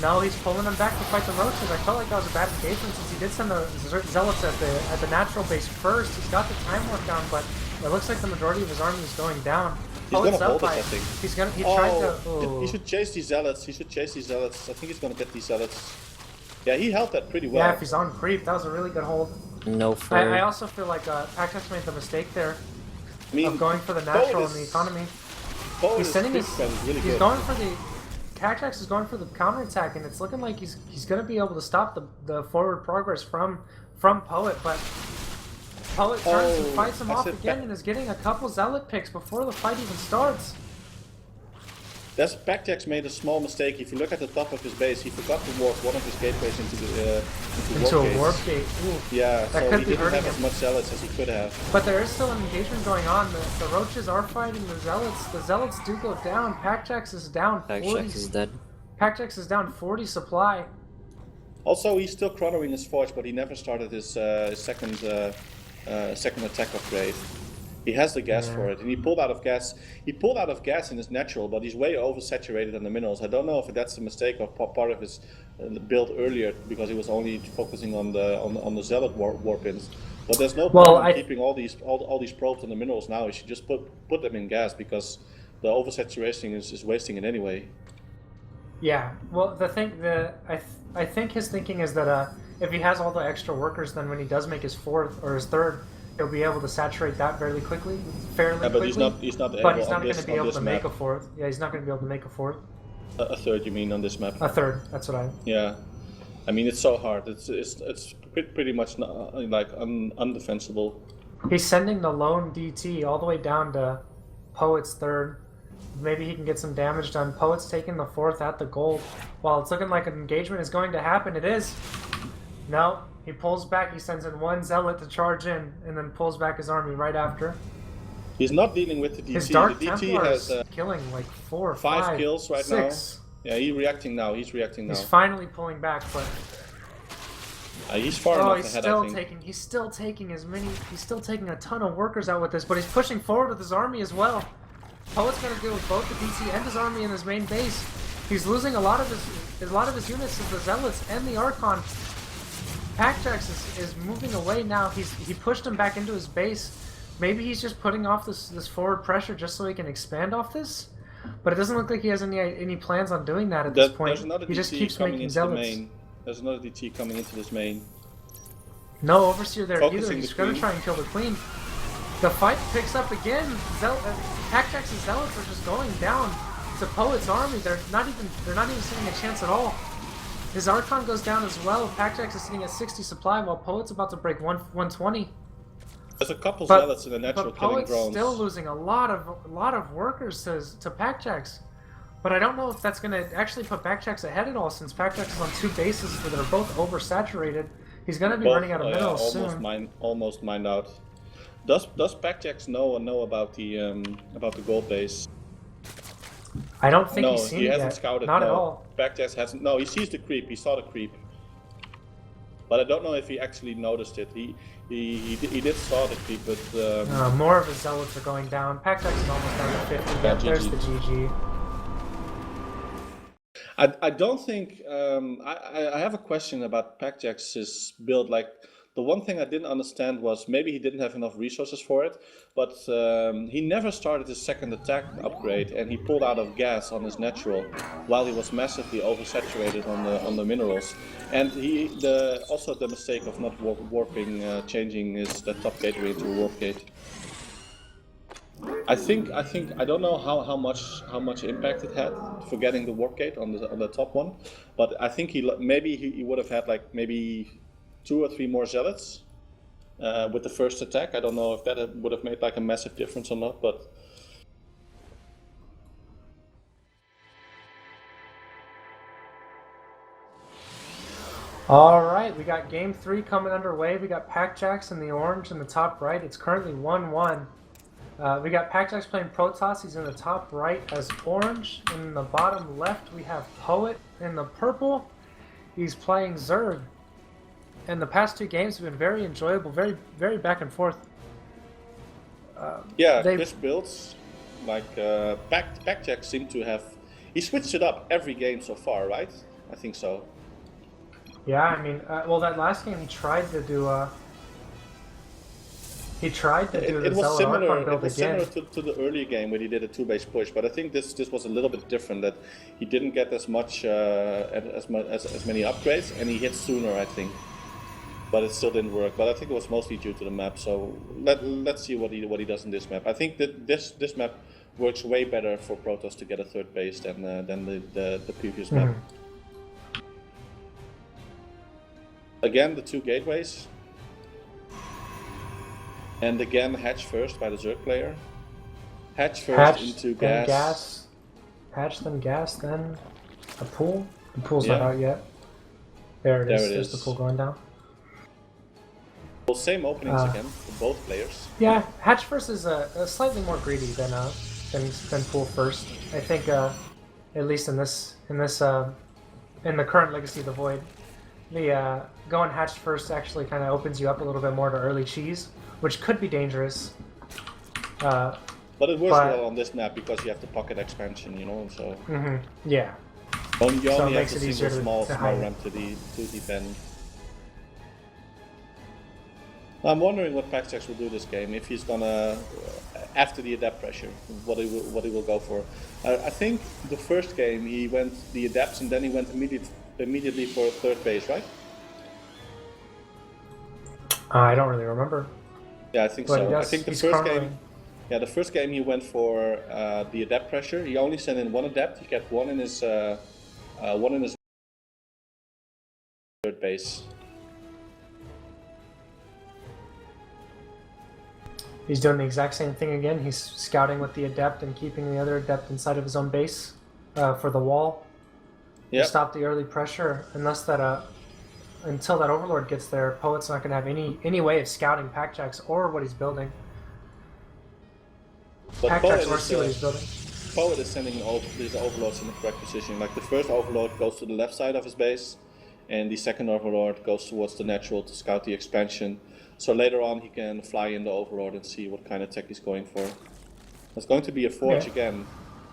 No, he's pulling them back to fight the roaches. I felt like that was a bad engagement since he did send the zealots at the natural base first. He's got the time work down, but it looks like the majority of his army is going down. He's gonna hold it, I think. He tried to. He should chase these zealots. I think he's gonna get these zealots. Yeah, he held that pretty well. Yeah, if he's on creep, that was a really good hold. No fair. I also feel like Pactex made the mistake there of going for the natural in the economy. He's sending his. He's going for the. Cactax is going for the counterattack, and it's looking like he's going to be able to stop the forward progress from Poet, but Poet turns and fights him off again and is getting a couple zealot picks before the fight even starts. Pactex made a small mistake. If you look at the top of his base, he forgot to warp one of his gateways into a warp gate. Ooh. Yeah, that so he didn't have as much zealots as he could have. But there is still an engagement going on. The roaches are fighting the zealots. The zealots do go down. Pactex is down 40. Pactex is dead. Pactex is down 40 supply. Also, he's still chronoing his forge, but he never started his second attack upgrade. He has the gas for it, and he pulled out of gas. He pulled out of gas in his natural, but he's way oversaturated on the minerals. I don't know if that's a mistake or part of his build earlier, because he was only focusing on the zealot warp-ins. But there's no point in keeping all these probes on the minerals now. He should just put them in gas, because the oversaturation is wasting it anyway. Yeah. Well, I think his thinking is that if he has all the extra workers, then when he does make his fourth or his third, he'll be able to saturate that fairly quickly. But he's not But he's not going to be able to make a fourth. Yeah, he's not going to be able to make a fourth. A third, you mean, on this map? A third. That's what I. Yeah, I mean, it's so hard. It's pretty much like undefensible. He's sending the lone DT all the way down to Poet's third. Maybe he can get some damage done. Poet's taking the fourth at the gold. While it's looking like an engagement is going to happen, it is. No. He pulls back, he sends in one zealot to charge in, and then pulls back his army right after. He's not dealing with the DT. His Dark the DT Templar has is killing like 4 or 5 kills right 6. now. Yeah, he's reacting now. He's finally pulling back, but he's far enough ahead, I think. He's still taking a ton of workers out with this, but he's pushing forward with his army as well. Poet's gonna deal with both the DT and his army in his main base. He's losing a lot of his units to the zealots and the Archon. Pactex is moving away now. He pushed him back into his base. Maybe he's just putting off this forward pressure just so he can expand off this. But it doesn't look like he has any plans on doing that at this point. He just keeps making zealots. There's another DT coming into this main. No overseer there either. He's going to try and kill the queen. The fight picks up again. Pactex's zealots are just going down to Poet's army. They're not even standing a chance at all. His Archon goes down as well. Pactex is sitting at 60 supply while Poet's about to break 120. There's a couple zealots in the natural but killing Poet's drones. still losing a lot of workers to Packjacks. But I don't know if that's going to actually put Packjacks ahead at all, since Packjacks is on 2 bases that are both oversaturated. He's going to be running out of minerals soon. Almost mined out. Does Packjacks know about the gold base? I don't think he's seen it yet. He hasn't scouted. Not at all. Packjacks hasn't. No, he sees the creep. He saw the creep. But I don't know if he actually noticed it. He did saw the creep, but more of his zealots are going down. Packjacks is almost down to 50. Yeah, there's the GG. I don't think I have a question about Packjacks' build. Like, the one thing I didn't understand was maybe he didn't have enough resources for it, but he never started his second attack upgrade, and he pulled out of gas on his natural while he was massively oversaturated on the minerals. And also the mistake of not warping, changing the top gateway into a warp gate. I don't know how much impact it had for getting the warp gate on the top one, but I think maybe he would have had like maybe 2 or 3 more zealots with the first attack. I don't know if that would have made like a massive difference or not, but. Alright, we got game 3 coming underway. We got Packjacks in the orange in the top right. It's currently 1-1. We got Packjacks playing Protoss. He's in the top right as orange. In the bottom left, we have Poet in the purple. He's playing Zerg. And the past 2 games have been very enjoyable, very, very back and forth. Chris builds, like Packjacks seem to have. He switched it up every game so far, right? I think so. Yeah, I mean, well, that last game he tried to do. He tried to do the Zealot Archon build again. Similar to the earlier game where he did a 2-base push, but I think this was a little bit different. That he didn't get as much as many upgrades, and he hit sooner, I think. But it still didn't work. But I think it was mostly due to the map. So let's see what he does in this map. I think that this map works way better for Protoss to get a 3rd base than the previous map. Again, the 2 gateways. And again, hatch first by the Zerg player. Hatch first into gas. Hatch, then gas, then a pool. The pool's not out yet. There it is. There's the pool going down. Well, same openings again for both players. Yeah, hatch first is slightly more greedy than pool first. I think at least in the current Legacy of the Void, the going hatch first actually kind of opens you up a little bit more to early cheese, which could be dangerous. But it works well on this map because you have the pocket expansion, you know, so. Yeah. You only have the single small ramp to defend. I'm wondering what Packjacks will do this game. If he's gonna, after the adapt pressure, what he will go for. I think the first game he went the adapts and then he went immediately for a 3rd base, right? I don't really remember. Yeah, I think so. I think the first game. Yeah, the first game he went for the adapt pressure. He only sent in 1 adapt. He kept 1 in his 3rd base. He's doing the exact same thing again. He's scouting with the adept and keeping the other adept inside of his own base for the wall. To stop the early pressure. Unless that until that Overlord gets there, Poet's not going to have any way of scouting Packjacks or what he's building. Packjacks or see what he's building. Poet is sending these overlords in the correct position. Like the first overlord goes to the left side of his base, and the second overlord goes towards the natural to scout the expansion. So later on he can fly in the overlord and see what kind of tech he's going for. There's going to be a forge again.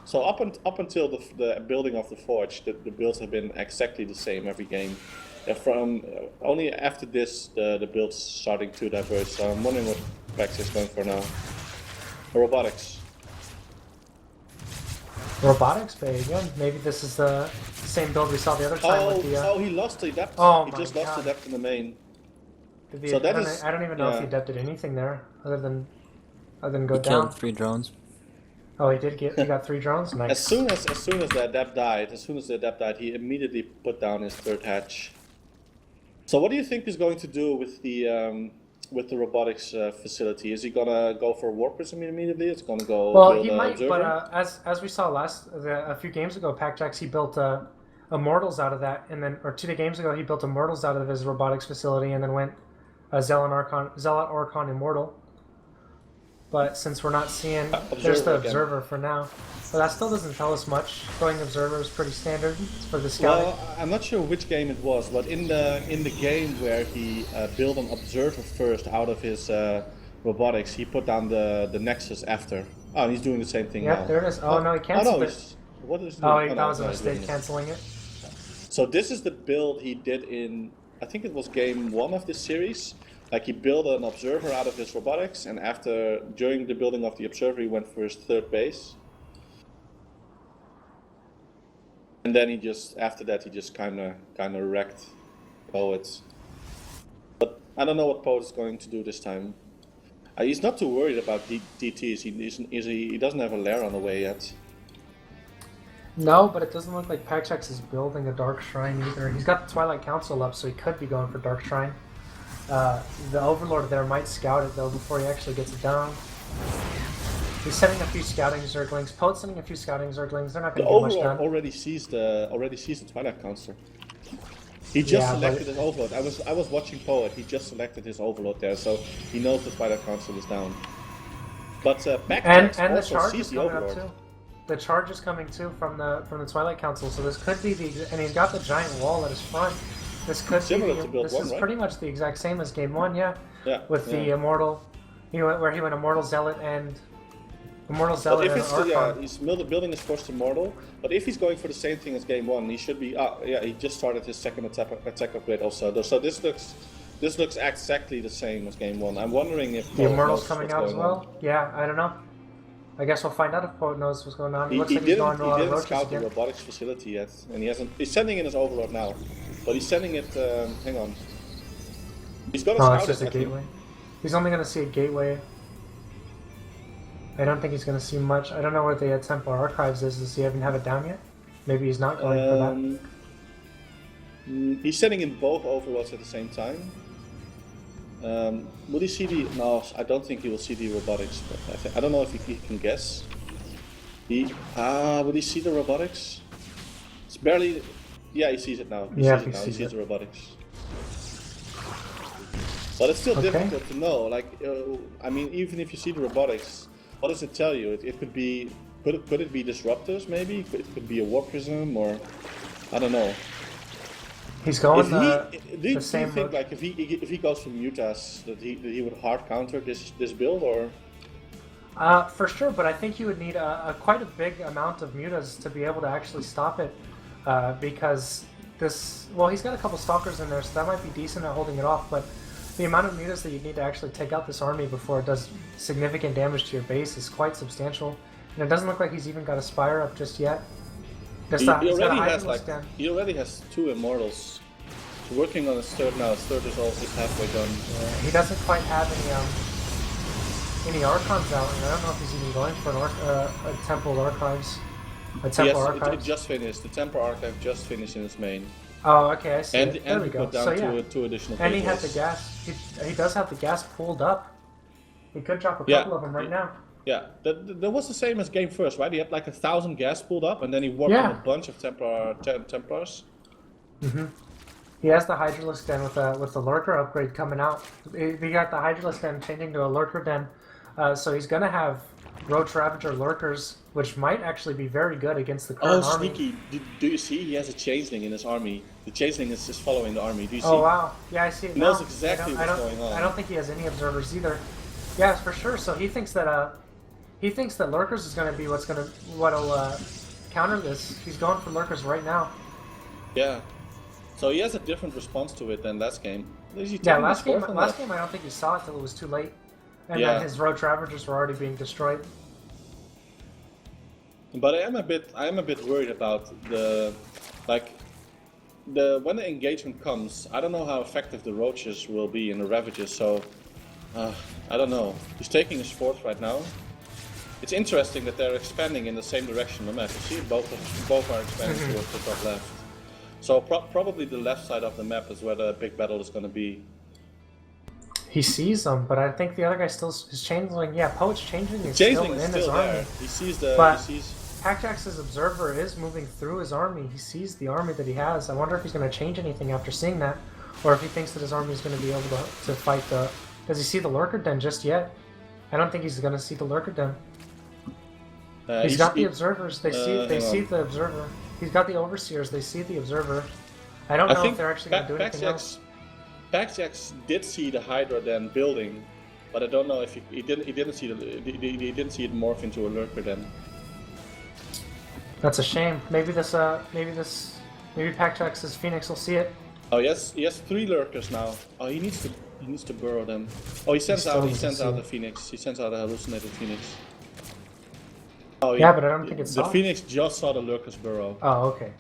So up until the building of the forge, the builds have been exactly the same every game. From only after this, the builds starting to diverge. So I'm wondering what Pax is going for now. Robotics. Robotics bay again. Maybe this is the same build we saw the other time with the. He lost the depth. He just lost the depth in the main. I don't even know if he adapted anything there other than go down. He killed 3 drones. Oh, he got 3 drones. Nice. As soon as the adept died, he immediately put down his 3rd hatch. So what do you think he's going to do with the with the robotics facility? Is he gonna go for a warp prism immediately? It's gonna go. Well, build he a might, observer? but as we saw a few games ago, PackJax, he built Immortals out of that, and then, or 2 games ago, he built Immortals out of his robotics facility, and then went Zealot Orcon Immortal. But since we're not seeing, there's the Observer for now. But that still doesn't tell us much. Going Observer is pretty standard for the scouting. Well, I'm not sure which game it was, but in the game where he built an Observer first out of his robotics, he put down the Nexus after. Oh, and he's doing the same thing now. Yeah, there it is. Oh, no, he canceled it. What is that was a mistake, canceling it. So this is the build he did in, I think it was game 1 of this series. Like, he built an Observer out of his robotics, and during the building of the Observer, he went for his 3rd base. And then after that, he just kind of wrecked Poet. But I don't know what Poet is going to do this time. He's not too worried about DTs. He doesn't have a lair on the way yet. No, but it doesn't look like PackJax is building a Dark Shrine either. He's got the Twilight Council up, so he could be going for Dark Shrine. The Overlord there might scout it though before he actually gets it down. He's sending a few scouting Zerglings. Poet's sending a few scouting Zerglings. They're not going to get much done. The Overlord already sees the Twilight Council. He just selected his Overlord. I was watching Poet. He just selected his Overlord there, so he knows the Twilight Council is down. But PackJax and the also charge sees is the coming Overlord. up too. The charge is coming too from the Twilight Council. So this could be and he's got the giant wall at his front. This could Similar be to build this 1, is right? pretty much the exact same as game 1, yeah. With the Immortal, where he went Immortal Zealot and But if it's Archon. he's building his first Immortal, but if he's going for the same thing as game 1, he should be. He just started his 2nd attack upgrade also. So this looks exactly the same as game 1. I'm wondering if The Immortal's coming out as well. Yeah, I don't know. I guess we'll find out if Poet knows what's going on. He looks like he's going to a lot of roaches scout again. the robotics facility yet, and he hasn't. He's sending in his Overlord now, but he's sending it. Hang on. He's gonna scout it's just it, a gateway. He's only going to see a gateway. I don't think he's going to see much. I don't know where the Templar Archives is. Does he even have it down yet? Maybe he's not going for that. He's sending in both Overlords at the same time. Will he see the... No, I don't think he will see the robotics. But I don't know if he can guess. Will he see the robotics? It's barely... Yeah, he sees it now. He sees the robotics. But it's still difficult to know. Like, I mean, even if you see the robotics, what does it tell you? It could be... Could it be disruptors, maybe? It could be a warp prism, or... I don't know. He's going do you think, like, if he goes for Mutas, that he would hard counter this build, or? For sure, but I think you would need quite a big amount of Mutas to be able to actually stop it, because he's got a couple Stalkers in there, so that might be decent at holding it off, but the amount of Mutas that you need to actually take out this army before it does significant damage to your base is quite substantial, and it doesn't look like he's even got a Spire up just yet. He already has 2 Immortals. He's working on his 3rd now. His 3rd is almost halfway done. He doesn't quite have any Archons out, and I don't know if he's even going for a Temple Archives. It just finished. The Temple Archive just finished in its main. Oh, okay, I see. And we put down 2 additional. And he had the gas. He does have the gas pulled up. He could drop a couple of them right now. Yeah, that was the same as game 1st, right? He had like 1,000 gas pulled up, and then he warped on a bunch of Templars. Mm-hmm. He has the Hydralisk Den with the Lurker upgrade coming out. He got the Hydralisk Den changing to a Lurker Den, so he's gonna have Roach Ravager Lurkers, which might actually be very good against the current army. Sneaky! Do you see? He has a Changeling in his army. The Changeling is just following the army. Do you see? Oh wow! Yeah, I see it now. He knows exactly what's going on. I don't think he has any observers either. Yeah, for sure. So he thinks that Lurkers is going to be what'll counter this. He's going for Lurkers right now. Yeah. So he has a different response to it than last game. Last game I don't think he saw it till it was too late, and then his Roach Ravagers were already being destroyed. But I am a bit worried about when the engagement comes. I don't know how effective the Roaches will be in the Ravagers. So I don't know. He's taking his 4th right now. It's interesting that they're expanding in the same direction on the map. You see, both are expanding towards the top left. So probably the left side of the map is where the big battle is going to be. He sees them, but I think the other guy still is changeling. Yeah, Poet's changing is still Changeling in is his still army. there. He sees the. But He sees. Packjax's observer is moving through his army. He sees the army that he has. I wonder if he's going to change anything after seeing that, or if he thinks that his army is going to be able to fight the. Does he see the lurker den just yet? I don't think he's going to see the lurker den. He's got the observers. They see the observer. He's got the overseers. They see the observer. I don't know if they're actually going to do anything else. Packjax did see the Hydra den building, but I don't know if he didn't see it morph into a lurker den. That's a shame. Maybe Packjax's Phoenix will see it. Oh yes, he has 3 lurkers now. Oh, he needs to burrow them. Oh, he sends out the Phoenix. He sends out a hallucinated Phoenix. Oh yeah, but I don't think it's the Phoenix just saw the lurkers burrow. Oh, okay.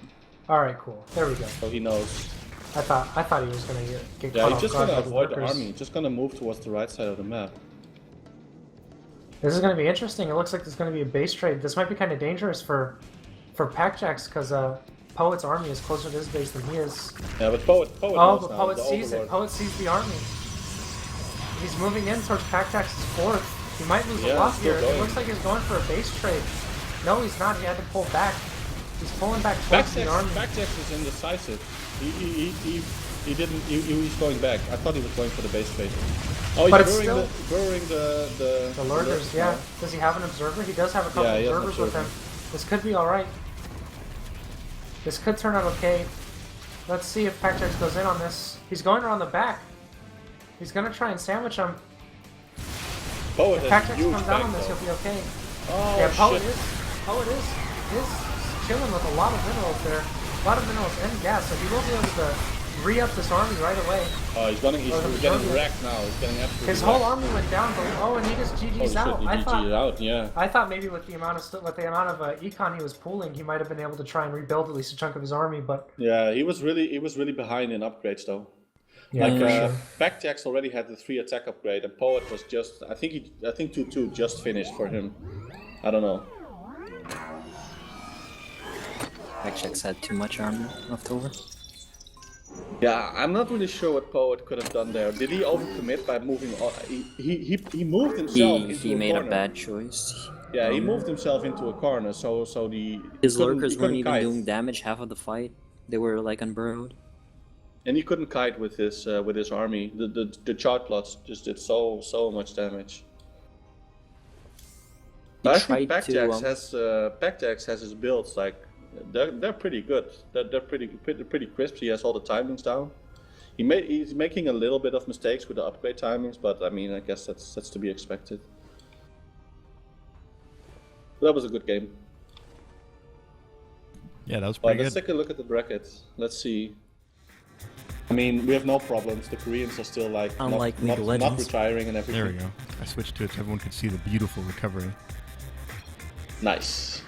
All right, cool. There we go. So he knows. I thought he was gonna get yeah, caught he's just off guard gonna by avoid the lurkers. army. Just gonna move towards the right side of the map. This is gonna be interesting. It looks like there's gonna be a base trade. This might be kind of dangerous for Packjax because Poet's army is closer to his base than he is. Yeah, but Poet knows now, Poet the sees Overlord. it. Poet sees the army. He's moving in towards Packjax's fort. He might lose a lot here. It looks like he's going for a base trade. No, he's not. He had to pull back. He's pulling back towards the army. Backjax is indecisive. He didn't. He was going back. I thought he was going for the base trade. Oh, he's burrowing the lurkers. Yeah. Does he have an observer? He does have a couple observers with him. This could be all right. This could turn out okay. Let's see if Packjax goes in on this. He's going around the back. He's gonna try and sandwich him. Poet if Packjax comes out on this, he'll be okay. Oh, yeah, Poet is chilling with a lot of minerals there. A lot of minerals and gas, so he will be able to re-up this army right away. Oh, he's getting wrecked now. He's getting absolutely His whole army went down, and he just GG's out. I thought maybe with the amount of econ he was pooling, he might have been able to try and rebuild at least a chunk of his army, but yeah, he was really behind in upgrades though. Yeah, like Packjax already had the 3 attack upgrade, and Poet was just I think 2-2 just finished for him. I don't know. Packjax had too much armor left over. Yeah, I'm not really sure what Poet could have done there. Did he overcommit by moving? He moved himself. He made a bad choice. Yeah, he moved himself into a corner, so his lurkers weren't even doing damage half of the fight. They were like unburrowed. And he couldn't kite with his army. The chart plots just did so much damage. But I think Packjax has his builds like. They're pretty good. They're pretty crisp. He has all the timings down. He's making a little bit of mistakes with the upgrade timings, but I mean, I guess that's to be expected. That was a good game. Yeah, that was pretty good. Let's take a look at the brackets. Let's see. I mean, we have no problems. The Koreans are still like not retiring and everything. There we go. I switched to it so everyone could see the beautiful recovery. Nice.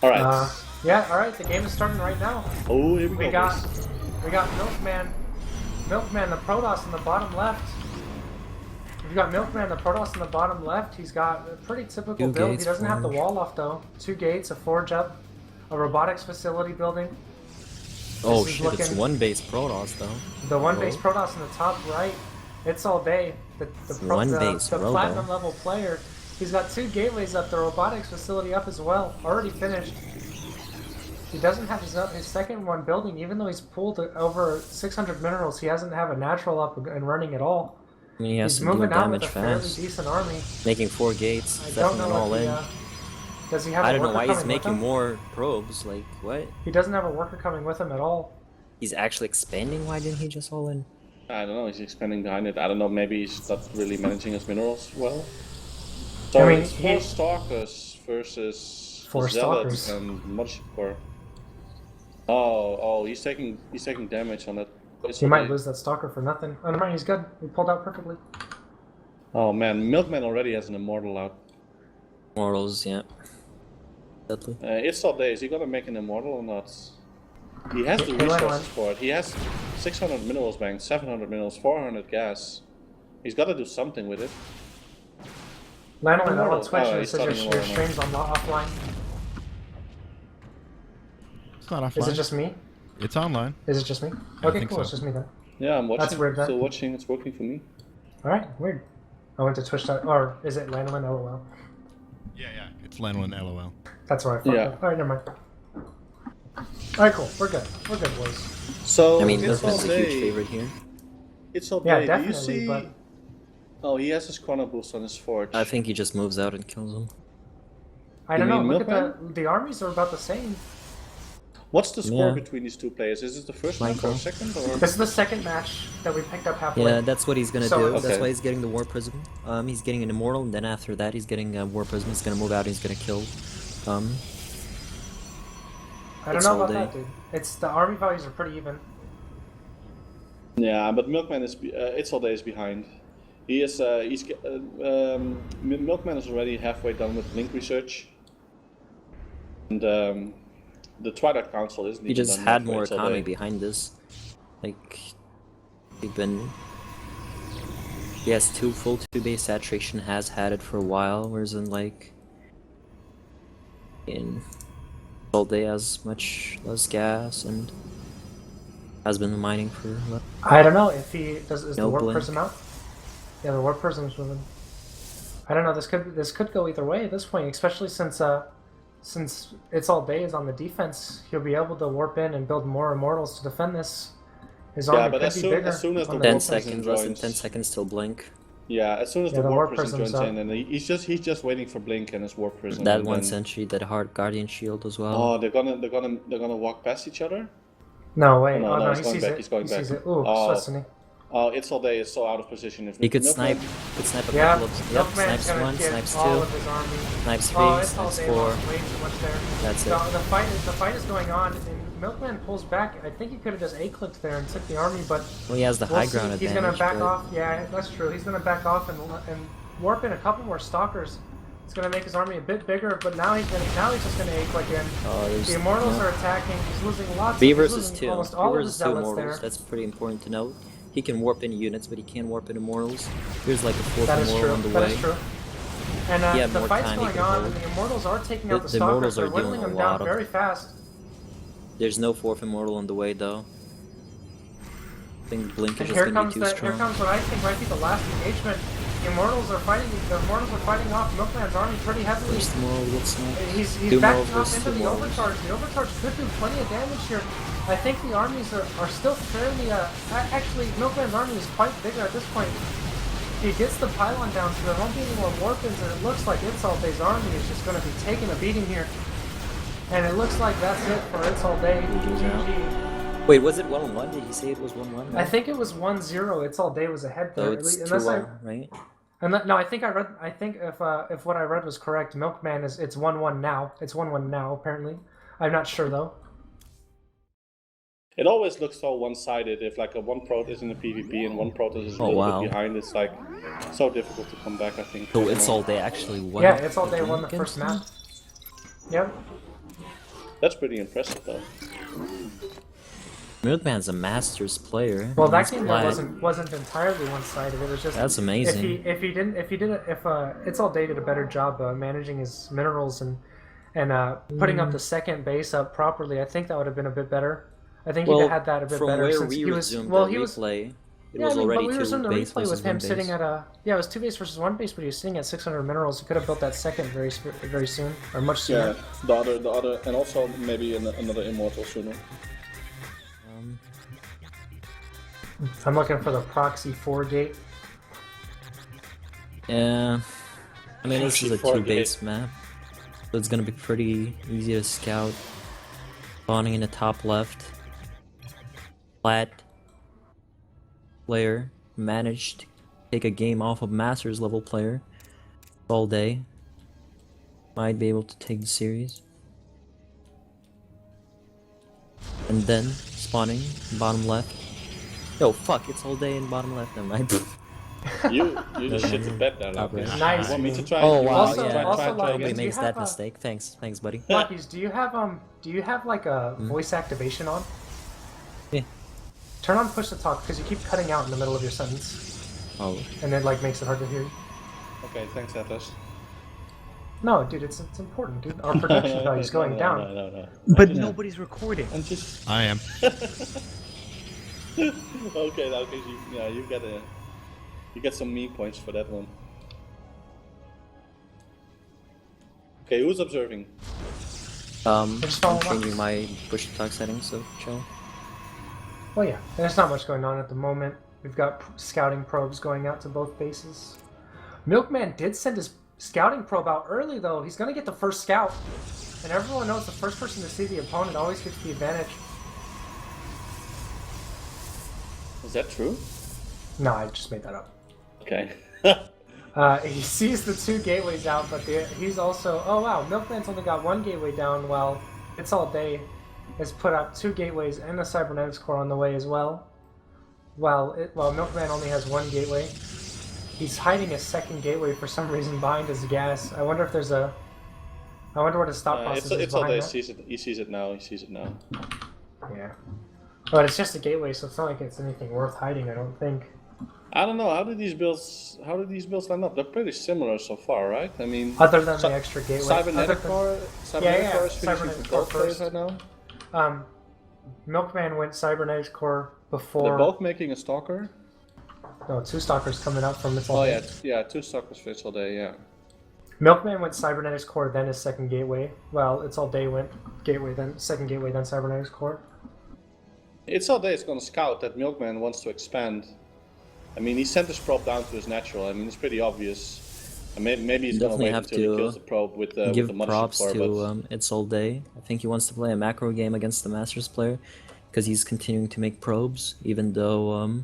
All right. Yeah. All right. The game is starting right now. Oh, here we go. We got Milkman, the Protoss in the bottom left. We've got Milkman, the Protoss in the bottom left. He's got a pretty typical build. He doesn't have the wall off though. 2 gates, a forge up, a robotics facility building. Oh shit! It's 1 base Protoss though. The 1 base Protoss in the top right. It's all day. The platinum level player. He's got 2 gateways up, the robotics facility up as well, already finished. He doesn't have his second one building, even though he's pulled over 600 minerals, he doesn't have a natural up and running at all. I mean, he has he's to do moving out damage with a fairly fast. decent army. Making 4 gates, I don't know all in. Does he have I a don't know worker why he's coming making with him? more probes, like, what? He doesn't have a worker coming with him at all. He's actually expanding, why didn't he just all in? I don't know, he's expanding behind it. I don't know, maybe he's not really managing his minerals well. So I mean, it's 4 Stalkers versus 4 Zealots Stalkers. and Mothership. Oh, he's taking damage on that. He might lose that Stalker for nothing. Oh, never mind, he's good. He pulled out perfectly. Oh man, Milkman already has an Immortal out. Immortals, yeah. Deadly. It's all day. Is he gonna make an Immortal or not? He has the resources for it. He has 600 minerals bank, 700 minerals, 400 gas. He's got to do something with it. Lanolin on Twitch and it says your stream's offline. It's not offline. Is it just me? It's online. Is it just me? I Okay, think cool. so. It's just me then. Yeah, I'm watching. That's weird then. Still watching. It's working for me. Alright, weird. I went to Twitch. Or is it Lanolin LOL? Yeah, it's Lanolin LOL. That's where I fucked up. Alright, never mind. Alright, cool. We're good. We're good, boys. So, I mean, it's all Milkman's a huge day. favorite here. It's all Yeah, day. Do you definitely, see... but... Oh, he has his chrono boost on his forge. I think he just moves out and kills him. I don't know, mean look Milkman? at the armies are about the same. What's the score Yeah. between these two players? Is it the first match Michael. or second? Or? This is the second match that we picked up halfway. Yeah, that's what he's gonna So do. it's- That's Okay. why he's getting the War Prism. He's getting an Immortal, and then after that he's getting a War Prism. He's gonna move out and he's gonna kill. I don't it's know all about day. that, dude. It's the army values are pretty even. Yeah, but Milkman is... It's all day is behind. He is... Milkman is already halfway done with Link research. And the Twilight Council isn't He even just done had yet, but more it's all economy day. behind this. Like, he's been. Yes, full 2-base saturation has had it for a while, whereas in like. In. All day has much less gas and. Has been mining for. I don't know if he does. Is No the warp blink. prism out? Yeah, the warp prism's moving. I don't know. This could go either way at this point, especially since it's all day is on the defense. He'll be able to warp in and build more immortals to defend this. His army Yeah, but could as be soon, bigger. as soon as the on warp 10 defense. prism seconds, less than joins, 10 seconds till blink. yeah, as soon as Yeah, the the warp warp prism prism's joins up. in, and he's just waiting for Blink and his warp prism. That and one then- sentry, that hard guardian shield as well. Oh, they're gonna walk past each other. No, wait. No, Oh, no, no, he's he going sees back, it. he's going he sees back. it. Ooh, Oh. Destiny. Oh, it's all day is so out of position. If He could Milkman- snipe a Yeah, couple of. Yep, Milkman's snipes gonna one, get snipes all two, of his army. snipes three, Oh, it's all snipes day four. long. Way too much there. That's it. The fight is going on, and Milkman pulls back. I think he could have just A-clicked there and took the army, but Well, he has the we'll high see. ground He's advantage. gonna back but off. Yeah, that's true. He's gonna back off and warp in a couple more stalkers. It's gonna make his army a bit bigger, but now he's just gonna A-click in. there's- The immortals no. are attacking. He's losing lots. V he's versus losing 2. Almost V all of his versus 2 zealots immortals. there. That's pretty important to note. He can warp in units, but he can't warp in immortals. There's like a fourth That is immortal true. on the That way. is true. And He had the more fight's time he going could on, hold. and the immortals are taking out the The immortals stalkers. They're are doing whittling a them down lot of- very fast. There's no fourth immortal on the way though. I think Blink And is just here gonna be comes too here strong. comes what I think might be the last engagement. The immortals are fighting off Milkman's army pretty heavily. First immortal gets sniped. He's Two backing immortals off versus into two the immortals. overcharge. The overcharge could do plenty of damage here. I think the armies are still fairly actually Milkman's army is quite bigger at this point. He gets the pylon down, so there won't be any more warp-ins, and it looks like It's All Day's army is just going to be taking a beating here. And it looks like that's it for It's All Day. GG. Wait, was it 1-1? Did he say it was 1-1? I think it was 1-0. It's All Day was ahead So there. it's Unless 2-1, right? no, I think I read. I think if what I read was correct, Milkman it's 1-1 now. It's 1-1 now apparently. I'm not sure though. It always looks so one-sided. If like one prot is in the PvP and one prot is a Oh, little wow. bit behind, it's like so difficult to come back. I think. So It's All Day actually won. Yeah, It's All Day the won the game first against map. Yep. That's pretty impressive, though. Milkman's a Masters player. Well, and that he's game there glad. wasn't entirely one-sided. It was just That's amazing. If It's All Day did a better job managing his minerals and putting up the second base up properly, I think that would have been a bit better. I think he'd have had that a bit from better where since we he was resumed well. the He was replay, it yeah, was I mean, already but we resumed the 2 base replay with versus him 1 sitting base. at it was 2 base versus 1 base, but he was sitting at 600 minerals. He could have built that second very soon or much sooner. Yeah, the other, and also maybe another immortal sooner. I'm looking for the proxy 4 gate. Yeah, I mean this is a Proxy 2-base map, so it's gonna be pretty easy to scout. Spawning in the top left, flat player managed to take a game off of Masters level player all day. Might be able to take the series. And then spawning bottom left. Oh fuck! It's all day in bottom left. Never mind. You just shit the bed there, Top Laukys. right. Nice. You want me to try? Oh you wow! want me Also- to Yeah, also, try Laukys, nobody do you makes have that a- mistake. Thanks, buddy. Laukys, do you have like a voice activation on? Yeah. Turn on push to talk because you keep cutting out in the middle of your sentence, Oh, and it like makes it hard to hear you. Okay, thanks, Atlas. No, dude, it's important, dude. Our production value's going down. No. But nobody's recording. I'm just I am. okay, Laukys. You gotta. You get some meme points for that one. Okay, who's observing? I'm changing my push attack settings, so chill. Well, yeah, there's not much going on at the moment. We've got scouting probes going out to both bases. Milkman did send his scouting probe out early, though. He's going to get the first scout. And everyone knows the first person to see the opponent always gets the advantage. Is that true? No, I just made that up. Okay. He sees the 2 gateways out, but he's also... Oh, wow, Milkman's only got 1 gateway down, while It's All Day has put out 2 gateways and a cybernetics core on the way as well. While Milkman only has 1 gateway. He's hiding a 2nd gateway for some reason behind his gas. I wonder if there's a... I wonder what his thought process is It's All Day behind that. he sees it now. Yeah. But it's just a gateway, so it's not like it's anything worth hiding, I don't think. I don't know. How did these builds line up? They're pretty similar so far, right? I mean, Other than the extra gateway. Cybernetic core is finishing for both players right now. Milkman went cybernetics core before. They're both making a stalker. No, 2 stalkers coming up from It's All Day. Yeah, 2 stalkers for It's All Day. Yeah. Milkman went cybernetics core, then his 2nd gateway. Well, It's All Day went gateway, then 2nd gateway, then cybernetics core. It's All Day is going to scout that Milkman wants to expand. I mean, he sent his probe down to his natural. I mean, it's pretty obvious. Maybe he's going to wait until he kills the probe with the give mothership props core, to It's All Day. I think he wants to play a macro game against the Masters player because he's continuing to make probes, even though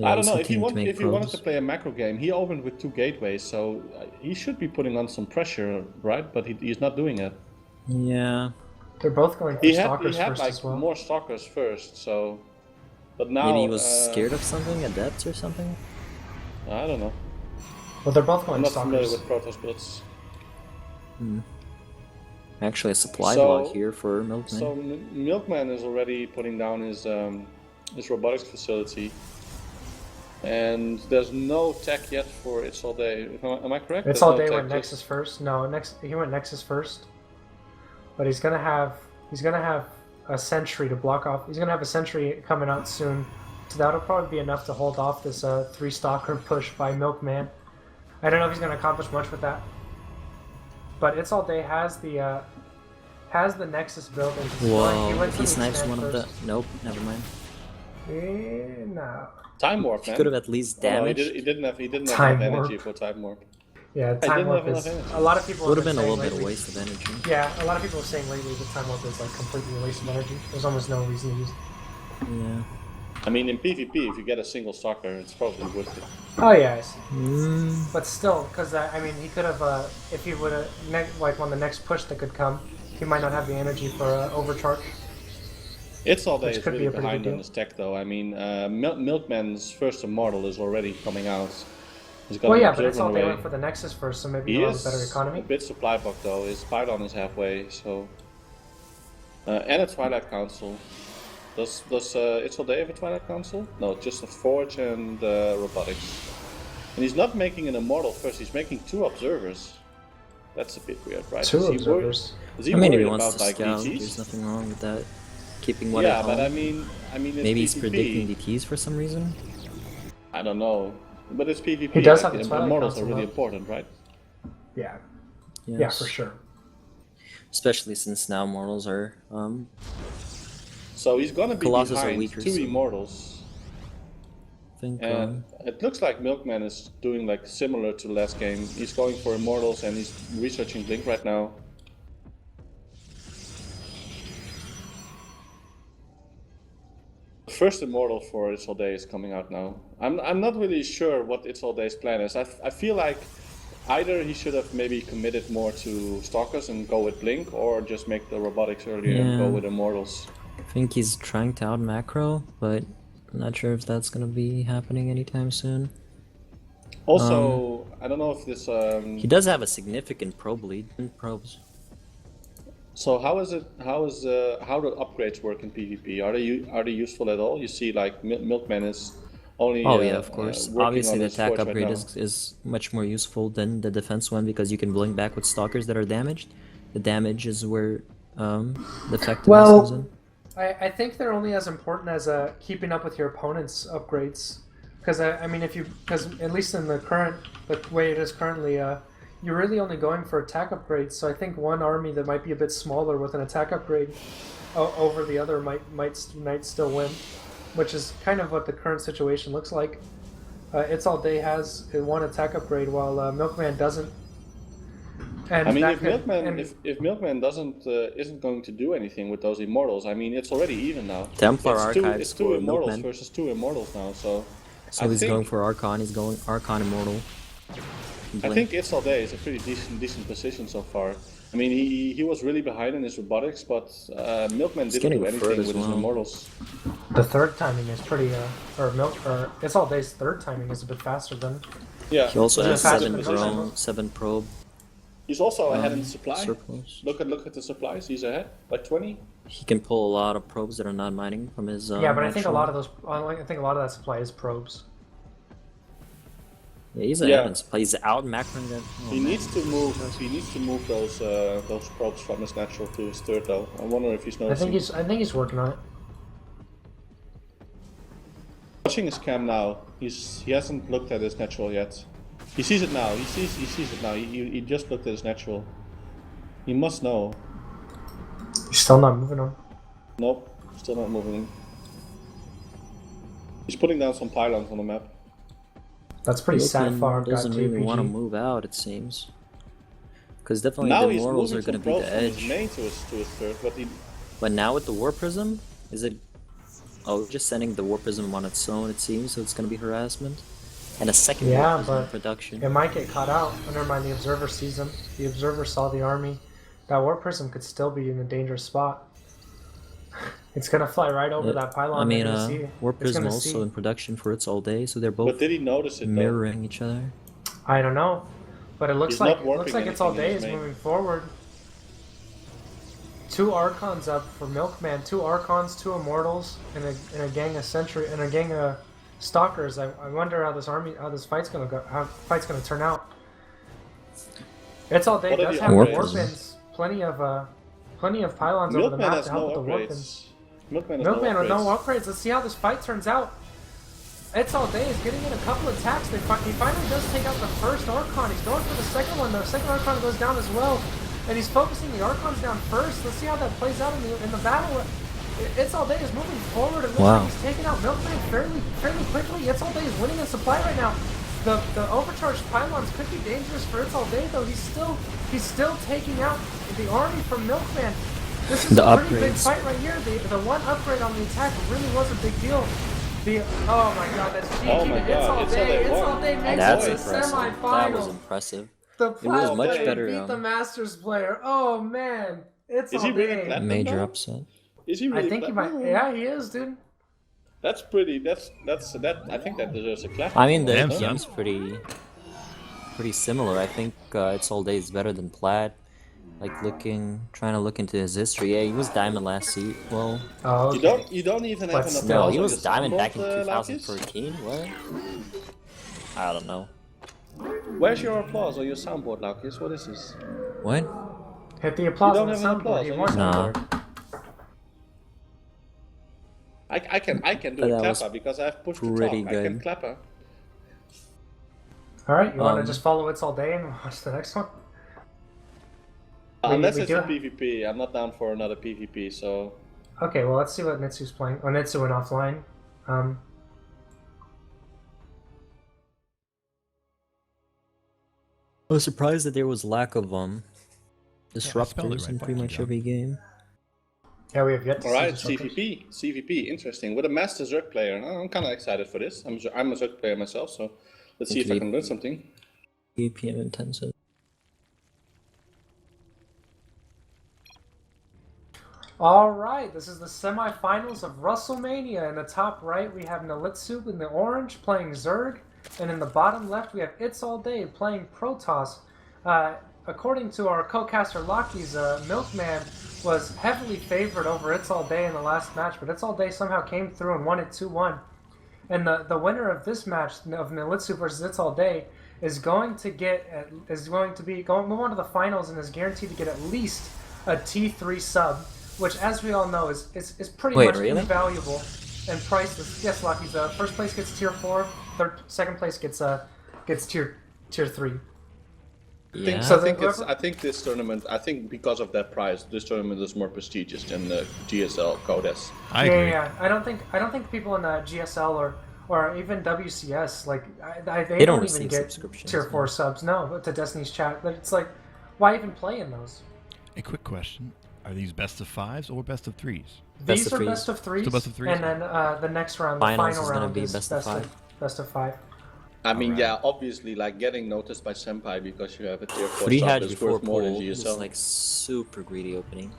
I don't know, if he wanted to play a macro game, he opened with 2 gateways, so he should be putting on some pressure, right? But he's not doing it. Yeah. They're both going for stalkers he had first like as well. more stalkers first, so... But now... Maybe he was scared of something, adepts or something? I don't know. Well, they're both going I'm not stalkers. familiar with Protoss builds. Actually, a supply block here for Milkman. So Milkman is already putting down his robotics facility. And there's no tech yet for It's All Day. Am I correct? It's All Day went Nexus first. No, he went Nexus first. But he's gonna have a sentry to block off. He's gonna have a sentry coming out soon. So that'll probably be enough to hold off this 3 stalker push by Milkman. I don't know if he's gonna accomplish much with that. But It's All Day has the Nexus built into Whoa, if he snipes one of the... Nope, never mind. No. Time warp, man. He could have at least damaged. No, he didn't have enough energy for time warp. Yeah, time warp is... A lot of people would have been a little lately, bit of waste of energy. Yeah, a lot of people are saying lately that time warp is like completely a waste of energy. There's almost no reason to use it. Yeah. I mean, in PvP, if you get a single stalker, it's probably worth it. Oh yeah, I see. But still, because I mean, he could have, if he would have, like on the next push that could come, he might not have the energy for overcharge. It's All Day is really behind on his tech, though. I mean, Milkman's first Immortal is already coming out. Well, yeah, but It's All Day went for the Nexus first, so maybe he'll have a better economy. A bit supply block, though. His Pylon is halfway, so... and a Twilight Council. Does It's All Day have a Twilight Council? No, just a Forge and Robotics. And he's not making an Immortal first, he's making 2 Observers. That's a bit weird, right? 2 Observers? Is he I mean, if he worried wants about, to like, scout, DTs? there's nothing wrong with that. Keeping one at home. Yeah, but I mean maybe he's PvP. predicting DTs for some reason? I don't know. But it's PvP. He does have the Twilight Immortals are Council, really though. important, right? Yeah. Yes. Yeah, for sure. Especially since now Immortals are, So he's gonna be Colossus are behind weaker, 2 so- Immortals. I think, And it looks like Milkman is doing like similar to the last game. He's going for Immortals and he's researching Blink right now. The first Immortal for It's All Day is coming out now. I'm not really sure what It's All Day's plan is. I feel like either he should have maybe committed more to Stalkers and go with Blink, or just make the Robotics earlier and go with Immortals. I think he's trying to out macro, but I'm not sure if that's gonna be happening anytime soon. Also, I don't know if this... he does have a significant probe lead in probes. So how do upgrades work in PvP? Are they useful at all? You see, like Milkman is only. Oh yeah, of course. Obviously, the attack Forge upgrade right is much more useful than the defense one because you can blink back with stalkers that are damaged. The damage is where the effectiveness comes in. I think they're only as important as keeping up with your opponent's upgrades. Because I mean, because at least in the way it is currently, you're really only going for attack upgrades. So I think one army that might be a bit smaller with an attack upgrade over the other might still win, which is kind of what the current situation looks like. It's All Day has one attack upgrade while Milkman doesn't. And I mean, if Milkman isn't going to do anything with those immortals, I mean, it's already even now. Templar it's Archives it's two immortals Milkman. versus 2 immortals now, so. So he's going for Archon. He's going Archon Immortal. I think It's All Day is a pretty decent position so far. I mean, he was really behind in his robotics, but Milkman didn't do anything with his immortals. The third timing is pretty, or It's All Day's third timing is a bit faster than. Yeah. He also has 7 drone, 7 probe. He's also ahead in supply. Surplus. Look at the supplies. He's ahead, like 20. He can pull a lot of probes that are not mining from his. Yeah, but I think a lot of that supply is probes. Yeah, he's ahead in supply. He's out macroing them. He needs to move. He needs to move those probes from his natural to his third, though. I wonder if he's noticing. I think he's working on it. Watching his cam now. He hasn't looked at his natural yet. He sees it now. He sees it now. He just looked at his natural. He must know. He's still not moving on. Nope, still not moving. He's putting down some pylons on the map. That's pretty sad. Far doesn't even want to move out, it seems. Because definitely now the immortals are going to be the edge. Main to his third, but now with the War Prism, is it? Oh, just sending the War Prism on its own, it seems. So it's going to be harassment. And a second War Prism in production. It might get caught out. Never mind, the Observer sees him. The Observer saw the army. That War Prism could still be in a dangerous spot. It's gonna fly right over that pylon. I mean, War Prism also in production for It's All Day, so they're both but did he notice it, mirroring each other. I don't know, but it looks like It's All Day is moving forward. 2 Archons up for Milkman. 2 Archons, 2 Immortals, and a gang of Sentry and a gang of Stalkers. I wonder how this fight's gonna go. How the fight's gonna turn out. It's All Day does have warpins. Plenty of pylons over the map to help with the warpins. Milkman with no upgrades. Let's see how this fight turns out. It's All Day is getting in a couple attacks. He finally does take out the first Archon. He's going for the second one. The second Archon goes down as well. And he's focusing the Archons down first. Let's see how that plays out in the battle. It's All Day is moving forward. It looks like he's taking out Milkman fairly quickly. It's All Day is winning in supply right now. The overcharged pylons could be dangerous for It's All Day, though. He's still taking out the army from Milkman. This is a pretty big fight right here. The one upgrade on the attack really was a big deal. Oh my god, that's GG. Oh my god, It's All Day makes it to the semifinals. That was impressive. It was much better. Beat the Masters player. Oh man, It's All Day. Really major upset. Is he really? I think he might. Yeah, he is, dude. That's pretty. That's I think that deserves a clap. I mean, the game's pretty similar. I think It's All Day is better than Plaid. Like trying to look into his history. Yeah, he was Diamond last season. Well, you don't even have enough. No, he was Diamond back in 2013. What? I don't know. Where's your applause or your soundboard, Laukys? What is this? What? Hit the applause on the applause. soundboard. I can do a clapper because I've pushed the top. I can clapper. Alright, you want to just follow It's All Day and watch the next one? Unless it's a PvP, I'm not down for another PvP, so... Okay, well let's see what Nitsu's playing. Oh, Nitsu went offline. I was surprised that there was lack of disruptors in pretty much every game. Yeah, we have yet to see Alright, CVP, interesting. With a Master Zerg player, I'm kind of excited for this. I'm a Zerg player myself, so let's see if I can learn something. EPM intensive. Alright, this is the semifinals of Rustlemania. In the top right, we have Nalitsu in the orange playing Zerg. And in the bottom left, we have It's All Day playing Protoss. According to our co-caster Laukys, Milkman was heavily favored over It's All Day in the last match, but It's All Day somehow came through and won it 2-1. And the winner of this match of Nalitsu versus It's All Day is going to move on to the finals and is guaranteed to get at least a T3 sub, which, as we all know, is pretty Wait, much really? invaluable and priceless. Yes, Laukys. First place gets tier 4. Second place gets tier 3. Yeah. So I think this tournament. I think because of that prize, this tournament is more prestigious than the GSL Codes. I agree. Yeah. I don't think people in GSL or even WCS they don't don't even receive get subscriptions, tier 4 subs. No, to Destiny's chat. But it's like, why even play in those? A quick question: are these best of 5s or best of 3s? Best These of are threes. best of 3s. Still best of 3s? And then the next round, the Finals final is gonna round, be is best of 5. Best of 5. I mean, Alright. yeah, obviously, like getting noticed by Senpai because you have a tier 4 Free sub hatch is before worth more than pool is GSL. like super greedy opening.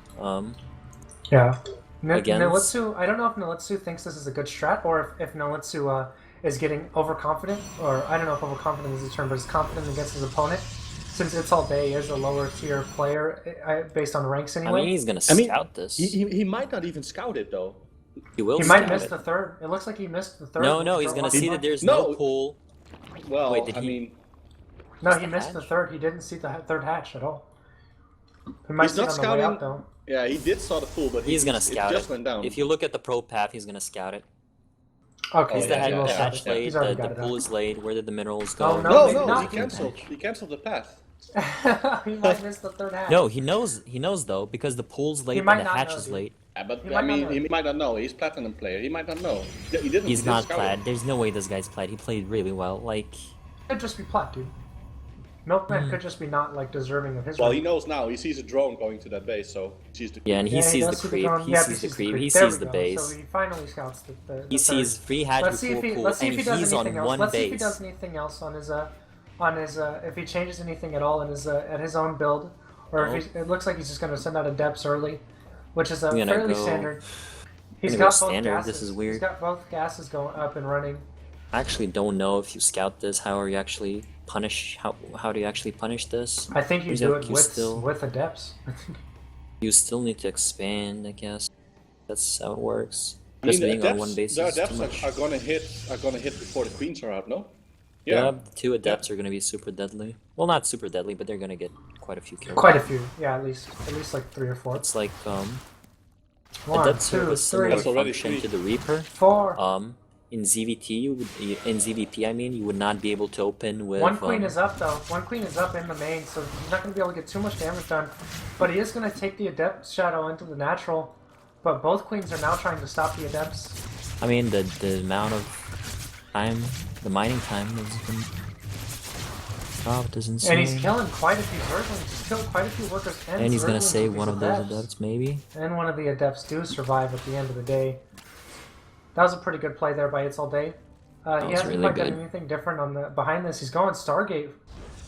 Yeah. Against- Nalitsu, I don't know if Nalitsu thinks this is a good strat, or if Nalitsu is getting overconfident, or I don't know if overconfident is the term, but is confident against his opponent, since It's All Day is a lower tier player based on ranks anyway. I mean, he's gonna scout this. He might not even scout it though. He will. He might scout miss it. the third. It looks like he missed the third. No, he's gonna see that there's no pool. Well, Wait, did I he- mean, No, Missed he the missed the hatch? third. He didn't see the third hatch at all. He might he's see it not on the way scouting. out though. Yeah, he did saw the pool, but He's gonna it scout just it. went down. If you look at the pro path, he's gonna scout it. Okay, Is the yeah, he will yeah, scout hatch it. laid? He's already The got it pool out. is laid. Where did the minerals Oh, go? no, no, maybe no, not. he canceled. He canceled the path. He might miss the third hatch. No, he knows. He knows though because the pool's late and might the not hatch know, is dude. late. Yeah, but He I might not mean, know. he might not know. He's platinum player. He might not know. He didn't. He's he not didn't scout plaid. it. There's no way this guy's plaid. He played really well. Like, Could just be plat, dude. Milkman could just be not deserving of his. Well, rank. he knows now. He sees a drone going to that base, so he sees the. yeah, and he sees the does see creep. drone. He Yeah, sees the creep. He There sees we the go. base. So he finally scouts the He sees third. free hatch Let's see before if he pool, let's see and if he does he's anything on else. one Let's see base. if he does anything else on his if he changes anything at all in his at his own build, or No. if it looks like he's just going to send out a depths early, which is I'm gonna fairly go- standard. I'm He's gonna go got both standard. gases. This is He's weird. got both gases going up and running. I actually don't know if you scout this. How are you actually punish? How do you actually punish this? I think you Is do that it you still- with the depths. You still need to expand, I guess. That's how it works. I mean, Just the being on one base the is too adepts much. are gonna hit before the queens are out. No. Yeah, the two adepts are gonna be super deadly. Well, not super deadly, but they're gonna get quite a few kills. Quite a few, yeah, at least like 3 or 4. It's like One, adepts have 2, a similar 3, already function 3. to the Reaper. 4. In ZVT, in ZVP, I mean, you would not be able to open with One queen is up though. One queen is up in the main, so he's not going to be able to get too much damage done. But he is going to take the adept shadow into the natural. But both queens are now trying to stop the adepts. I mean, the amount of time, the mining time has been dropped is insane. And he's killing quite a few zerglings. He's killed quite a few workers. And he's gonna zerglings save with one these of those adepts. adepts, maybe. And one of the adepts do survive at the end of the day. That was a pretty good play there by It's All Day. He was hasn't really quite done good. anything different on the behind this. He's going Stargate.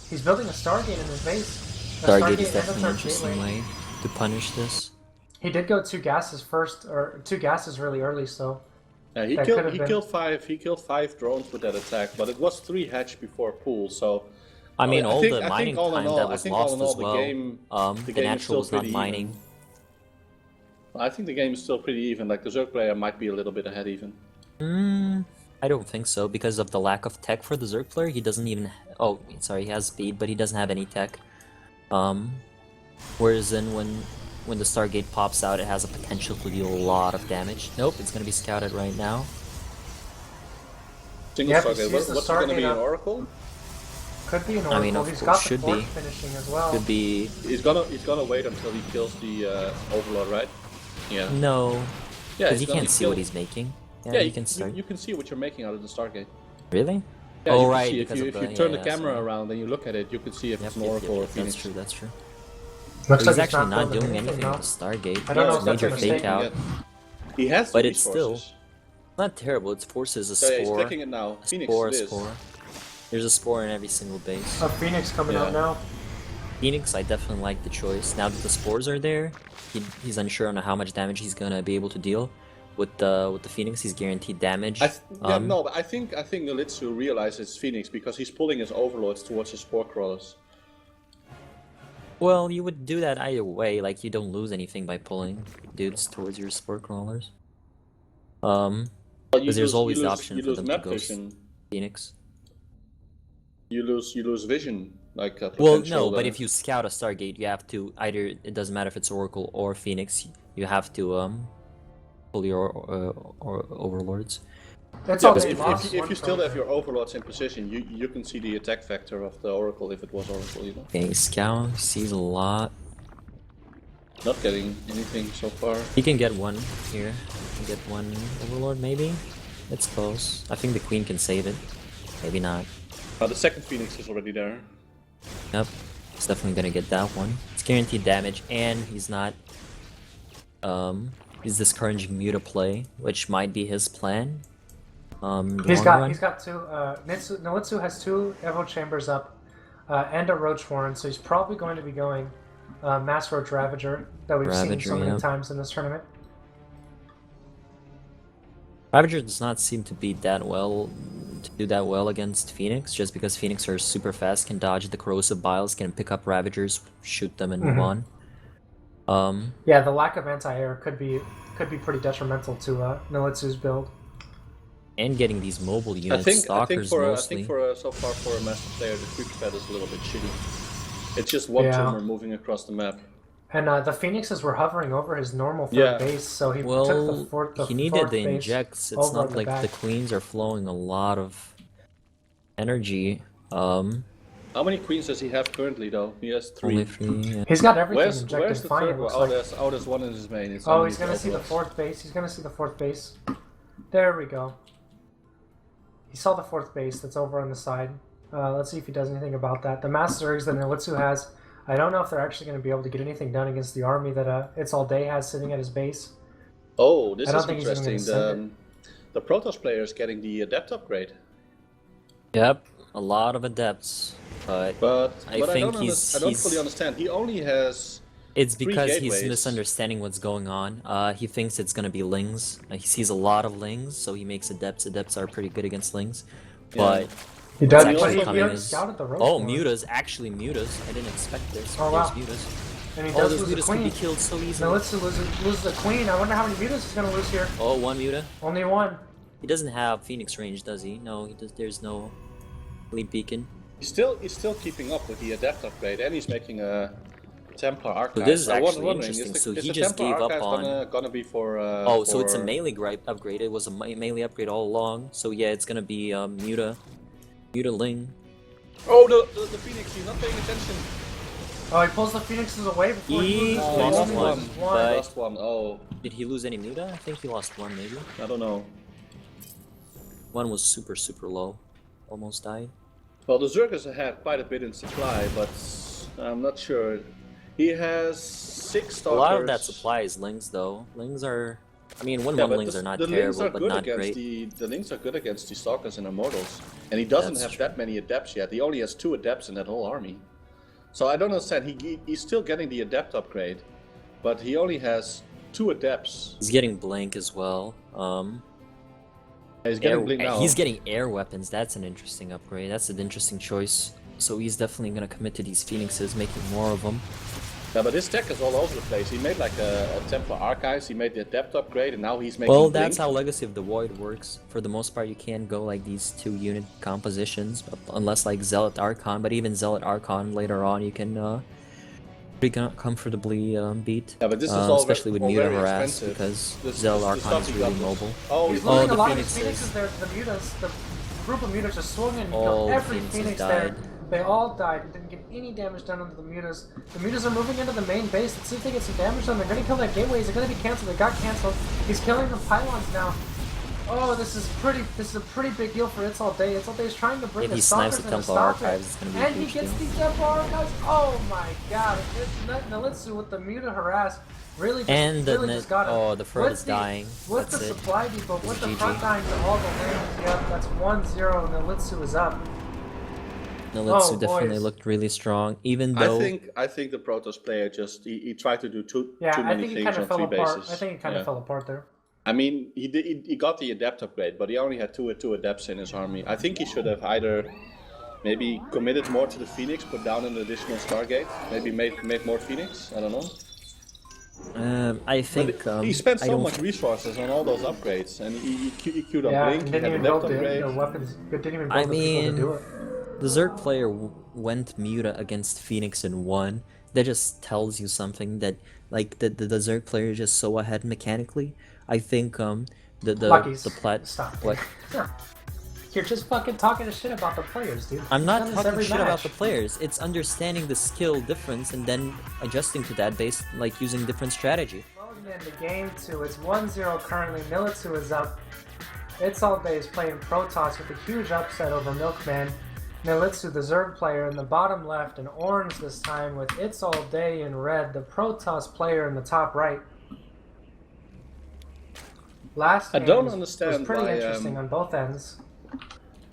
He's building a Stargate in his base. A Stargate is and a definitely an third interesting gateway. way to punish this. He did go 2 gases first, or 2 gases really early, so Yeah, he That killed. could've He been- killed 5. He killed 5 drones with that attack, but it was 3 hatch before pool. So. I mean, all think- the I think mining all in time all- that I was think all lost in all as the well. game- the game is natural still was not pretty mining. even. I think the game is still pretty even. Like the Zerg player might be a little bit ahead even. I don't think so because of the lack of tech for the Zerg player. He doesn't even. Oh, sorry, he has speed, but he doesn't have any tech. Whereas then when the Stargate pops out, it has a potential to deal a lot of damage. Nope, it's gonna be scouted right now. Single Yep, Stargate. he's What's the it going to Stargate be? An up. Oracle? could be an I Oracle. mean, of He's course, got the should force be. finishing as well. Could be. He's gonna wait until he kills the Overlord, right? Yeah. No, Yeah. because he's he gonna can't see kill- what he's making. Yeah, Yeah, you can start. You can see what you're making out of the Stargate. Really? Yeah, Oh, you can right, see. because if of you the- turn yeah, the yeah, camera sorry. around and you look at it, you can see if Yep, it's an yep, Oracle or yep, Phoenix. that's true. That's true. Looks He's like actually not building doing anything now. with the Stargate. I don't know Yeah, if that's Major a mistake. fake out. He has the But it's still- resources. Not terrible. It forces a So yeah, he's spore. clicking it now. A Phoenix spore, it is. spore. There's a spore in every single base. A Phoenix coming out Yeah. now. Phoenix, I definitely like the choice. Now that the spores are there, he's unsure on how much damage he's gonna be able to deal. With the Phoenix, he's guaranteed damage. No, but I think Nalitsu realizes Phoenix because he's pulling his overlords towards his spore crawlers. Well, you would do that either way. Like you don't lose anything by pulling dudes towards your spore crawlers. Well, Because there's always the option you for lose them to map go vision. Phoenix. You lose vision, Well, potential, no, but if you scout a Stargate, you have to either. It doesn't matter if it's Oracle or Phoenix. You have to pull your overlords. That's Yeah, all but they lost. if you still have your overlords in position, you can see the attack vector of the Oracle if it was Oracle, you know. Okay, Scout sees a lot. Not getting anything so far. He can get one here. He can get one overlord maybe. It's close. I think the queen can save it. Maybe not. The second Phoenix is already there. Yep. He's definitely gonna get that one. It's guaranteed damage, and he's not. He's discouraging Muta play, which might be his plan. He's got two. Nolitsu has 2 Evo Chambers up, and a Roach Warren, so he's probably going to be going Mass Roach Ravager that we've seen so many times in this tournament. Ravager does not seem to be do that well against Phoenix, just because Phoenix are super fast, can dodge the corrosive biles, can pick up Ravagers, shoot them, and move on. Yeah, the lack of anti-air could be pretty detrimental to Nolitsu's build. And getting these mobile units, Stalkers mostly. I think so far for a master player, the creep pad is a little bit shitty. It's just one tumor moving across the map. And the Phoenixes were hovering over his normal third base, so he took the fourth. He needed the injects. It's not like the queens are flowing a lot of energy. How many queens does he have currently, though? He has 3. Only 3. Yeah. He's got everything injected. Where's the fine, third one? like. There's one in his main. It's he's gonna see the 4th base. He's gonna see the 4th base. There we go. He saw the 4th base that's over on the side. Let's see if he does anything about that. The Mass Zergs that Nolitsu has, I don't know if they're actually going to be able to get anything done against the army that It's All Day has sitting at his base. Oh, this is interesting. The Protoss player is getting the Adept upgrade. Yep, a lot of Adepts. But I think I don't fully understand. He only has... It's because he's misunderstanding what's going on. He thinks it's gonna be Lings. He sees a lot of Lings, so he makes Adepts. Adepts are pretty good against Lings. But he does actually scouted the Mutas, actually Mutas. I didn't expect this. Oh wow. Mutas. And he does lose Mutas can be killed so easily. Now let's lose the queen. I wonder how many Mutas he's gonna lose here. Oh, 1 Muta? Only 1. He doesn't have Phoenix range, does he? No, he does. There's no lead beacon. He's still keeping up with the Adept upgrade, and he's making a Templar Archive. So this is actually interesting. So he just gave up on. Gonna be for. So it's a melee upgrade. It was a melee upgrade all along. So yeah, it's gonna be Muta Ling. Oh, the Phoenix! He's not paying attention. Oh, he pulls the Phoenixes away before he lost one. Lost one. Oh. Did he lose any Muta? I think he lost 1, maybe. I don't know. 1 was super low, almost died. Well, the Zergers had quite a bit in supply, but I'm not sure. He has 6 Stalkers. A lot of that supply is Lings, though. Lings are... I mean, 1-1 Lings are not terrible, but not great. The Lings are good against the Stalkers and Immortals. And he doesn't have that many Adepts yet. He only has 2 Adepts in that whole army. So I don't understand. He's still getting the Adept upgrade, but he only has 2 Adepts. He's getting Blink as well. He's getting Blink now. He's getting air weapons. That's an interesting upgrade. That's an interesting choice. So he's definitely going to commit to these Phoenixes, making more of them. Yeah, but his tech is all over the place. He made like a Templar Archives, he made the Adept upgrade, and now he's making Well, Blink. that's how Legacy of the Void works. For the most part, you can't go like these 2 unit compositions, unless like Zealot Archon, but even Zealot Archon later on you can pretty comfortably beat. Yeah, but this is all especially with Muta Harass, expensive. because Zealot Archon is really mobile. Oh, he's losing a lot of Phoenixes there. The Mutas, the group of Mutas just swung and killed every Phoenix there. They all died and didn't get any damage done onto the Mutas. The Mutas are moving into the main base. Let's see if they get some damage done. They're going to kill their gateways. They're going to be cancelled. They got cancelled. He's killing the pylons now. Oh, this is a pretty big deal for It's All Day. It's All Day is trying to bring the Stalkers into Stalkers. And he gets these Templar Archives. Oh my god. Nolitsu with the Muta Harass really just got him. Oh, the front is dying. With the supply depot, with the front dying to all the lanes. Yep, that's 1-0. Nolitsu is up. Nolitsu definitely looked really strong, even though... I think the Protoss player just... He tried to do too many things on 3 bases. I think he kind of fell apart there. I mean, he got the Adept upgrade, but he only had two Adepts in his army. I think he should have either maybe committed more to the Phoenix, put down an additional Stargate, maybe made more Phoenix, I don't know. I think... he spent so much resources on all those upgrades, and he queued up Blink, he had Adept upgrade. The weapons, didn't even build the people to do it. The Zerg player went Muta against Phoenix and won. That just tells you something that like the Zerg player is just so ahead mechanically. I think Laukys, the plat stop. Dude. what Yeah. You're just fucking talking shit about the players, dude. I'm not You've done this talking every shit match. about the players. It's understanding the skill difference and then adjusting to that based like using different strategy. Welcome into game 2. It's 1-0 currently. Militsu is up. It's All Day is playing Protoss with a huge upset over Milkman. Militsu, the Zerg player, in the bottom left, and orange this time with It's All Day in red, the Protoss player in the top right. Last game I don't was understand pretty why, interesting on both ends.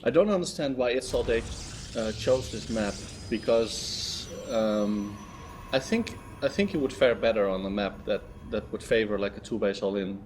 I don't understand why It's All Day chose this map, because I think he would fare better on a map that would favor like a 2-base all-in.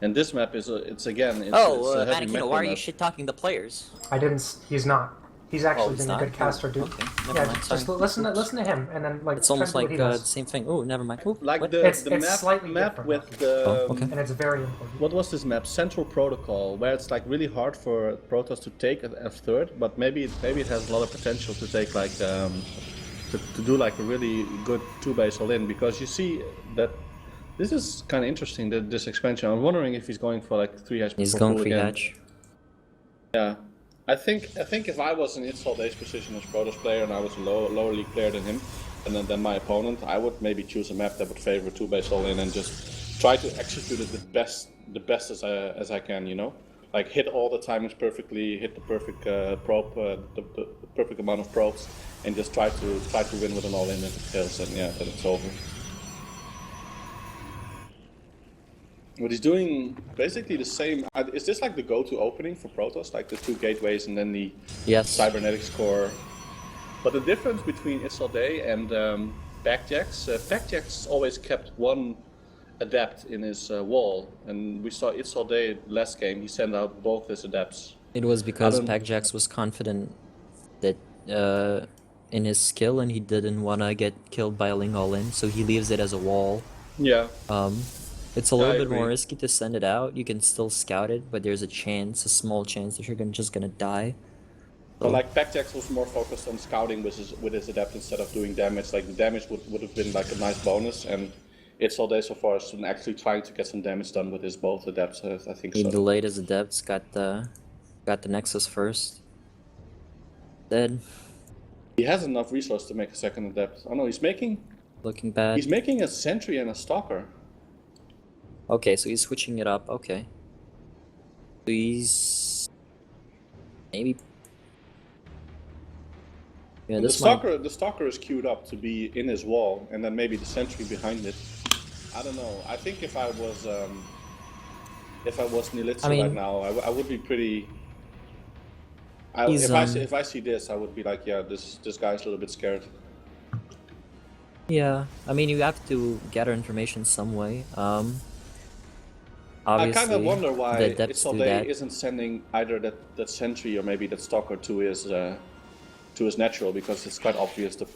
And this map is it's a heavy Mannekino, macro why are you map. shit talking the players? I didn't. He's not. He's actually he's been not? a good caster, dude. Okay, never Yeah, mind, just sorry. listen to him, and then like. It's almost try to like do what he the does. same thing. Oh, never mind. Ooh, Like what? the It's map slightly map different, with Laukys. the okay. And it's very important. what was this map? Central Protocol, where it's like really hard for Protoss to take a third, but maybe it has a lot of potential to take like to do like a really good 2-base all-in, because you see that this is kind of interesting, this expansion. I'm wondering if he's going for like 3-hatch. He's before going full for again. hatch. Yeah, I think if I was in It's All Day's position as Protoss player and I was a lower league player than him, and then my opponent, I would maybe choose a map that would favor 2-base all-in and just try to execute it the best as I can, you know, like hit all the timings perfectly, hit the perfect probe, the perfect amount of probes, and just try to win with an all-in. If it fails, then yeah, then it's over. But he's doing basically the same. Is this like the go-to opening for Protoss, like the 2 gateways and then the cybernetics core? But the difference between It's All Day and Packjax, Packjax always kept 1 adept in his wall, and we saw It's All Day last game. He sent out both his adepts. It was because Packjax was confident that in his skill, and he didn't want to get killed by a Ling all-in, so he leaves it as a wall. Yeah. It's a little bit more agree. risky to send it out. You can still scout it, but there's a small chance that you're just gonna die. So like Packjax was more focused on scouting with his adept instead of doing damage. Like the damage would have been like a nice bonus, and It's All Day so far has been actually trying to get some damage done with his both adepts. I think He so. delayed his adepts, got the Nexus first. Dead. He has enough resource to make a second adept. Oh no, he's making bad. He's making a sentry and a stalker. Okay, so he's switching it up. Okay. So he's maybe. Yeah, The stalker is queued up to be in his wall, and then maybe the sentry behind it. I don't know. I think if I was Militsu right now, I would be pretty. If I see this, I would be like, yeah, this guy's a little bit scared. Yeah, I mean, you have to gather information some way. Obviously, I kind of wonder why the adepts It's All do Day that. isn't sending either that sentry or maybe that stalker to his natural, because it's quite obvious the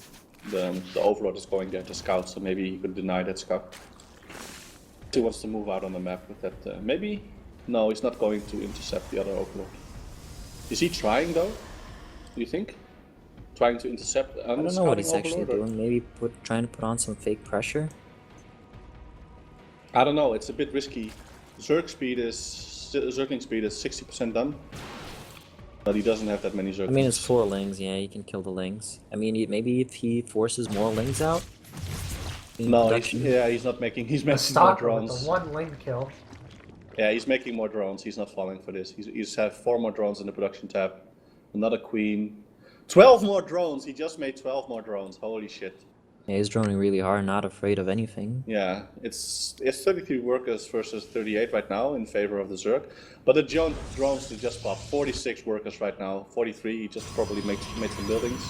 overlord is going there to scout, so maybe he could deny that scout. He wants to move out on the map with that. Maybe no, he's not going to intercept the other overlord. Is he trying though? Do you think? Trying to intercept? I don't know what he's actually doing. Maybe trying to put on some fake pressure. I don't know. It's a bit risky. Zergling speed is 60% done, but he doesn't have that many Zerglings. I mean, it's 4 lings. Yeah, you can kill the lings. I mean, maybe if he forces more lings out. No, he's not making. He's making more drones. With the 1 ling kill. Yeah, he's making more drones. He's not falling for this. He's have 4 more drones in the production tab. Another queen. 12 more drones. He just made 12 more drones. Holy shit. Yeah, he's droning really hard, not afraid of anything. Yeah, it's 33 workers versus 38 right now in favor of the Zerg. But the drones, they just popped 46 workers right now. 43, he just probably made some buildings.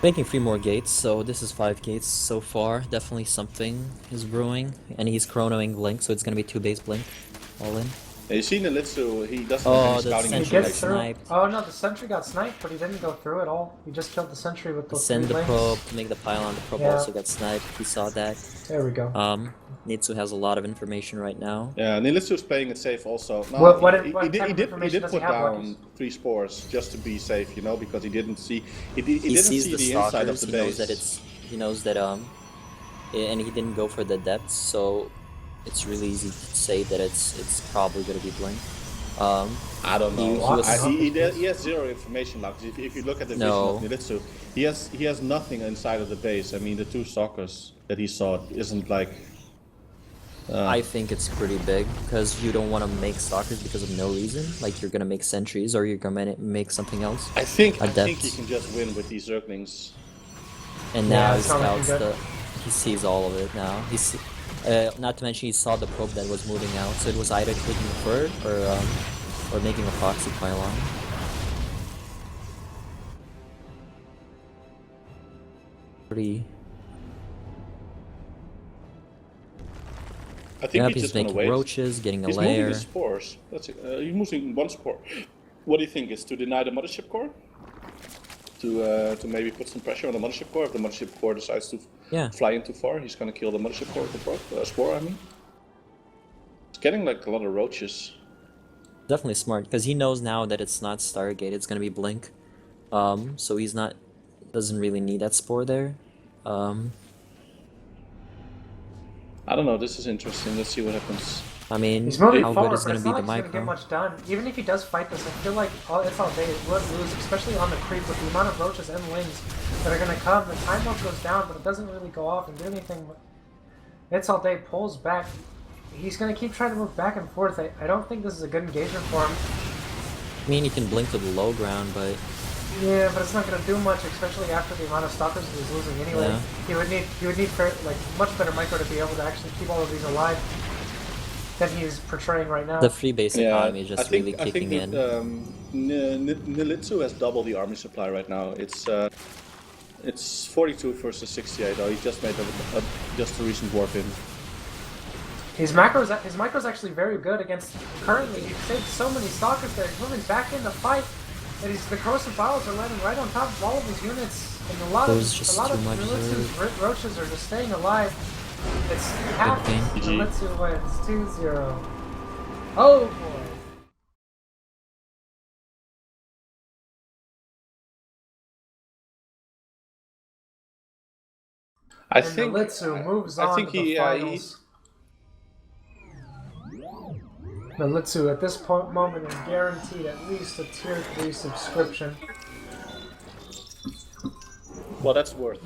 Making 3 more gates, so this is 5 gates so far. Definitely something is brewing. And he's chronoing Blink, so it's gonna be 2 base Blink all in. You see Nilitsu, he doesn't Oh, have any the scouting sentry He gets got through. sniped. Oh no, the sentry got sniped, but he didn't go through at all. He just killed the sentry with those Send three the links. probe to make the pylon. The probe Yeah. also got sniped. He saw that. There we go. Nitsu has a lot of information right now. Yeah, Nilitsu's playing it safe also. No, What type of he did information does he put have, down Laukys? 3 spores just to be safe, you know, because he didn't see he didn't sees see the the inside of stalkers. the He base. knows that he knows that and he didn't go for the depths, so it's really easy to say that it's probably gonna be Blink. I don't know. He He has zero information, like if you look at the vision of Nilitsu, he has nothing inside of the base. I mean, the 2 stalkers that he saw isn't like. I think it's pretty big because you don't want to make stalkers because of no reason. Like you're gonna make sentries or you're gonna make something else. I think he can just win with these Zerglings. And now he scouts he sees all of it now. He's not to mention he saw the probe that was moving out, so it was either taking a bird or making a proxy pylon. Pretty. I think he's just making wait. roaches, getting a he's lair. Moving his spores. That's it. He's moving 1 spore. What do you think? Is to deny the mothership core? To maybe put some pressure on the mothership core. If the mothership core decides to fly in too far, he's gonna kill the mothership core with the spore. I mean, it's getting like a lot of roaches. Definitely smart because he knows now that it's not Stargate. It's gonna be Blink. So he's doesn't really need that spore there. I don't know. This is interesting. Let's see what happens. I mean, he's moving how forward, good is but going it's to be not the like he's micro? gonna get much done. Even if he does fight this, I feel like it's all day. It would lose, especially on the creep with the amount of roaches and lings that are gonna come. The time warp goes down, but it doesn't really go off and do anything. It's all day pulls back. He's gonna keep trying to move back and forth. I don't think this is a good engagement for him. I mean, he can blink to the low ground, but yeah, but it's not gonna do much, especially after the amount of stalkers he's losing anyway. Yeah. He would need like much better micro to be able to actually keep all of these alive than he's portraying right now. The free base economy is just really kicking in. Nilitsu has double the army supply right now. It's 42 versus 68. Oh, he just made just a recent warp in. His macro's actually very good against. Currently, he's saved so many stalkers there. He's moving back in the fight, and the corrosive bottles are landing right on top of all of his units. And a lot of Nilitsu's roaches are just staying alive. It's half. Nilitsu wins 2-0. Oh boy. I think Nilitsu moves on to the finals. Nilitsu at this moment is guaranteed at least a tier 3 subscription. Well, that's worth.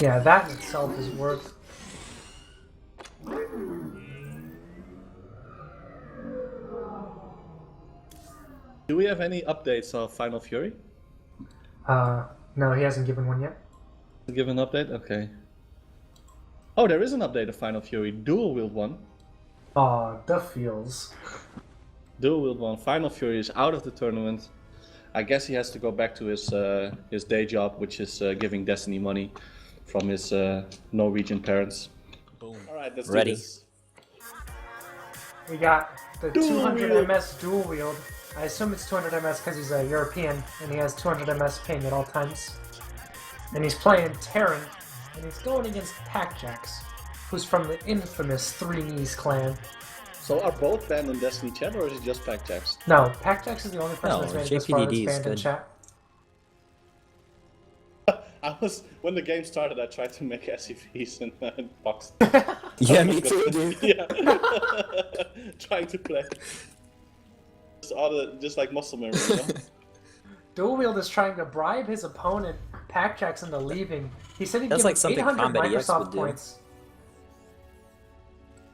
Yeah, that in itself is worth. Do we have any updates of Final Fury? No, he hasn't given one yet. Give an update? Okay. Oh, there is an update of Final Fury. Dual Wield 1. Aw, the feels. Dual Wield 1. Final Fury is out of the tournament. I guess he has to go back to his day job, which is giving Destiny money from his Norwegian parents. Boom. Alright, let's Ready. do this. We got the 200 MS dual wield. I assume it's 200 MS because he's a European and he has 200 MS ping at all times. And he's playing Terran, and he's going against Packjax, who's from the infamous Three Knees clan. So are both banned in Destiny chat, or is it just Packjax? No, Packjax is the only person that's made it this far that's banned in chat. When the game started, I tried to make SCVs in box. Yeah, me too, dude. Yeah. Trying to play. Just like muscle memory, you know? Dual Wield is trying to bribe his opponent, Packjax, into leaving. He said he'd give him 800 Microsoft points.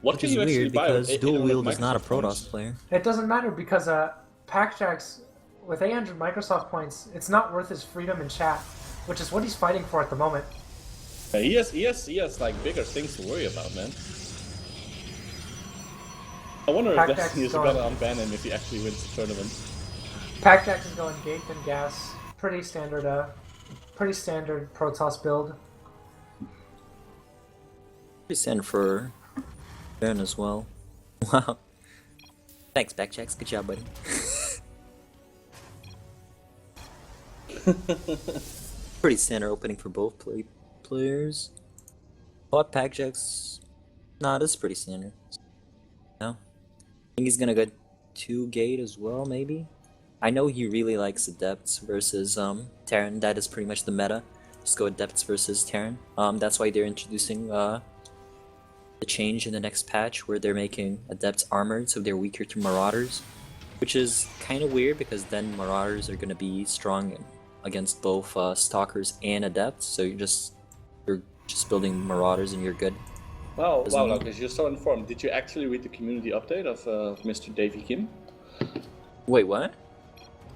Which is weird because Dual Wield is not a Protoss player. It doesn't matter because Packjax, with 800 Microsoft points, it's not worth his freedom in chat, which is what he's fighting for at the moment. He has like bigger things to worry about, man. I wonder if Destiny is gonna unban him if he actually wins the tournament. Packjax is going Gate and Gas. Pretty standard Protoss build. Pretty standard for Baron as well. Wow. Thanks, Backjacks. Good job, buddy. Pretty standard opening for both players. But Backjacks, nah, this is pretty standard. No, I think he's gonna go 2 gate as well, maybe. I know he really likes Adepts versus Terran. That is pretty much the meta. Just go Adepts versus Terran. That's why they're introducing the change in the next patch where they're making Adepts armored, so they're weaker to Marauders, which is kind of weird because then Marauders are gonna be strong against both Stalkers and Adepts. So you're just building Marauders and you're good. Wow, Laukys, you're so informed. Did you actually read the community update of Mr. Davy Kim? Wait, what?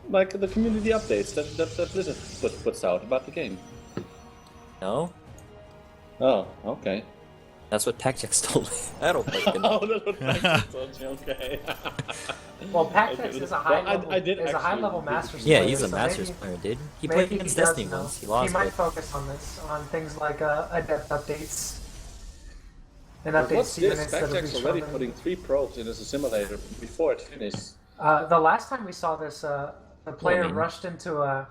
Like the community updates that Blizzard puts out about the game. No. Oh, okay. That's what Packjacks told me. I don't like it. Oh, that's what Packjacks told you. Okay. Well, Packjacks is a high level Masters player. player. Yeah, he's a Masters player, dude. He played against Destiny once. He lost. He might focus on this, on things like Adept updates. And updates to units that Packjacks already putting 3 probes in as a simulator before it finished. The last time we saw this, the player rushed into a.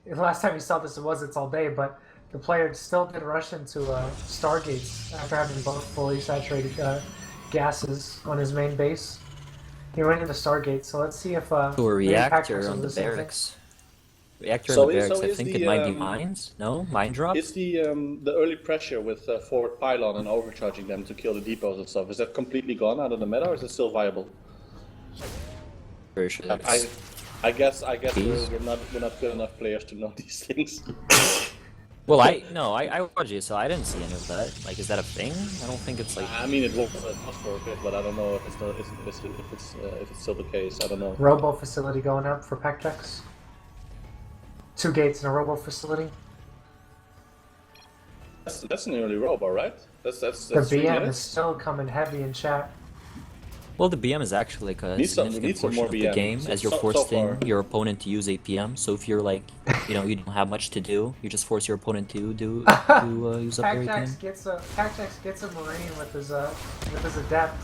The last time we saw this, it's all day, but the player still did rush into Stargates after having both fully saturated gases on his main base. He went into Stargate, so let's see if to a reactor on the barracks. Reactor on the barracks, I think it might be mines. No? Mine drop? It's the early pressure with forward pylon and overcharging them to kill the depots and stuff. Is that completely gone out of the meta, or is it still viable? Very sure. I guess we're not good enough players to know these things. Well, I watched it, so I didn't see any of that. Like, is that a thing? I don't think it's like. I mean, it was for a bit, but I don't know if it's still the case. I don't know. Robo facility going up for Packjacks. 2 gates in a robo facility. That's an early robo, right? That's the BM is still coming heavy in chat. Well, the BM is actually like a significant portion of the game, as you're forcing your opponent to use APM. So if you're like, you don't have much to do, you just force your opponent to use up their APM. Packjacks gets a Marine with his Adept.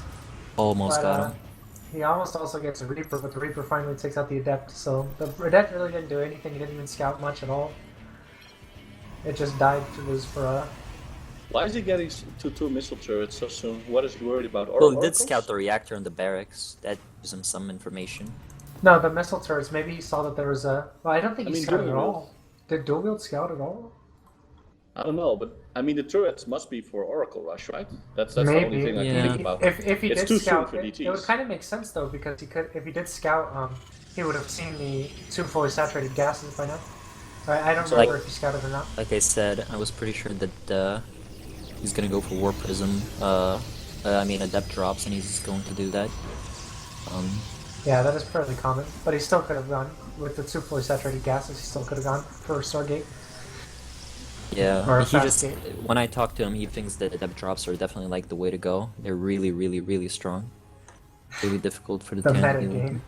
Almost got him. He almost also gets a Reaper, but the Reaper finally takes out the Adept. So the Adept really didn't do anything. He didn't even scout much at all. It just died for Why is he getting two missile turrets so soon? What is he worried about? Well, he did scout the reactor in the barracks. That gives him some information. No, the missile turrets. Maybe he saw that there was a. Well, I don't think he scouted at all. Did Dual Wield scout at all? I don't know, but I mean the turrets must be for Oracle Rush, right? That's the only thing I can think about. If he did scout, it would kind of make sense though, because if he did scout, he would have seen the 2 fully saturated gases by now. I don't remember if he scouted or not. Like I said, I was pretty sure that he's gonna go for War Prism. Adept drops, and he's going to do that. Yeah, that is fairly common, but he still could have gone with the 2 fully saturated gases. He still could have gone for Stargate. Yeah, when I talk to him, he thinks that Adept drops are definitely like the way to go. They're really, really, really strong. Really difficult for the meta game.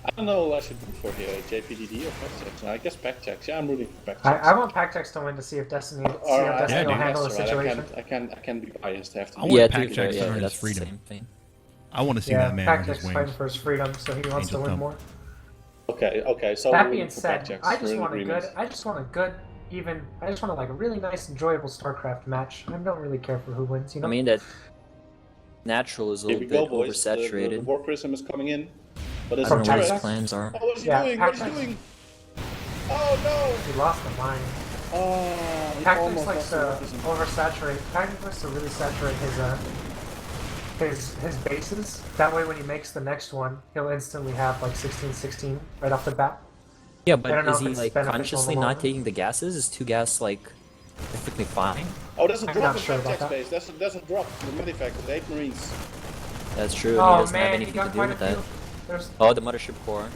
I don't know who I should root for here, JPDD or Packjacks. I guess Packjacks. Yeah, I'm rooting for Packjacks. I want Packjacks to win to see if Destiny will handle the situation. I can be biased. I have to. I want Packjacks to earn his freedom. I want to see that man earn his wings. Packjacks fighting for his freedom, so he wants to win more. Okay. So that being said, I just want a really nice, enjoyable Starcraft match. I don't really care for who wins. I mean that natural is a little bit oversaturated. The War Prism is coming in. But I don't know what his plans are. Oh, what is he doing? What is he doing? Oh no! He lost the line. Oh, Packjacks likes to oversaturate. Packjacks likes to really saturate his bases. That way, when he makes the next one, he'll instantly have like 16-16 right off the bat. Yeah, but is he like consciously not taking the gases? Is 2 gas like perfectly fine? Oh, there's a drop in Packjacks base. There's a drop. The medivac with 8 Marines. That's true. He doesn't have anything to do with that. Oh, the Mothership Core.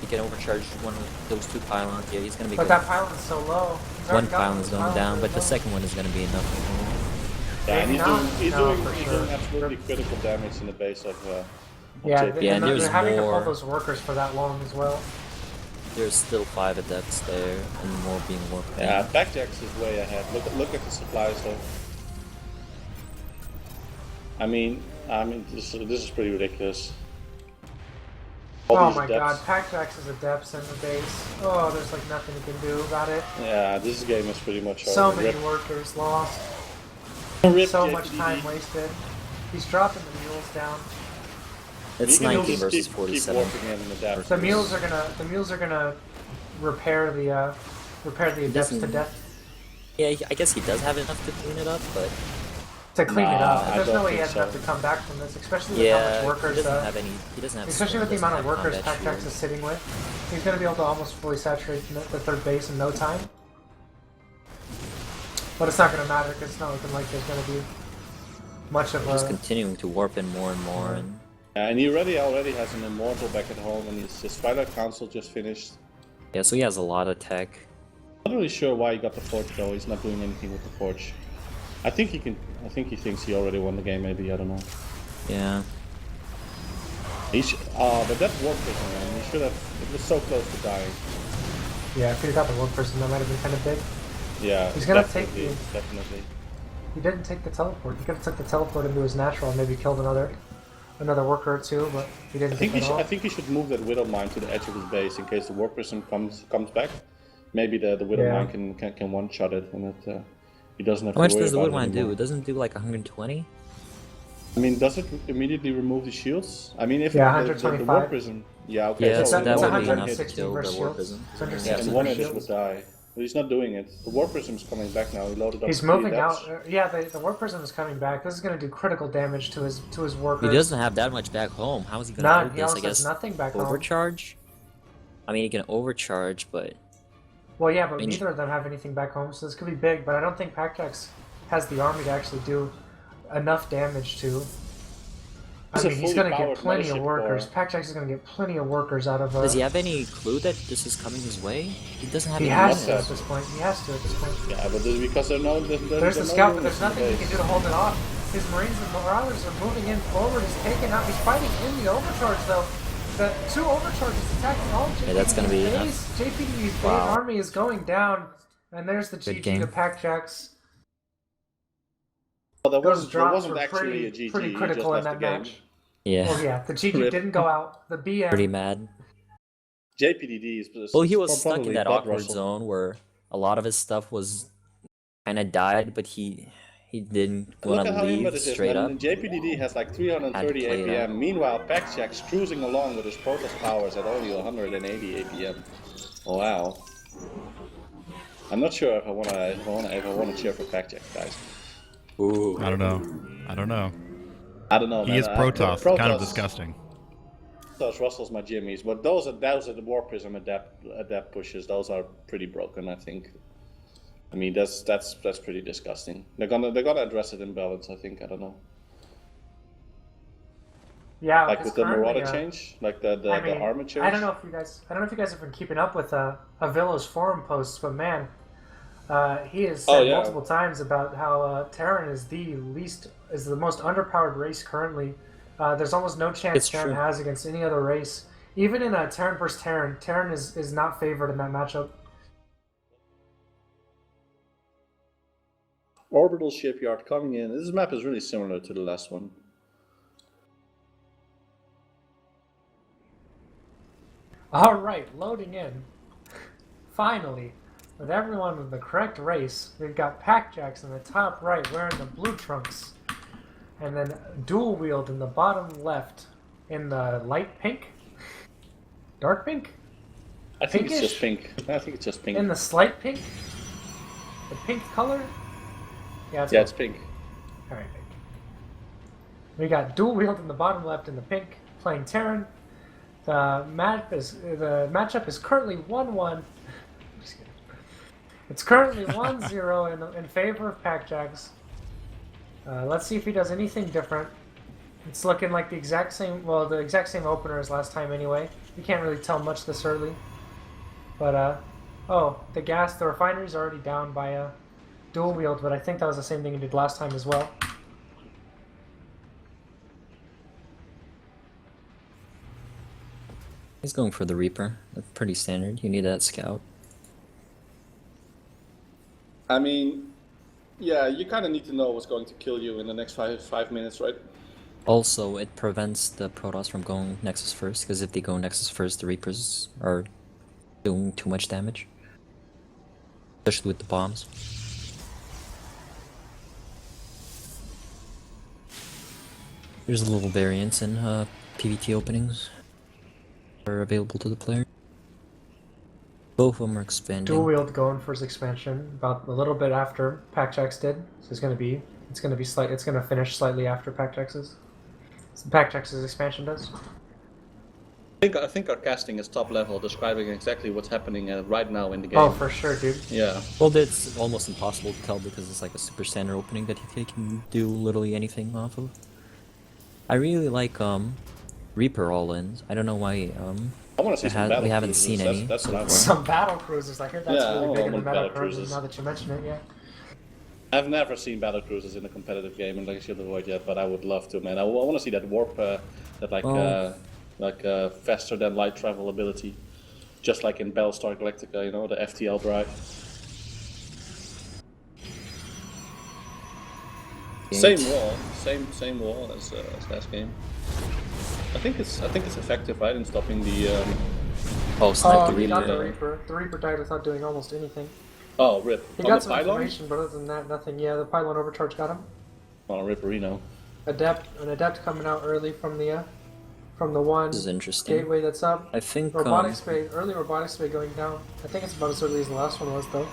He can overcharge one of those 2 pylons. Yeah, he's gonna be good. But that pylon's so low. One pylon is going down, but the second one is gonna be enough. Yeah, he's doing absolutely critical damage in the base of and they're having to hold those workers for that long as well. There's still 5 Adepts there, and more being worked. Yeah, Packjacks is way ahead. Look at the supplies though. I mean, I mean, this is pretty ridiculous. Oh my god, Packjax is adepts in the base. Oh, there's like nothing you can do about it. Yeah, this game is pretty much over. So many workers lost. So much time wasted. He's dropping the mules down. It's 90 versus 47. The mules are gonna repair the adepts to death. Yeah, I guess he does have enough to clean it up, but to clean it up. There's no way he has enough to come back from this, especially with how much workers. He doesn't have any. He doesn't have. Especially with the amount of workers Packjax is sitting with, he's gonna be able to almost fully saturate the third base in no time. But it's not gonna matter because it's not looking like there's gonna be much of a. Just continuing to warp in more and more, and he already has an immortal back at home, and his Twilight Council just finished. Yeah, so he has a lot of tech. I'm not really sure why he got the Forge though. He's not doing anything with the Forge. I think he can. I think he thinks he already won the game. Maybe, I don't know. Yeah. But that warp person, man, he should have. It was so close to dying. Yeah, if he got the warp person, that might have been kind of big. Yeah. He's gonna take the. Definitely. He didn't take the teleport. He could have took the teleport into his natural and maybe killed another worker or two, but he didn't. I think he should move that Widow Mine to the edge of his base in case the warp person comes back. Maybe the Widow Mine can one shot it, and it he doesn't have to worry about it. How much does the Widow Mine do? It doesn't do like 120. I mean, does it immediately remove the shields? I mean, if the warp person, okay, yeah, so that would be enough to 160 kill the versus warp shields. person. Yeah, and one of us would die. But he's not doing it. The warp prism is coming back now. He loaded up. He's moving out. Yeah, the warp prism is coming back. This is going to do critical damage to his workers. He doesn't have that much back home. How is he going to do this? I guess nothing back overcharge. I mean, he can overcharge, but. Well, yeah, but neither of them have anything back home, so this could be big. But I don't think Packjax has the army to actually do enough damage to. I mean, he's going to get plenty of workers. Packjax is going to get plenty of workers out of. Does he have any clue that this is coming his way? He doesn't have. He has to at this point. Yeah, but because there's the scout, but there's nothing he can do to hold it off. His Marines and Marauders are moving in forward. He's taking out. He's fighting in the overcharge though. The two overcharges attacking all JPD's that's going to be base. JPD's base army is going down, and there's the GG to Packjax. Well, those drops wasn't were actually a GG. pretty critical in that match. Yeah. Well, yeah, the GG didn't go out. The BM. Pretty mad. JPDD is. Well, he was stuck in that awkward zone where a lot of his stuff was kind of died, but he didn't want to leave straight up. JPDD has like 330 APM. Meanwhile, Packjax cruising along with his Protoss powers at only 180 APM. Wow. I'm not sure if I want to cheer for Packjax, guys. Ooh. I don't know. I don't know. He is Protoss, kind of disgusting. Russell's my jimmies, but those are the Warp Prism adapt pushes. Those are pretty broken, I think. I mean, that's pretty disgusting. They're gonna address it in balance, I think. I don't know. Yeah, like with the Marauder change, like the armor change. I don't know if you guys have been keeping up with Avillo's forum posts, but man, he has said multiple times about how Terran is the most underpowered race currently. There's almost no chance Terran has against any other race. Even in a Terran versus Terran, Terran is not favored in that matchup. Orbital shipyard coming in. This map is really similar to the last one. All right, loading in. Finally, with everyone with the correct race, we've got Packjax in the top right wearing the blue trunks, and then dual wield in the bottom left in the light pink, dark pink. I think it's just pink. I think it's just pink. In the slight pink, the pink color. Yeah, it's pink. All right, pink. We got dual wield in the bottom left in the pink, playing Terran. The matchup is currently 1-1. It's currently 1-0 in favor of Packjax. Let's see if he does anything different. It's looking like the exact same opener as last time anyway. You can't really tell much this early. But the refinery's already down by dual wield, but I think that was the same thing he did last time as well. He's going for the Reaper. That's pretty standard. You need that scout. I mean, yeah, you kind of need to know what's going to kill you in the next five minutes, right? Also, it prevents the Protoss from going Nexus first, because if they go Nexus first, the Reapers are doing too much damage. Especially with the bombs. There's a little variance in PvT openings that are available to the player. Both of them are expanding. Dual wield going for his expansion about a little bit after PackJax did. So it's gonna finish slightly after PackJax's. PackJax's expansion does. I think our casting is top level, describing exactly what's happening right now in the game. Oh, for sure, dude. Yeah. Well, it's almost impossible to tell because it's like a super standard opening that you can do literally anything off of. I really like Reaper all-ins. I don't know why I want to see some battle we haven't cruisers. seen any. That's what I want. Some battle cruisers. I hear that's Yeah, really I big in the want battle battle cruisers. cruisers. Now that you mention it, yeah. I've never seen battle cruisers in a competitive game in Legacy of the Void yet, but I would love to, man. I want to see that warp, faster than light travel ability, just like in Battlestar Galactica, you know, the FTL drive. Same wall as last game. I think it's effective, right, in stopping the. Snipe the he got the Reaper. Reaper. The Reaper died without doing almost anything. Oh, rip. He On got the some pylon? information, but other than that, nothing. Yeah, the pylon overcharge got him. Oh, Ripperino. An adept coming out early from the one This is interesting. gateway that's up. I think Robotics bay, early robotics bay going down. I think it's about as early as the last one was, though.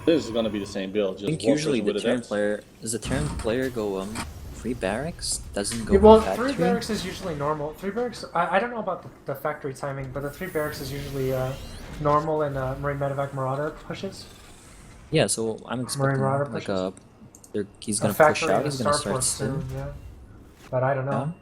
This is gonna be the same build. I Just think warpers usually the with Terran adepts. player does the Terran player go free barracks? Doesn't go Yeah, well, factory? 3 barracks is usually normal. 3 barracks. I don't know about the factory timing, but the 3 barracks is usually normal in Marine Medevac Marauder pushes. Yeah, so I'm expecting Marauder like pushes. he's A gonna push factory out. and a He's gonna start starport soon. soon, yeah. But I don't know.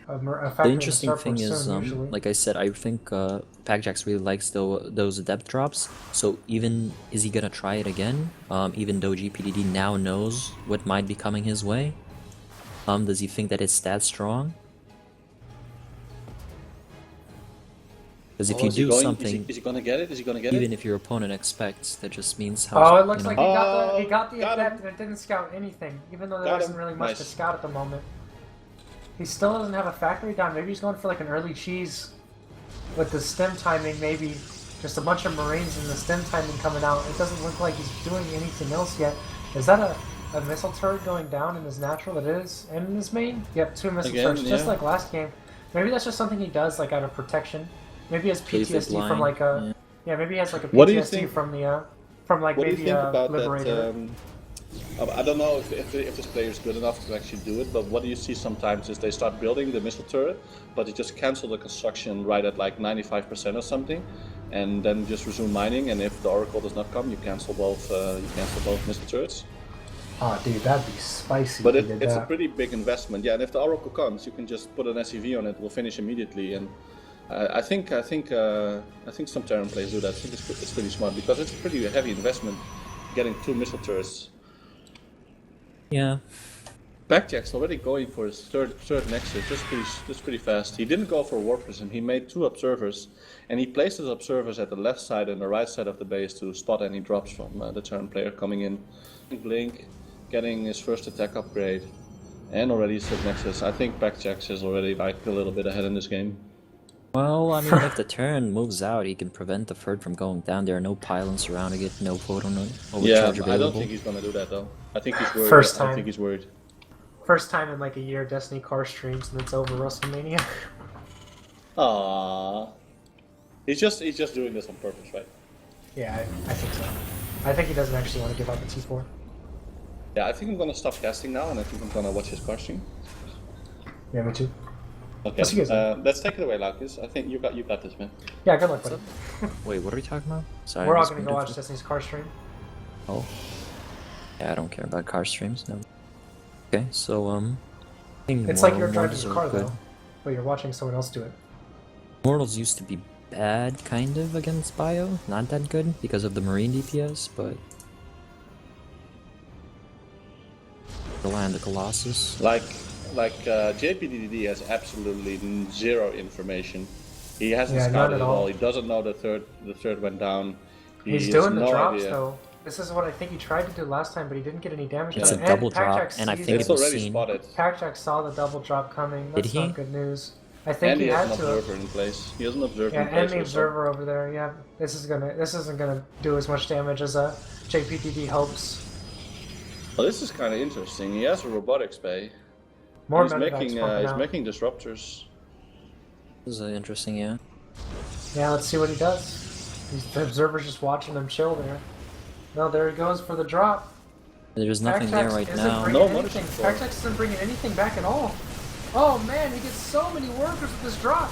A The factory interesting and a thing starport is, soon, usually. like I said, I think PackJax really likes those adept drops. So is he gonna try it again? Even though GPDD now knows what might be coming his way. Does he think that it's that strong? Because if you do something, is he gonna get it? Is he gonna get even it? if your opponent expects, that just means how. Oh, it looks you know, like he got the got adept him. and it didn't scout anything, even though there Got wasn't him. really much to Nice. scout at the moment. He still doesn't have a factory down. Maybe he's going for like an early cheese with the stem timing, maybe just a bunch of Marines and the stem timing coming out. It doesn't look like he's doing anything else yet. Is that a missile turret going down in his natural? It is. And in his main? Yep, 2 missile Again, turrets, just yeah. like last game. Maybe that's just something he does like out of protection. Maybe he has Plays it PTSD from blind, like a... Yeah, maybe he has like a What do you PTSD think- from the... From like What do you maybe think a about Liberator. that? I don't know if this player is good enough to actually do it, but what do you see sometimes is they start building the missile turret, but they just cancel the construction right at like 95% or something, and then just resume mining. And if the Oracle does not come, you cancel both missile turrets. Oh, dude, that'd be spicy. But if he did it's a that. pretty big investment. Yeah, and if the Oracle comes, you can just put an SCV on it. We'll finish immediately. And I think some Terran players do that. I think it's pretty smart because it's a pretty heavy investment getting 2 missile turrets. yeah. PackJax already going for his third Nexus, just pretty fast. He didn't go for Warp Prism, he made 2 observers, and he placed his observers at the left side and the right side of the base to spot any drops from the Terran player coming in. Blink, getting his first attack upgrade, and already his third Nexus. I think PackJax is already like a little bit ahead in this game. Well, I mean, if the Terran moves out, he can prevent the Third from going down. There are no pylons surrounding it, no photon overcharge Yeah, available. I don't think he's gonna do that though. I think he's worried. First I time. think he's worried. First time in like a year Destiny car streams and it's over Rustlemania. Aww. He's just doing this on purpose, right? Yeah, I think so. I think he doesn't actually want to give up the T4. Yeah, I think I'm gonna stop casting now, and I think I'm gonna watch his car stream. Yeah, me too. Okay, Let's see you guys. let's take it away, Laukys. I think you got this, man. Yeah, good luck, buddy. Wait, what are we talking about? Sorry, We're I all was gonna go muted watch for- Destiny's car stream. Oh. Yeah, I don't care about car streams, no. Okay, so, I think It's like you're Mortals driving the are car good. though, but you're watching someone else do it. Mortals used to be bad, kind of, against Bio. Not that good, because of the Marine DPS, but... The Land of Colossus. Like JPDD has absolutely 0 information. He hasn't Yeah, none scouted at at all. all. He doesn't know the third went down. He He's has doing the no drops idea. though. This is what I think he tried to do last time, but he didn't get any damage. It's done. a double drop, Packjack and I sees think It's it was already seen. spotted. Packjack saw the double drop coming. That's Did he? not good news. I think And he he has had an to. observer in place. He has an observer Yeah, in place. and the also. observer over there. Yeah, this isn't gonna do as much damage as JPTD hopes. Well, this is kind of interesting. He has a robotics bay. More He's medevacs making pumping he's out. making disruptors. This is interesting, yeah. Yeah, let's see what he does. The observer's just watching him chill there. No, there he goes for the drop. There's nothing there right now. No money support. Packjack isn't bringing anything back at all. Oh man, he gets so many workers with this drop.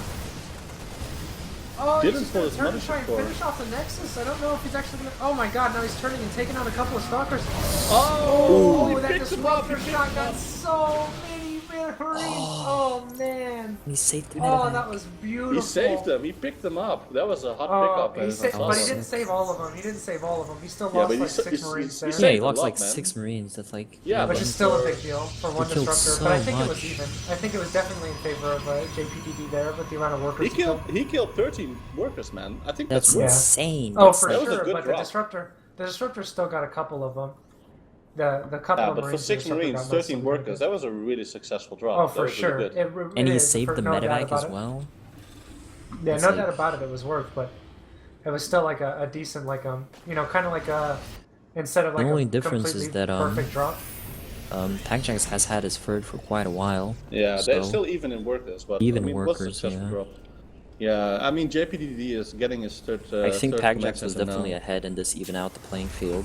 Oh, Didn't he's pull just his gonna turn money and try and support. finish off the Nexus. I don't know if he's actually gonna. Oh my god, now he's turning and taking out a couple of stalkers. Oh, that disruptor shot got so many Marines. Oh man. He saved the Oh, medevac. that was beautiful. He saved them. He picked them up. That was a hot Oh, pickup. he sa- but he awesome. didn't save all of them. He didn't save all of them. He still Yeah, lost but like he 6 sa- Marines he there. saved Yeah, he a lost lot, like man. 6 Marines. That's like Yeah, Which but is still a big deal for one killed disruptor, so but I think it was much. even. I think it was definitely in favor of JPDD there with the amount of workers He killed 13 workers, man. I think that's that's good. insane. Oh, That's for That was a sure, good but drop. the disruptor still got a couple of them. The couple Yeah, of but for Marines. 6 the disruptor Marines, got 13 most of workers, them. that was a really successful drop. Oh, That for was sure. really good. and it he is, saved for the no doubt medevac about as it. well. Yeah, It's no like- doubt about it. It was worth, but it was still like a decent, like kind of like a instead of like The only a difference is completely that, perfect drop. Packjack has had his third for quite a while. Yeah, they're so- still even in workers, but Even I mean, it was a workers, successful yeah. drop. Yeah, I mean, JPDD is getting his third. I think third Packjack command was center definitely now. ahead in this even out the playing field.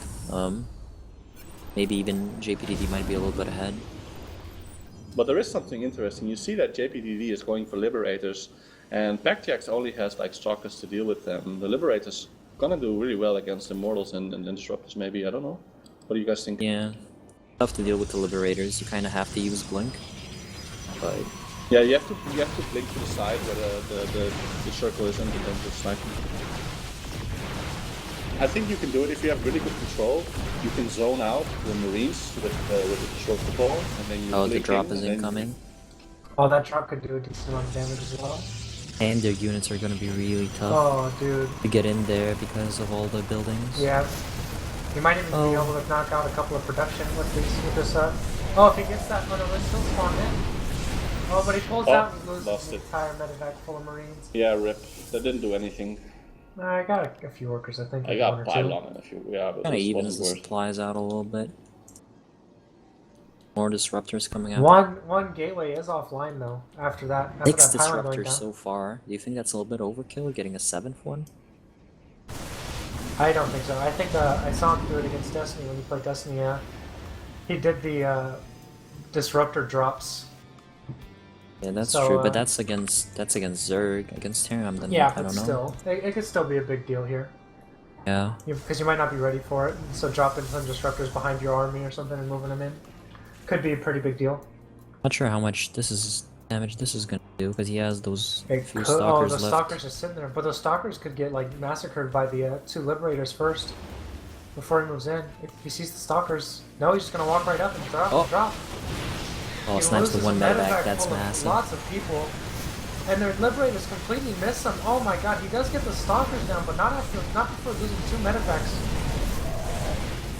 Maybe even JPDD might be a little bit ahead. But there is something interesting. You see that JPDD is going for Liberators, and Packjax only has like Stalkers to deal with them. The Liberators gonna do really well against Immortals and Disruptors, maybe. I don't know. What do you guys think? Yeah, tough to deal with the Liberators. You kind of have to use Blink. But Yeah, you have to blink to the side where the circle is and then just snipe them. I think you can do it if you have really good control. You can zone out the Marines with the short ball, and then you. oh, the blink drop in, is and then incoming, Oh, that drop could do a decent amount of damage as well. and their units are gonna be really tough Oh, dude. to get in there because of all the buildings. Yeah. You might even be Oh. able to knock out a couple of production with this. Oh, if he gets that Lanolin, he'll spawn in. Oh, but he pulls Oh, out and loses lost the it. entire medevac full of Marines. Yeah, rip. That didn't do anything. I got a few workers, I think. I one got or two. pylon and a few. Yeah, but Kind of this evens wasn't the worth. supplies out a little bit. More disruptors coming out. One gateway is offline though. After that, after 6 that pylon going disruptors down. so far. Do you think that's a little bit overkill, getting a 7th one? I don't think so. I think I saw him do it against Destiny when he played Destiny. Yeah, he did the disruptor drops. Yeah, that's So, true, but that's against Zerg. Against Terram, then Yeah, I but don't know. still, it could still be a big deal here. Yeah. Because you might not be ready for it. So dropping some disruptors behind your army or something and moving them in could be a pretty big deal. Not sure how much damage this is gonna do, because he has those It few could, stalkers the left. stalkers are sitting there, but those stalkers could get like massacred by the 2 liberators first before he moves in. If he sees the stalkers, no, he's just gonna walk right up and drop. Oh. Drop. Oh, He snaps the loses one a medevac, that's full of massive. Lots of people, and their liberators completely miss him. Oh my god, he does get the stalkers down, but not before losing 2 medevacs.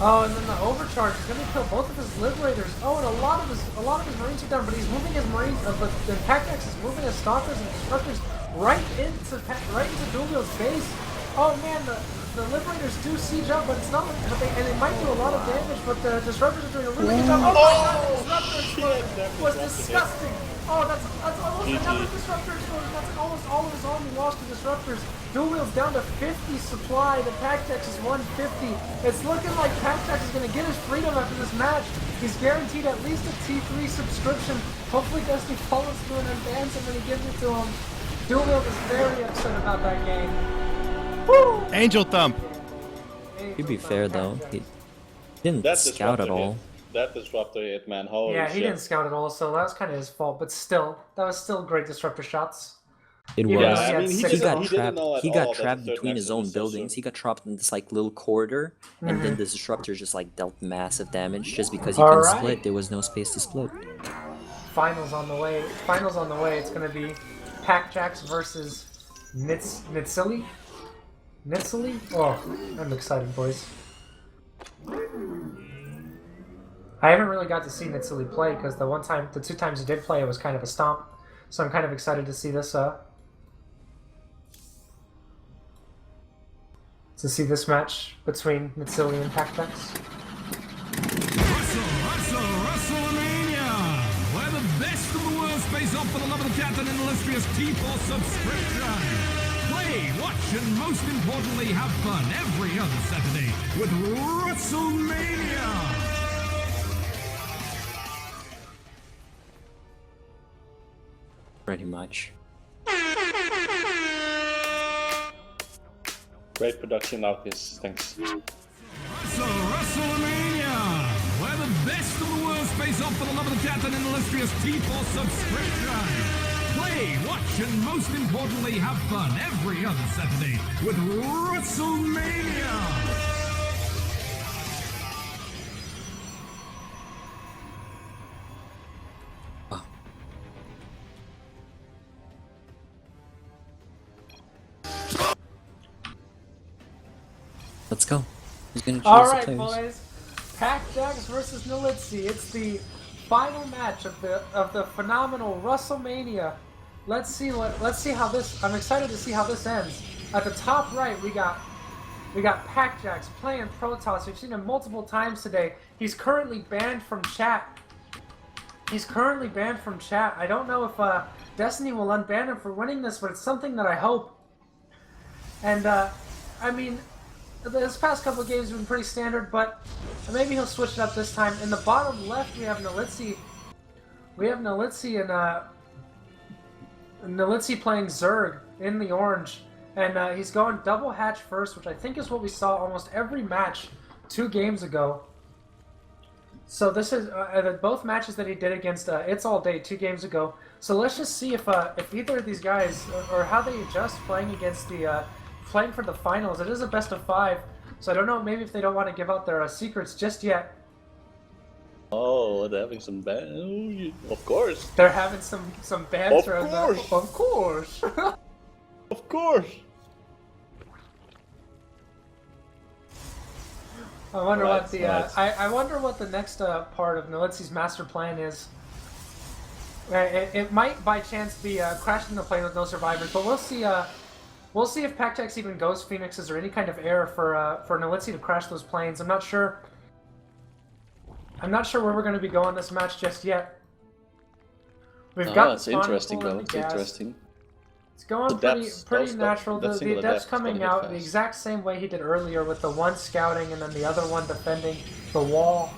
Oh, and then the overcharge is gonna kill both of his liberators. Oh, and a lot of his marines are down, but he's moving his marines. But the Packjax is moving his stalkers and disruptors right into Dual Wheel's base. Oh man, the liberators do siege up, but it's not. And they might do a lot of damage, but the disruptors are doing a really good job. Oh my god, the disruptor explosion was disgusting. Oh, that's almost another disruptor explosion. That's almost all of his army lost to disruptors. Dual Wheel's down to 50 supply. The Packjax is 150. It's looking like Packjax is going to get his freedom after this match. He's guaranteed at least a T3 subscription. Hopefully Destiny follows through and advance him when he gives it to him. Dual Wheel is very upset about that game. Woo! Angel Thump. To be fair though, he didn't That scout disruptor at all. hit. That disruptor hit, man. Holy Yeah, shit. he didn't scout at all, so that was kind of his fault. But still, that was still great disruptor shots. It Yeah, was. I mean, he He got didn't trapped. know at He all got that trapped the third between his nexus own was so buildings. soon. He got trapped in this like little corridor, and Mm-hmm. then the disruptor just like dealt massive damage just because he couldn't Alright. split. There was no space to split. Finals on the way. Finals on the way. It's going to be Packjax versus Nitsili. Oh, I'm excited, boys. I haven't really got to see Nitsuli play because the 2 times he did play, it was kind of a stomp. So I'm kind of excited to see this. To see this match between Nitsuli and Pactex. Rustlemania, where the best of the worst face off for the love of the cat and an illustrious T4 subscription. Play, watch, and most importantly, have fun every other Saturday with Rustlemania. Pretty much. Great production, Laukys. Thanks. Rustlemania, where the best of the worst face off for the love of the cat and an illustrious T4 subscription. Play, watch, and most importantly, have fun every other Saturday with Rustlemania. Let's go. Who's gonna choose Alright, the players? boys. Pactex versus Nolitzi. It's the final match of the phenomenal Rustlemania. Let's see how this. I'm excited to see how this ends. At the top right, we got Pactex playing Protoss. We've seen him multiple times today. He's currently banned from chat. I don't know if Destiny will unban him for winning this, but it's something that I hope. And I mean, this past couple of games have been pretty standard, but maybe he'll switch it up this time. In the bottom left, we have Nolitzi. And Nolitzi playing Zerg in the orange. And he's going double hatch first, which I think is what we saw almost every match 2 games ago. So this is both matches that he did against It's All Day 2 games ago. So let's just see if either of these guys, or how they adjust playing against playing for the finals. It is a best of 5, so I don't know, maybe if they don't want to give out their secrets just yet. Oh, they're having some ban. Of course. They're having some bans. Of course. Of course. Of course. I wonder Right, what the right. I wonder what the next part of Nolitzi's master plan is. It might by chance be crashing the plane with no survivors, but we'll see. We'll see if Pactex even goes Phoenixes or any kind of air for Nolitzi to crash those planes. I'm not sure where we're going to be going this match just yet. We've got it's interesting though. It's interesting. It's going pretty natural. The single Adept's Adept coming is gonna out hit the fast. exact same way he did earlier, with the one scouting and then the other one defending the wall.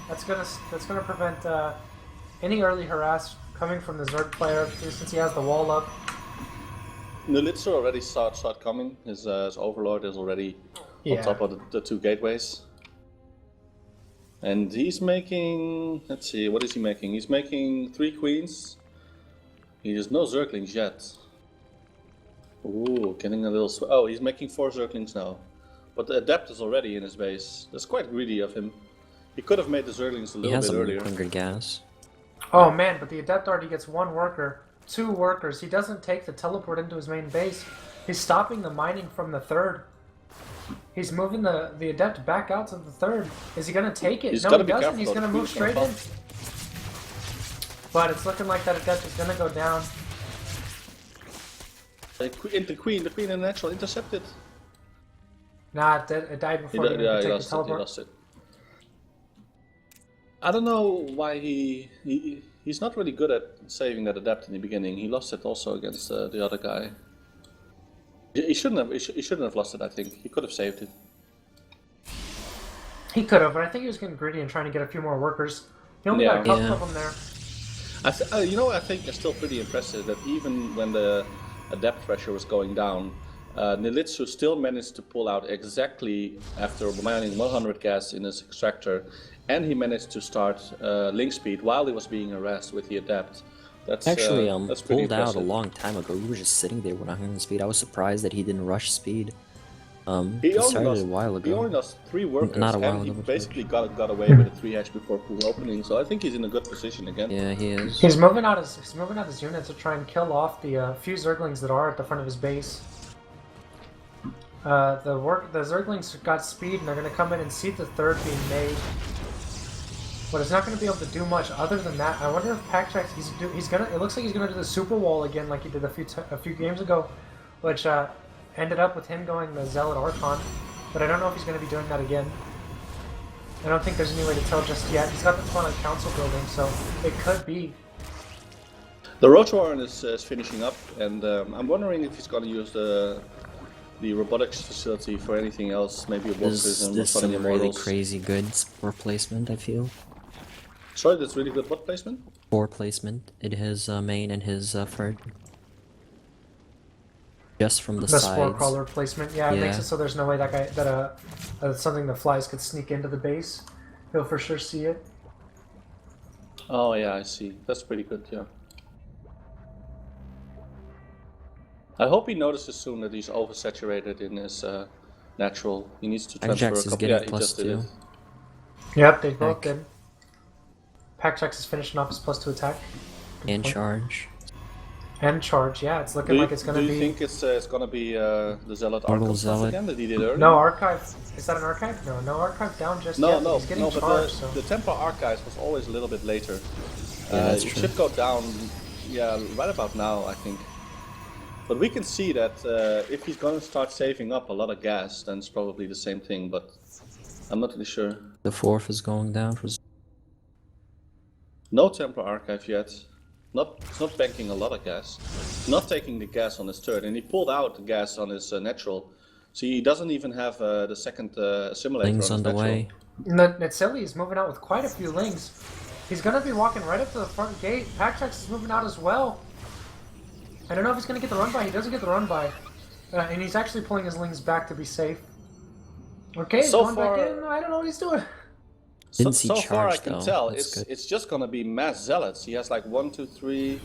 That's gonna prevent any early harass coming from the Zerg player, since he has the wall up. Nolitzi already saw it coming. His Overlord is already on top of the 2 gateways. And he's making... Let's see, what is he making? He's making 3 queens. He has no Zerglings yet. Ooh, getting a little... Oh, he's making 4 Zerglings now. But the Adept is already in his base. That's quite greedy of him. He could have made the Zerglings a little bit earlier. He has 100 gas. Oh man, but the Adept already gets 1 worker. 2 workers. He doesn't take the teleport into his main base. He's stopping the mining from the 3rd. He's moving the Adept back out to the 3rd. Is he going to take it? No, he doesn't. He's going to move straight in. But it's looking like that Adept is going to go down. The Queen in the natural intercepted. Nah, it died before he could take the teleport. He lost it. I don't know why he's not really good at saving that Adept in the beginning. He lost it also against the other guy. He shouldn't have lost it. I think he could have saved it. He could have, but I think he was getting greedy and trying to get a few more workers. He only got a couple of them there. I think it's still pretty impressive that even when the Adept pressure was going down, Nolitzi still managed to pull out exactly after mining 100 gas in his extractor, and he managed to start link speed while he was being harassed with the Adept. That's Actually, that's pretty pulled out a impressive. long time ago. We were just sitting there with 100 speed. I was surprised that he didn't rush speed. He It only started lost, a while ago. He only lost 3 workers, Not a while and he ago, basically got away with a 3 hatch before pool opening. So I think he's in a good position again. Yeah, he is. He's moving out his units to try and kill off the few Zerglings that are at the front of his base. The Zerglings got speed, and they're going to come in and see the third being made. But it's not going to be able to do much other than that. I wonder if Packjax, he's gonna. It looks like he's going to do the super wall again, like he did a few games ago, which ended up with him going the Zealot Archon. But I don't know if he's going to be doing that again. I don't think there's any way to tell just yet. He's got the Twilight Council building, so it could be. The Roach Warren is finishing up, and I'm wondering if he's going to use the robotics facility for anything else, maybe a warp prism or There's something. some really crazy good spore placement, I feel. Sorry, that's really good what placement? Spore placement in his main and his front. Just from the sides. The spore crawler placement, yeah, it makes it so there's no way that something that flies could sneak into the base. He'll for sure see it. Oh yeah, I see. That's pretty good, yeah. I hope he notices soon that he's oversaturated in his natural. He needs to transfer a Ajax is couple. getting Yeah, he plus just did 2. it. Yep, they both did. Packjax is finishing off his +2 attack. And charge. And charge, yeah, it's looking like it's going to be... Do you think it's going to be the Zealot Archive stuff again that he did earlier? No, Archive... Is that an Archive? No Archive down just yet. No, He's getting but charged, so... the Templar Archives was always a little bit later. Yeah, that's it true. should go down, yeah, right about now, I think. But we can see that if he's going to start saving up a lot of gas, then it's probably the same thing, but I'm not really sure. The 4th is going down for... No Templar Archive yet. It's not banking a lot of gas. Not taking the gas on his third, and he pulled out the gas on his natural. So he doesn't even have the second assimilator Lings on the natural. way. Netzili is moving out with quite a few lings. He's going to be walking right up to the front gate. Packjax is moving out as well. I don't know if he's going to get the run by. He doesn't get the run by. And he's actually pulling his lings back to be safe. Okay, he's going back in. I don't know what he's doing. Didn't see So far I charge, can though. tell, That's it's just gonna be mass zealots. He has like 1, 2, 3,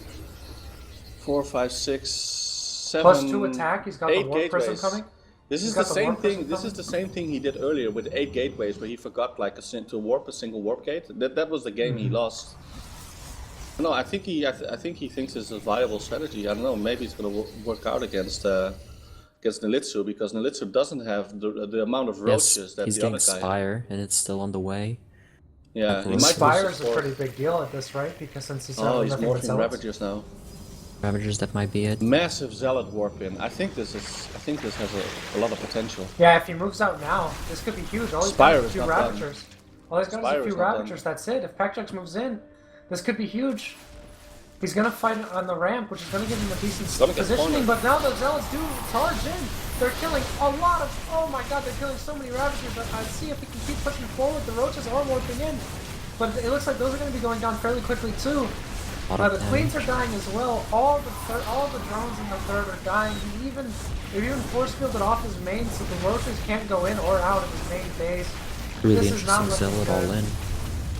4, 5, 6, 7, +2 attack. He's got the 8 warp prism gateways. coming. This is the same thing. This is the same thing he did earlier with 8 gateways, where he forgot like to warp a single warp gate. That was the game he lost. No, I think he thinks it's a viable strategy. I don't know. Maybe it's gonna work out against Nilitsu, because Nilitsu doesn't have the amount of roaches that he's the other getting guy. Spire, and it's still on the way. Yeah, he might Spire is a pretty big deal at this, right? Because since he's having he's nothing but morphing zealots. Ravagers now. Ravagers, that might be it. Massive zealot warp in. I think this has a lot of potential. Yeah, if he moves out now, this could be huge. All he's Spire got is is a few not done. Ravagers. All he's got is Spire a few is not done. Ravagers, that's it. If Packjax moves in, this could be huge. He's gonna fight on the ramp, which is gonna give him a decent positioning, but now the Zealots do charge in. They're killing a lot of, oh my god, they're killing so many Ravagers. I'd see if he can keep pushing forward. The Roaches are warping in. But it looks like those are gonna be going down fairly quickly too. The Queens are dying as well. All the drones in the third are dying. He even force fielded off his main, so the Roaches can't go in or out of his main base. Really This is not interesting looking Zealot all good. in.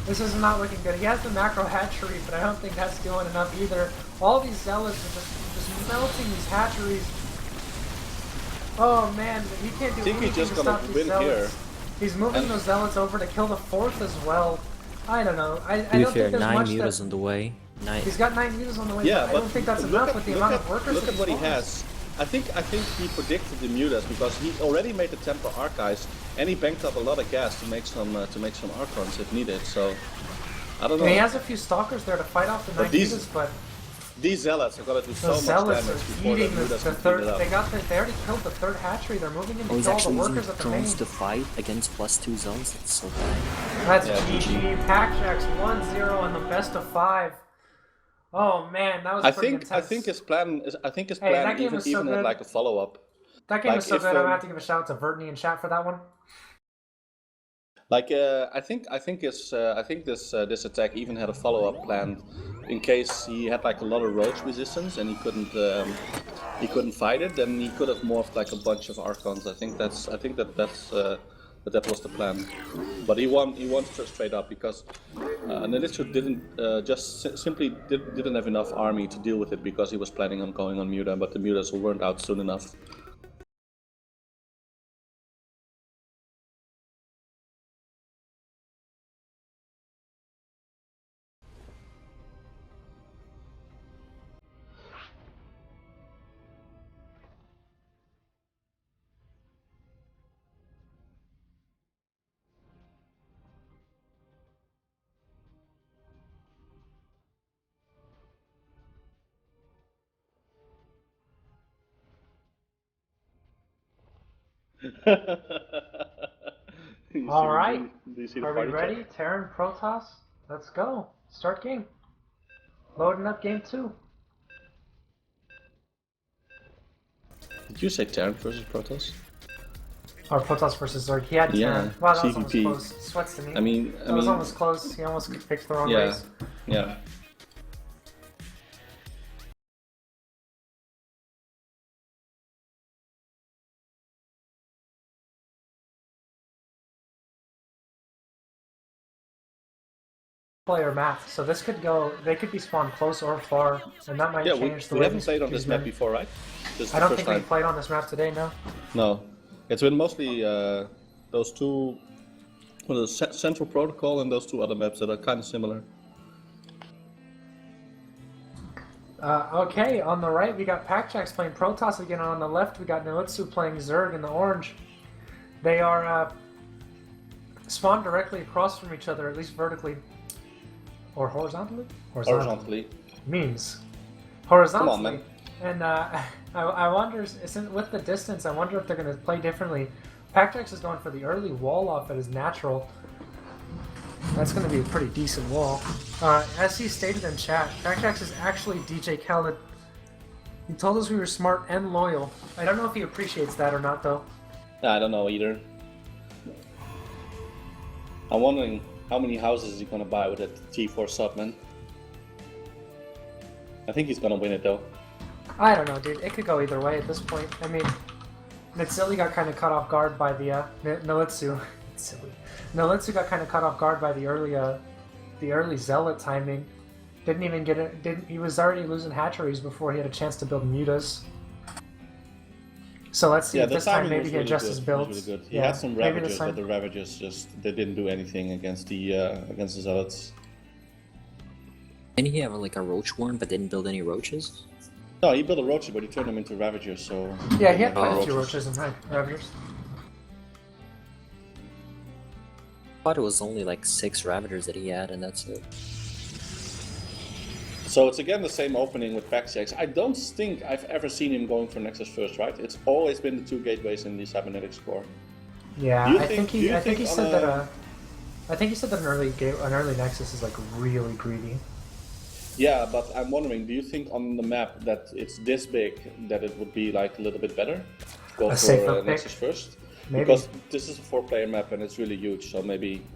This is not looking good. He has the macro hatchery, but I don't think that's doing enough either. All these zealots are just melting these hatcheries. Oh man, he can't do anything just to gonna stop these win zealots. here. He's moving those zealots over to kill the fourth as well. I don't know. I To be don't fair, think there's 9 much mutas that... on the way. He's got 9 mutas on the way, Yeah, but I don't think that's enough with the amount of workers Look that at what he spawns. has. I think he predicted the mutas because he already made the Templar Archives and he banked up a lot of gas to make some Archons if needed. So I don't know. And he has a few stalkers there to fight off the 9 mutas, but these zealots are gonna do so the much zealots damage are before the eating the mutas can third. clean it up. They already killed the third hatchery. They're moving in to Oh, he's kill all the actually using workers at the main. drones to fight against +2 zones. That's so bad. That's Yeah, GG. Packjax 1-0 in the best of 5. Oh man, that was pretty intense. I think his plan that game was so even had good. like a follow up. That game was so if, good. I'm gonna have to give a shout out to Vertney and chat for that one. Like I think this attack even had a follow up plan in case he had like a lot of roach resistance and he couldn't fight it. Then he could have morphed like a bunch of Archons. I think that was the plan. But he won straight up because Nilitsu simply didn't have enough army to deal with it because he was planning on going on Muta, but the Mutas weren't out soon enough. All right. Do you see the Are we party ready? chat? Terran, Protoss? Let's go. Start game. Loading up game 2. Did you say Terran versus Protoss? Or Protoss versus Zerg. He had Yeah, Terran. Wow, that was almost CVP. close. Sweats to me. I mean, That was almost close. He almost picked the wrong yeah, race. yeah. Player map, so this could go. They could be spawned close or far, and that might Yeah, change the we way haven't played on this map men. before, right? This is I the don't first think time. we played on this map today. No. No, it's been mostly those two, well, the Central Protocol and those two other maps that are kind of similar. Okay, on the right we got Packjacks playing Protoss again, and on the left we got Nilitsu playing Zerg in the orange. They are spawned directly across from each other, at least vertically. Or horizontally? Horizontally. Means. Horizontally. Come on, man. And I wonder, with the distance, I wonder if they're going to play differently. Packjacks is going for the early wall off at his natural. That's going to be a pretty decent wall. As he stated in chat, Packjacks is actually DJ Khaled. He told us we were smart and loyal. I don't know if he appreciates that or not, though. I don't know either. I'm wondering how many houses is he gonna buy with that T4 sub, man. I think he's gonna win it though. I don't know, dude. It could go either way at this point. I mean, Nitsili got kind of caught off guard by the Nilitsu. Nilitsu got kind of caught off guard by the early Zealot timing. Didn't even get it. He was already losing hatcheries before he had a chance to build mutas. So let's see if this time maybe he adjusts his builds. Really good. He had some Ravagers, but the Ravagers they didn't do anything against the Zealots. Didn't he have like a roach warren but didn't build any roaches? No, he built a Roach, but he turned them into Ravagers, so... Yeah, he had quite a few Roaches and Ravagers. I thought it was only like 6 Ravagers that he had, and that's it. So it's again the same opening with Packjacks. I don't think I've ever seen him going for Nexus first, right? It's always been the 2 gateways in the Cybernetics core. Yeah, I think he said that. I think he said that an early Nexus is like really greedy. Yeah, but I'm wondering, do you think on the map that it's this big that it would be like a little bit better? Go for Nexus first? Maybe. Because this is a 4-player map and it's really huge, so maybe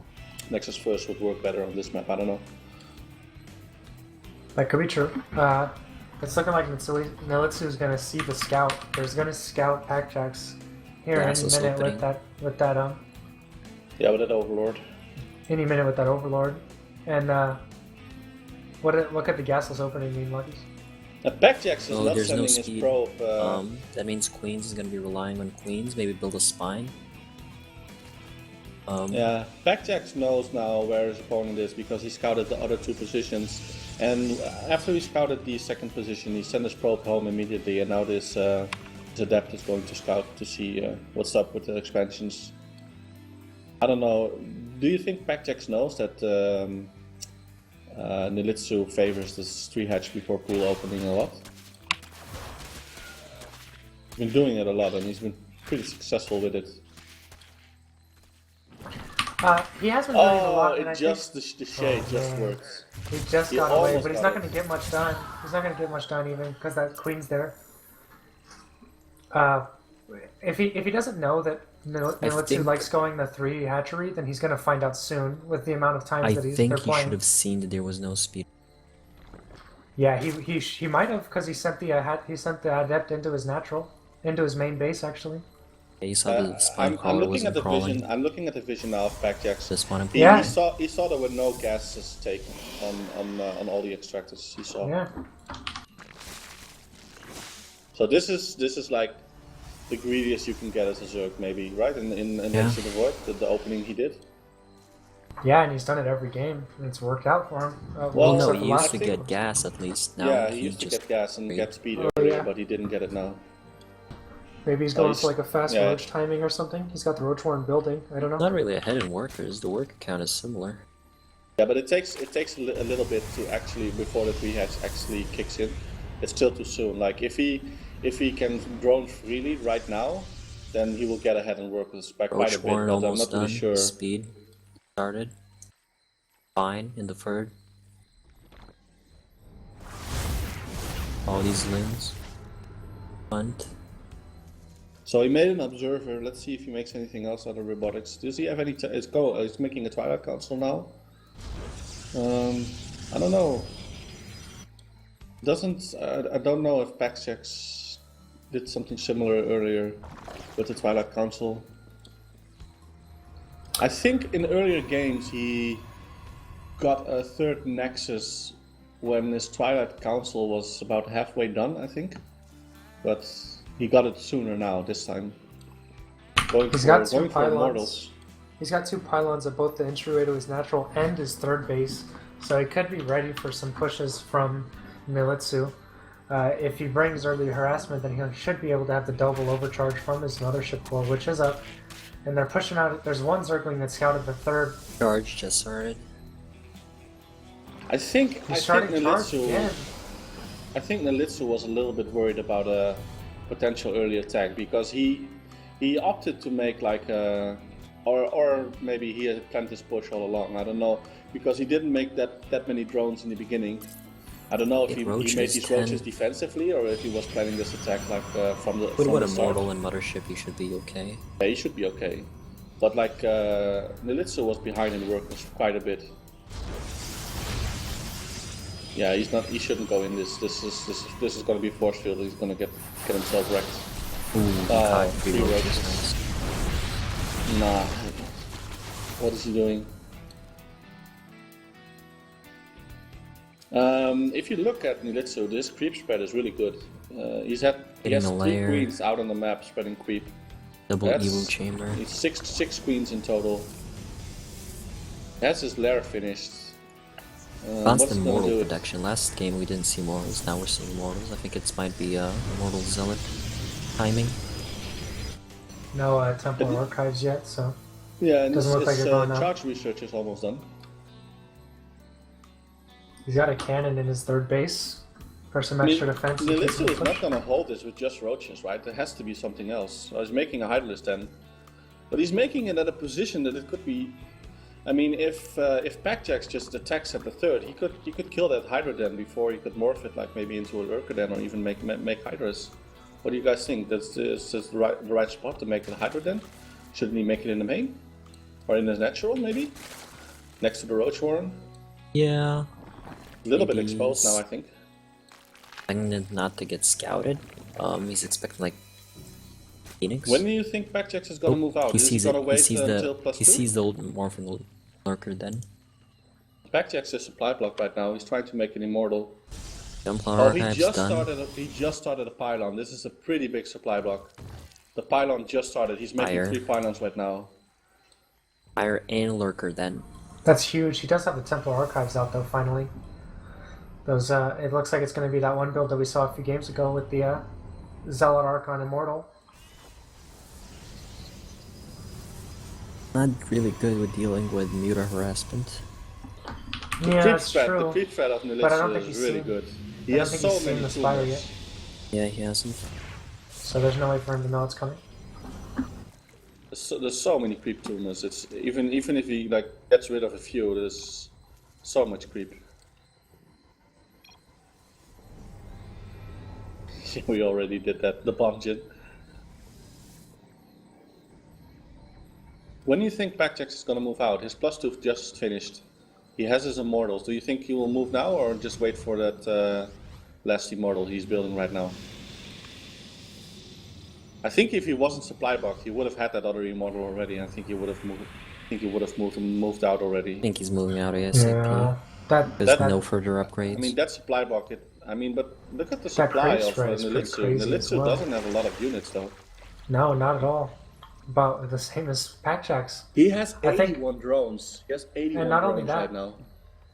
Nexus first would work better on this map, I don't know. That could be true. It's looking like Nilitsu is going to see the scout. There's going to scout Packjacks here any minute with that yeah, with that Overlord. Any minute with that Overlord. And what could the gasless opening mean, Laukys? Packjacks is not sending his probe. That means Queens is going to be relying on Queens, maybe build a spine. Yeah, Packjacks knows now where his opponent is because he scouted the other 2 positions. And after he scouted the 2nd position, he sent his probe home immediately, and now this Adept is going to scout to see what's up with the expansions. I don't know, do you think Packjacks knows that Nilitsu favors this 3-hatch before pool opening a lot? He's been doing it a lot and he's been pretty successful with it. He has been doing it a lot. The shade just works. He just got away, but he's not going to get much done. He's not going to get much done even because that Queen's there. If he doesn't know that Nilitsu likes going the 3 hatchery, then he's going to find out soon with the amount of times that they're playing. I think he should have seen that there was no speed. Yeah, he might have because he sent the Adept into his natural, into his main base actually. Yeah, you saw the spine crawler wasn't crawling. I'm looking at the vision now of Packjacks. This one. He saw there were no gases taken on all the extractors. He saw. Yeah. So this is like the greediest you can get as a Zerg, maybe, right? In Nation of Void, the opening he did. Yeah, and he's done it every game, and it's worked out for him. Well, no, he used to get gas at least. Now yeah, he used to get gas and get speed earlier, but he didn't get it now. Maybe he's going for like a fast roach timing or something. He's got the roach warren building. I don't know. Not really ahead in workers. The worker count is similar. Yeah, but it takes a little bit to actually before the 3-hatch actually kicks in. It's still too soon. Like if he can drone freely right now, then he will get ahead and work with his spec quite a Roach bit, Warren but I'm almost not really done. sure. Speed started. Fine in the third. All these limbs. Hunt. So he made an observer. Let's see if he makes anything else out of robotics. Does he have any? He's making a Twilight Council now. I don't know. I don't know if Paxjax did something similar earlier with the Twilight Council. I think in earlier games he got a third Nexus when his Twilight Council was about halfway done, I think. But he got it sooner now, this time. He's got two going for pylons. Immortals. He's got 2 pylons at both the entryway to his natural and his third base, so he could be ready for some pushes from Nilitsu. If he brings early harassment, then he should be able to have the double overcharge from his mothership core, which is up. And they're pushing out. There's one Zergling that scouted the third. Charge just started. I think Nilitsu was a little bit worried about a potential early attack because he opted to make like a, or maybe he had planned this push all along. I don't know, because he didn't make that many drones in the beginning. I don't know if he made these roaches defensively or if he was planning this attack like from the With from the Immortal and Mothership, he should be okay. Yeah, he should be okay. But like Nilitsu was behind in work quite a bit. Yeah, he's not. He shouldn't go in this. This is going to be force field. He's going to get himself wrecked. Ooh, 3 roaches. Nice. Nah. What is he doing? If you look at Nilitsu, this creep spread is really good. He has 3 queens out on the map spreading creep. Double Evo chamber. It's six queens in total. That's his lair finished. Constant mortal production. Last game we didn't see mortals, now we're seeing mortals. I think it might be Immortal Zealot timing. No Temple Archives yet, so yeah, and doesn't look like you're going charge research is almost done. He's got a cannon in his third base for some extra defense. Nilitsu is not going to hold this with just roaches, right? There has to be something else. So he's making a Hydralisk then. But he's making it at a position that it could be... I mean, if Packjax just attacks at the third, he could kill that Hydra then before he could morph it like maybe into a Lurker then, or even make Hydras. What do you guys think? Is this the right spot to make it Hydra then? Shouldn't he make it in the main? Or in his natural, maybe? Next to the Roach Warren? Yeah. A little bit exposed now, I think. Expecting not to get scouted. He's expecting like Phoenix. When do you think Packjax is gonna move out? He sees it. Wait He sees until the. +2? He sees the old morphing Lurker then. Packjax is supply block right now. He's trying to make an immortal. Templar he just done. started a pylon. This is a pretty big supply block. The pylon just started. He's making 3 pylons right now. Fire and Lurker then. That's huge. He does have the Templar Archives out though. Finally, those. It looks like it's going to be that one build that we saw a few games ago with the Zealot Archon Immortal. Not really good with dealing with muta harassment. Yeah, that's true. The creep threat of Nilitsu is really good. He has so many the Spire yet. Yeah, he hasn't. So there's no way for him to know it's coming. There's so many creep tumors. It's even if he like gets rid of a few, there's so much creep. We already did that. The Bungeon. When do you think Packjax is gonna move out? His +2 just finished. He has his immortals. Do you think he will move now, or just wait for that last immortal he's building right now? I think if he wasn't supply blocked, he would have had that other immortal already. I think he would have moved. I think he would have moved out already. I think he's moving out ASAP. Yeah, there's no further upgrades. I mean, that supply block. But look at the supply of Nilitsu. Nilitsu doesn't have a lot of units though. No, not at all. About the same as Packjax. He has 81 drones. He has 81 and not drones only that, right now.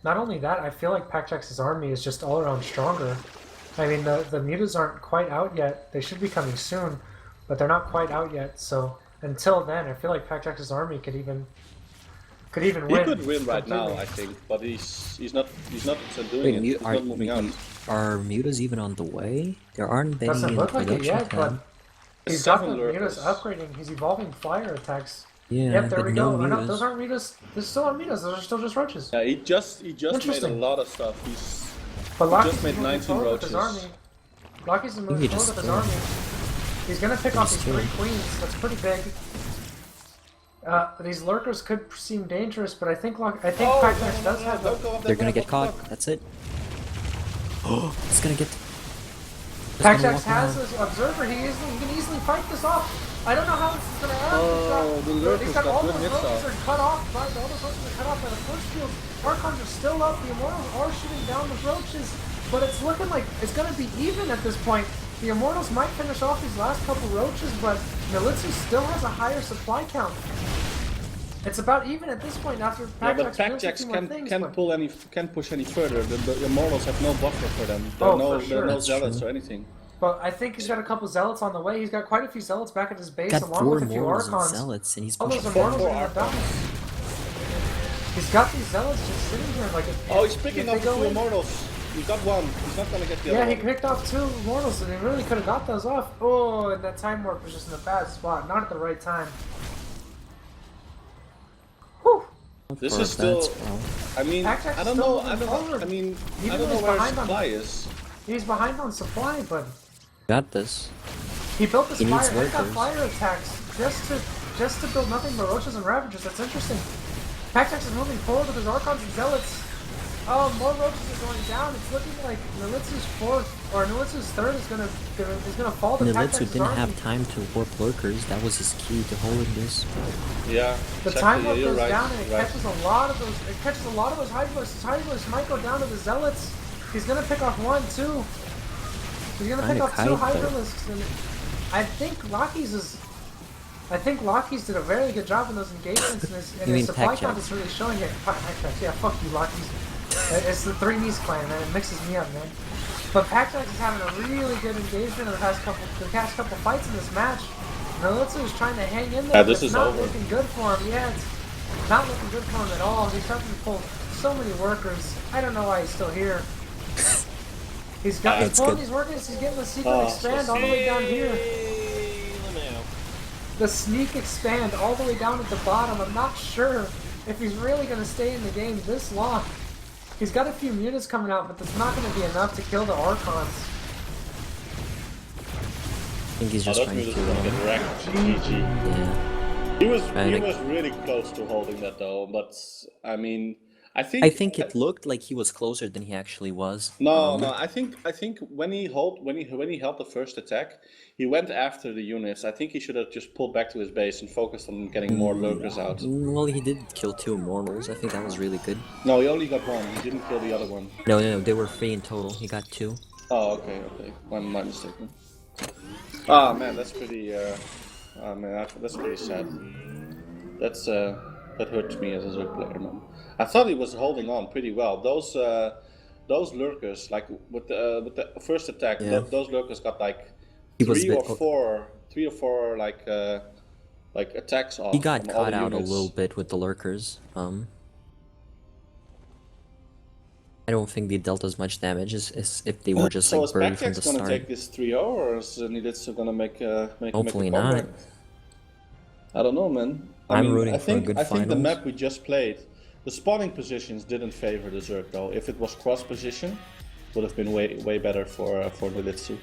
Not only that, I feel like Packjax's army is just all around stronger. I mean, the mutas aren't quite out yet. They should be coming soon, but they're not quite out yet. So until then, I feel like Packjax's army could even win. He could win right now, I think, but he's not doing it. He's not moving out. Are mutas even on the way? There aren't any Doesn't in look like it production yet, but He's got the 7 mutas lurkers. upgrading. He's evolving fire attacks. Yeah, Yep, there but we no go. Oh, no, mutas. those aren't mutas. Those still aren't mutas. Those are still just roaches. Yeah, he just made a Interesting. lot of stuff. He's But he Laukys just is made moving 19 forward with his roaches. army. Laukys is moving he forward just with his killed. army. He's gonna pick off these just 3 killed. queens. That's pretty big. These lurkers could seem dangerous, but I think Pactax does have Don't go up They're that gonna way, get what caught. the fuck? That's it. Oh, it's gonna get. Pactax has this observer. He can easily fight this off. I don't know how this is gonna end. Oh, the lurkers He's got got all good those hits roaches off. are cut off. Right, all those roaches are cut off by the force field. Archons are still up. The Immortals are shooting down the roaches, but it's looking like it's gonna be even at this point. The Immortals might finish off these last couple roaches, but Nilitsu still has a higher supply count. It's about even at this point after Yeah, but Pactax wins a Pactax few more things. can't push any further. The Immortals have no buffer for them. There Oh, are no, for there are sure. no That's zealots true. or anything. But I think he's got a couple zealots on the way. He's got quite a few zealots back at his base, Got along 4 with a few mortals and archons. zealots, and he's All those pushing. immortals Four are gonna die. archons. He's got these zealots just sitting here like. Oh, he's picking if up they the go 2 in- Immortals. He got one. He's not gonna get the Yeah, other he one. picked off 2 immortals, and he really could have got those off. Oh, and that time warp was just in a bad spot, not at the right time. Whew. This For is a still. bad spell. I mean, Pactax I is don't still know. moving I don't forward. know. I mean, Even I don't though know he's where his behind on- supply is. He's behind on supply, but Got this. he built this He needs fire. He's got workers. fire attacks just to build nothing but roaches and ravagers. That's interesting. Pactax is moving forward with his archons and zealots. Oh, more roaches are going down. It's looking like Nilitsu's 4th or Nilitsu's 3rd is gonna fall to Nilitsu Pactax's didn't army. have time to warp lurkers. That was his key to holding this. Yeah. The exactly. time warp You're goes right. down and it right. catches a lot of those. It catches a lot of those Hydros. His Hydros might go down to the zealots. He's gonna pick off 1, 2. He's gonna pick Kinda off 2 kite, though. Hydralisks, and I think Laukys did a very good job in those engagements, and his, You mean supply Pactax. count is really showing it. Pactax, yeah, fuck you, Laukys. It's the 3 Mies clan, man. It mixes me up, man. But Pactax is having a really good engagement in the past couple fights in this match. Nilitsu is trying to hang in there. Yeah, but this it's is not over. looking good for him. Yeah, it's not looking good for him at all. He's starting to pull so many workers. I don't know why he's still here. He's That's pulling good. these workers. He's getting the secret Oh, expand all the way down here. The sneak expand all the way down at the bottom. I'm not sure if he's really going to stay in the game this long. He's got a few mutas coming out, but that's not going to be enough to kill the Archons. I think he's just Those trying mutas to. are gonna get wrecked. GG. Yeah. He was Panic. really close to holding that though, but I mean, I think it looked like he was closer than he actually was. No, I think when he held the first attack, he went after the units. I think he should have just pulled back to his base and focused on getting more lurkers out. Well, he did kill 2 immortals. I think that was really good. No, he only got 1. He didn't kill the other one. No, they were 3 in total. He got 2. Oh, okay. My mistake. Ah, man, that's pretty. That's pretty sad. That hurts me as a Zerg player, man. I thought he was holding on pretty well. Those lurkers, like with the first attack, Yeah. those lurkers got like He was 3 a or bit- 4 like attacks off. He got from all caught the out a units. little bit with the lurkers. I don't think they dealt as much damage as if they were just So like is buried from Pactax the gonna start. take this 3-0, or is Nilitsu gonna make Hopefully a not. comeback? I don't know, man. I'm rooting I for a think good I think the finals. map we just played, the spawning positions didn't favor the Zerg though. If it was cross position, would have been way better for Nilitsu.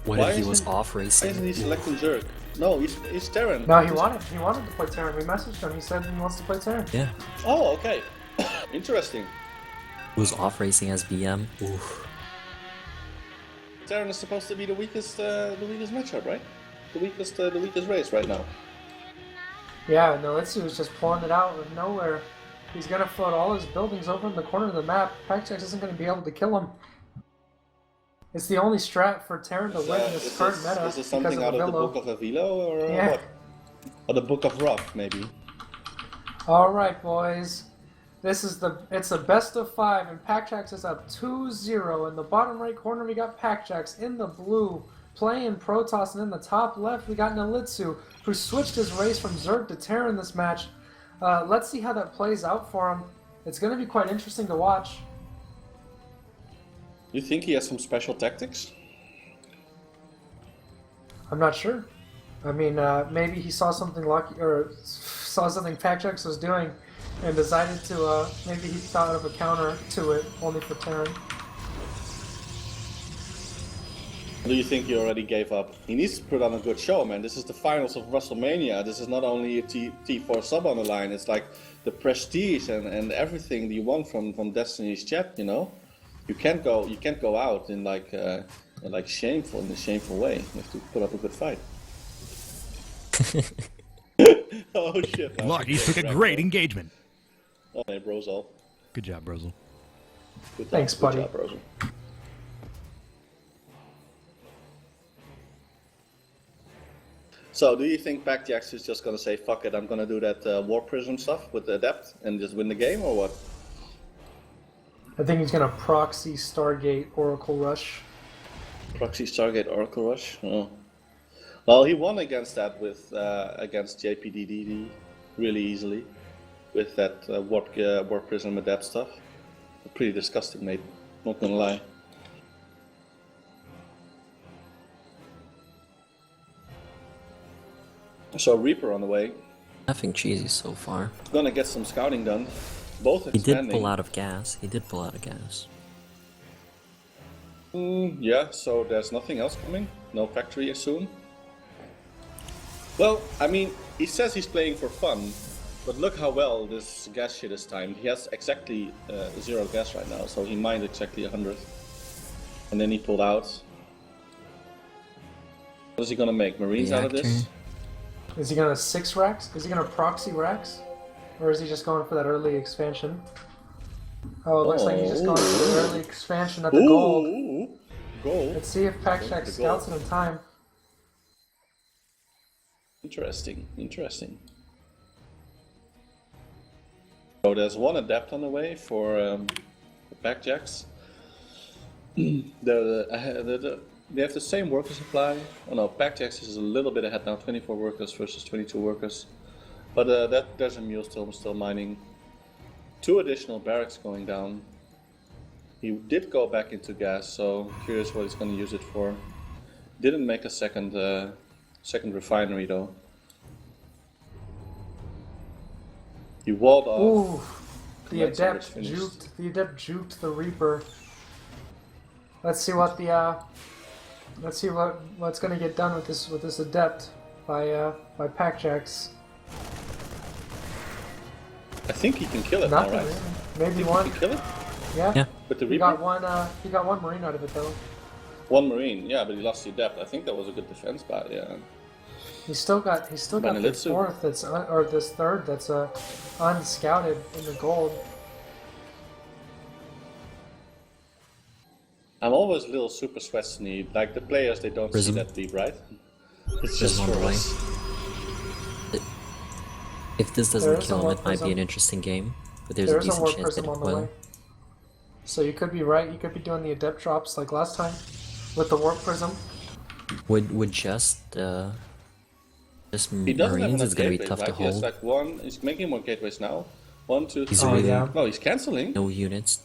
What Why if he isn't- was off Why racing? isn't he selecting Zerg? No, he's Terran. No, he wanted to play Terran. We messaged him. He said he wants to play Terran. Yeah. Oh, okay. Interesting. He was off racing as BM. Oof. Terran is supposed to be the weakest matchup, right? The weakest race right now. Yeah, Nilitsu is just pulling it out of nowhere. He's gonna float all his buildings over in the corner of the map. Pactax isn't gonna be able to kill him. It's the only strat for Terran to win in this current meta Is this because something of out the of the Villo. Book of Avilo or Yeah. what? Or the Book of Rock, maybe? Alright, boys. It's a best of 5, and Pactax is up 2-0. In the bottom right corner, we got Pactax in the blue, playing Protoss, and in the top left, we got Nilitsu, who switched his race from Zerg to Terran this match. Let's see how that plays out for him. It's going to be quite interesting to watch. You think he has some special tactics? I'm not sure. I mean, maybe he saw something lucky or saw something PackJax was doing, and decided to. Maybe he thought of a counter to it, only for Terran. Do you think he already gave up? He needs to put on a good show, man. This is the finals of Rustlemania. This is not only a T4 sub on the line. It's like the prestige and everything you want from Destiny's chat. You know, you can't go out in like in a shameful way. You have to put up a good fight. Oh shit! Laukys took a great engagement. Oh, hey, Brosal. Good job, Brosal. Good Thanks, buddy. Good job, Brosal. So, do you think PackJax is just gonna say, fuck it, I'm gonna do that War Prism stuff with the Adept and just win the game, or what? I think he's gonna proxy Stargate Oracle Rush. Proxy Stargate Oracle Rush? Oh. Well, he won against that with against JPDD really easily with that Warp Prism Adept stuff. Pretty disgusting, mate. Not gonna lie. So Reaper on the way. Nothing cheesy so far. Gonna get some scouting done. Both He expanding. did pull out of gas. Yeah, so there's nothing else coming? No factory soon? Well, I mean, he says he's playing for fun, but look how well this gas shit is timed. He has exactly 0 gas right now, so he mined exactly 100. And then he pulled out. What is he gonna make? Marines out of this? Is he gonna 6 racks? Is he gonna proxy racks? Or is he just going for that early expansion? Oh, it looks like he's just going for the early expansion at the gold. Gold. Let's see if PackJax scouts it in time. Interesting, interesting. So there's one Adept on the way for PackJax. They have the same worker supply. Oh no, PackJax is a little bit ahead now, 24 workers versus 22 workers. But there's a mule still mining. 2 additional barracks going down. He did go back into gas, so curious what he's going to use it for. Didn't make a second refinery though. He walled off. Ooh, the Adept juked the Reaper. Let's see what the what's gonna get done with this Adept by PackJax. I think he can kill it. Nothing, now, right? Maybe one. He can kill it. Yeah. But the He Reaper. got one Marine out of it though. 1 Marine, yeah, but he lost the Adept. I think that was a good defense, but yeah. He's still got this 4th that's or this 3rd that's unscouted in the gold. I'm always a little super sweatsy. Like the players, they don't see that deep, right? It's just for us. If this doesn't kill him, it might be an interesting game. But there's a decent chance that it will. So you could be right. You could be doing the Adept drops like last time with the Warp Prism. Would just Marines is gonna be tough to hold. He has like 1. He's making more gateways now. 1, 2, 3. Really No, he's canceling. No units.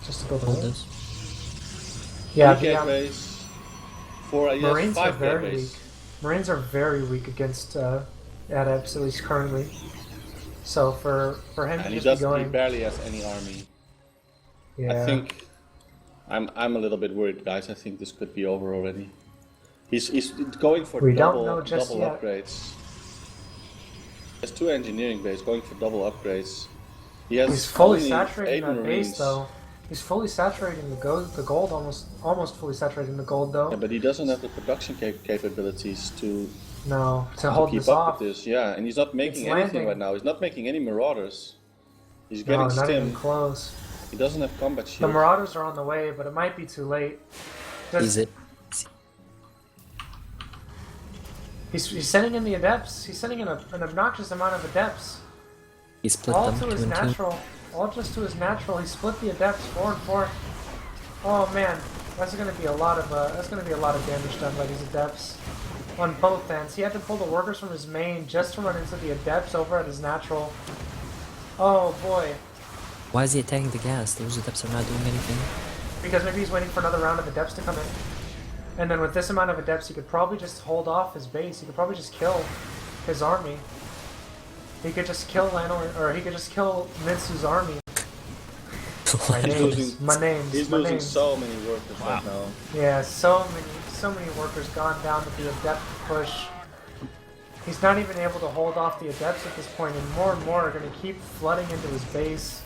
Just to build hold this. Yeah, 3 gateways. 4. Marines 5 are very gateways. weak. Marines are very weak against Adepts, at least currently. So for him And to he just be going, he barely has any army. yeah. I think I'm a little bit worried, guys. I think this could be over already. He's going for double upgrades. There's 2 engineering bases going for double upgrades. He's fully saturating that base though. He's fully saturating the gold, almost fully saturating the gold though. Yeah, but he doesn't have the production capabilities to hold keep this up off. with this. Yeah, and he's not making anything right now. He's not making any Marauders. He's getting not even stim. close. He doesn't have combat shield. The Marauders are on the way, but it might be too late. He's sending in the Adepts. He's sending in an obnoxious amount of Adepts. He split all them to his natural. All just to his natural. He split the Adepts 4 and 4. Oh man, that's gonna be a lot of damage done by these Adepts on both ends. He had to pull the workers from his main just to run into the Adepts over at his natural. Oh boy. Why is he attacking the gas? Those Adepts are not doing anything. Because maybe he's waiting for another round of Adepts to come in. And then with this amount of adepts, he could probably just hold off his base. He could probably just kill his army. He could just kill Lanolin, or he could just kill Mitsu's army. He's losing so many workers right now. Yeah, so many workers gone down with the adept push. He's not even able to hold off the adepts at this point, and more are going to keep flooding into his base.